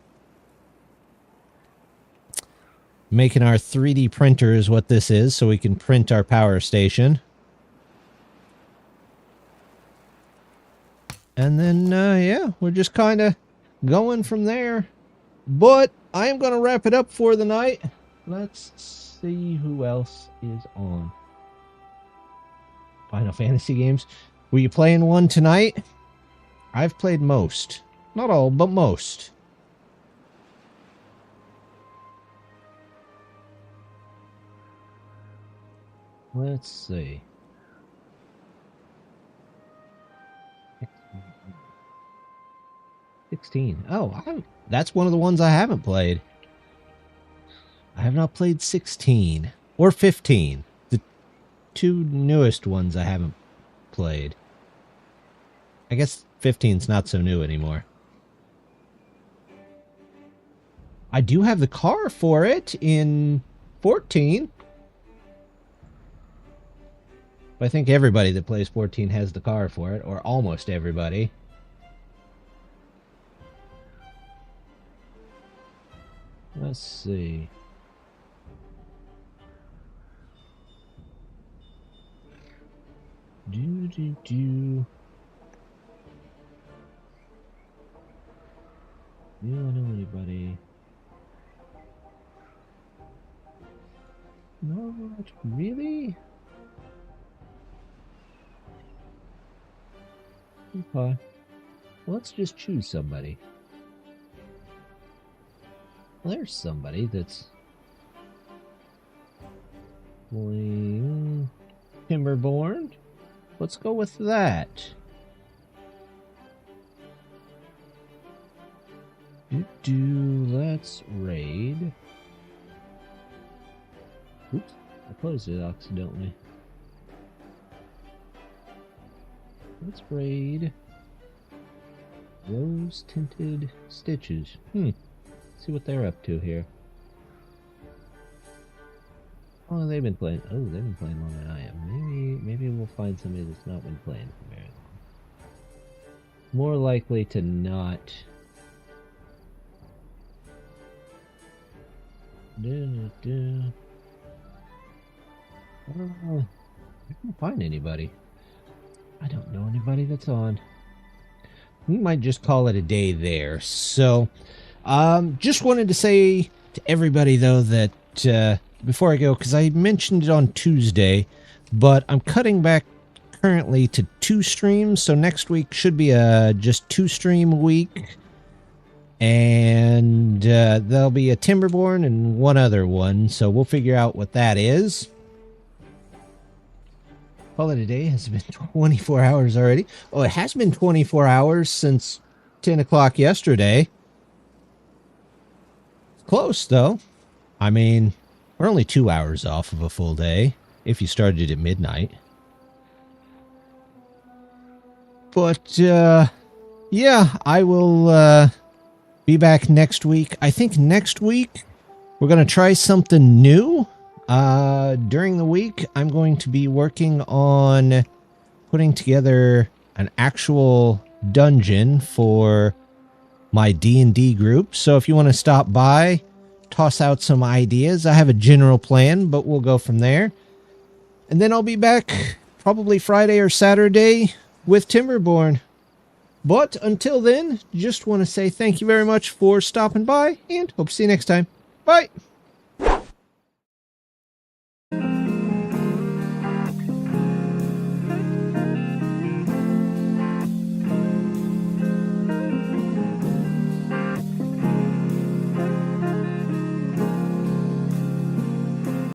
Making our 3D printer is what this is, so we can print our power station. And then, yeah, we're just kind of going from there. But I am going to wrap it up for the night. Let's see who else is on. Final Fantasy games. Were you playing one tonight? I've played most. Not all, but most. Let's see. Oh, that's one of the ones I haven't played. I have not played 16 or 15. The two newest ones I haven't played. I guess 15's not so new anymore. I do have the car for it in 14. But I think everybody that plays 14 has the car for it, or almost everybody. Let's see. Do I know anybody? No, not really. Okay. Let's just choose somebody. Well, there's somebody that's playing Timberborn. Let's go with that. Let's raid. Oops, I closed it accidentally. Let's raid Rose Tinted Stitches. See what they're up to here. Oh, they've been playing. Oh, they've been playing longer than I am. Maybe we'll find somebody that's not been playing for very long. More likely to not. I don't know. I can't find anybody. I don't know anybody that's on. We might just call it a day there. So, just wanted to say to everybody, though, that before I go, because I mentioned it on Tuesday, but I'm cutting back currently to 2 streams. So next week should be a just 2-stream week. And there'll be a Timberborn and one other one. So we'll figure out what that is. Call it a day. Has been 24 hours already. Oh, it has been 24 hours since 10 o'clock yesterday. It's close, though. I mean, we're only 2 hours off of a full day if you started at midnight. But, yeah, I will be back next week. I think next week we're going to try something new. During the week, I'm going to be working on putting together an actual dungeon for my D&D group. So if you want to stop by, toss out some ideas. I have a general plan, but we'll go from there. And then I'll be back probably Friday or Saturday with Timberborn. But until then, just want to say thank you very much for stopping by and hope to see you next time. Bye!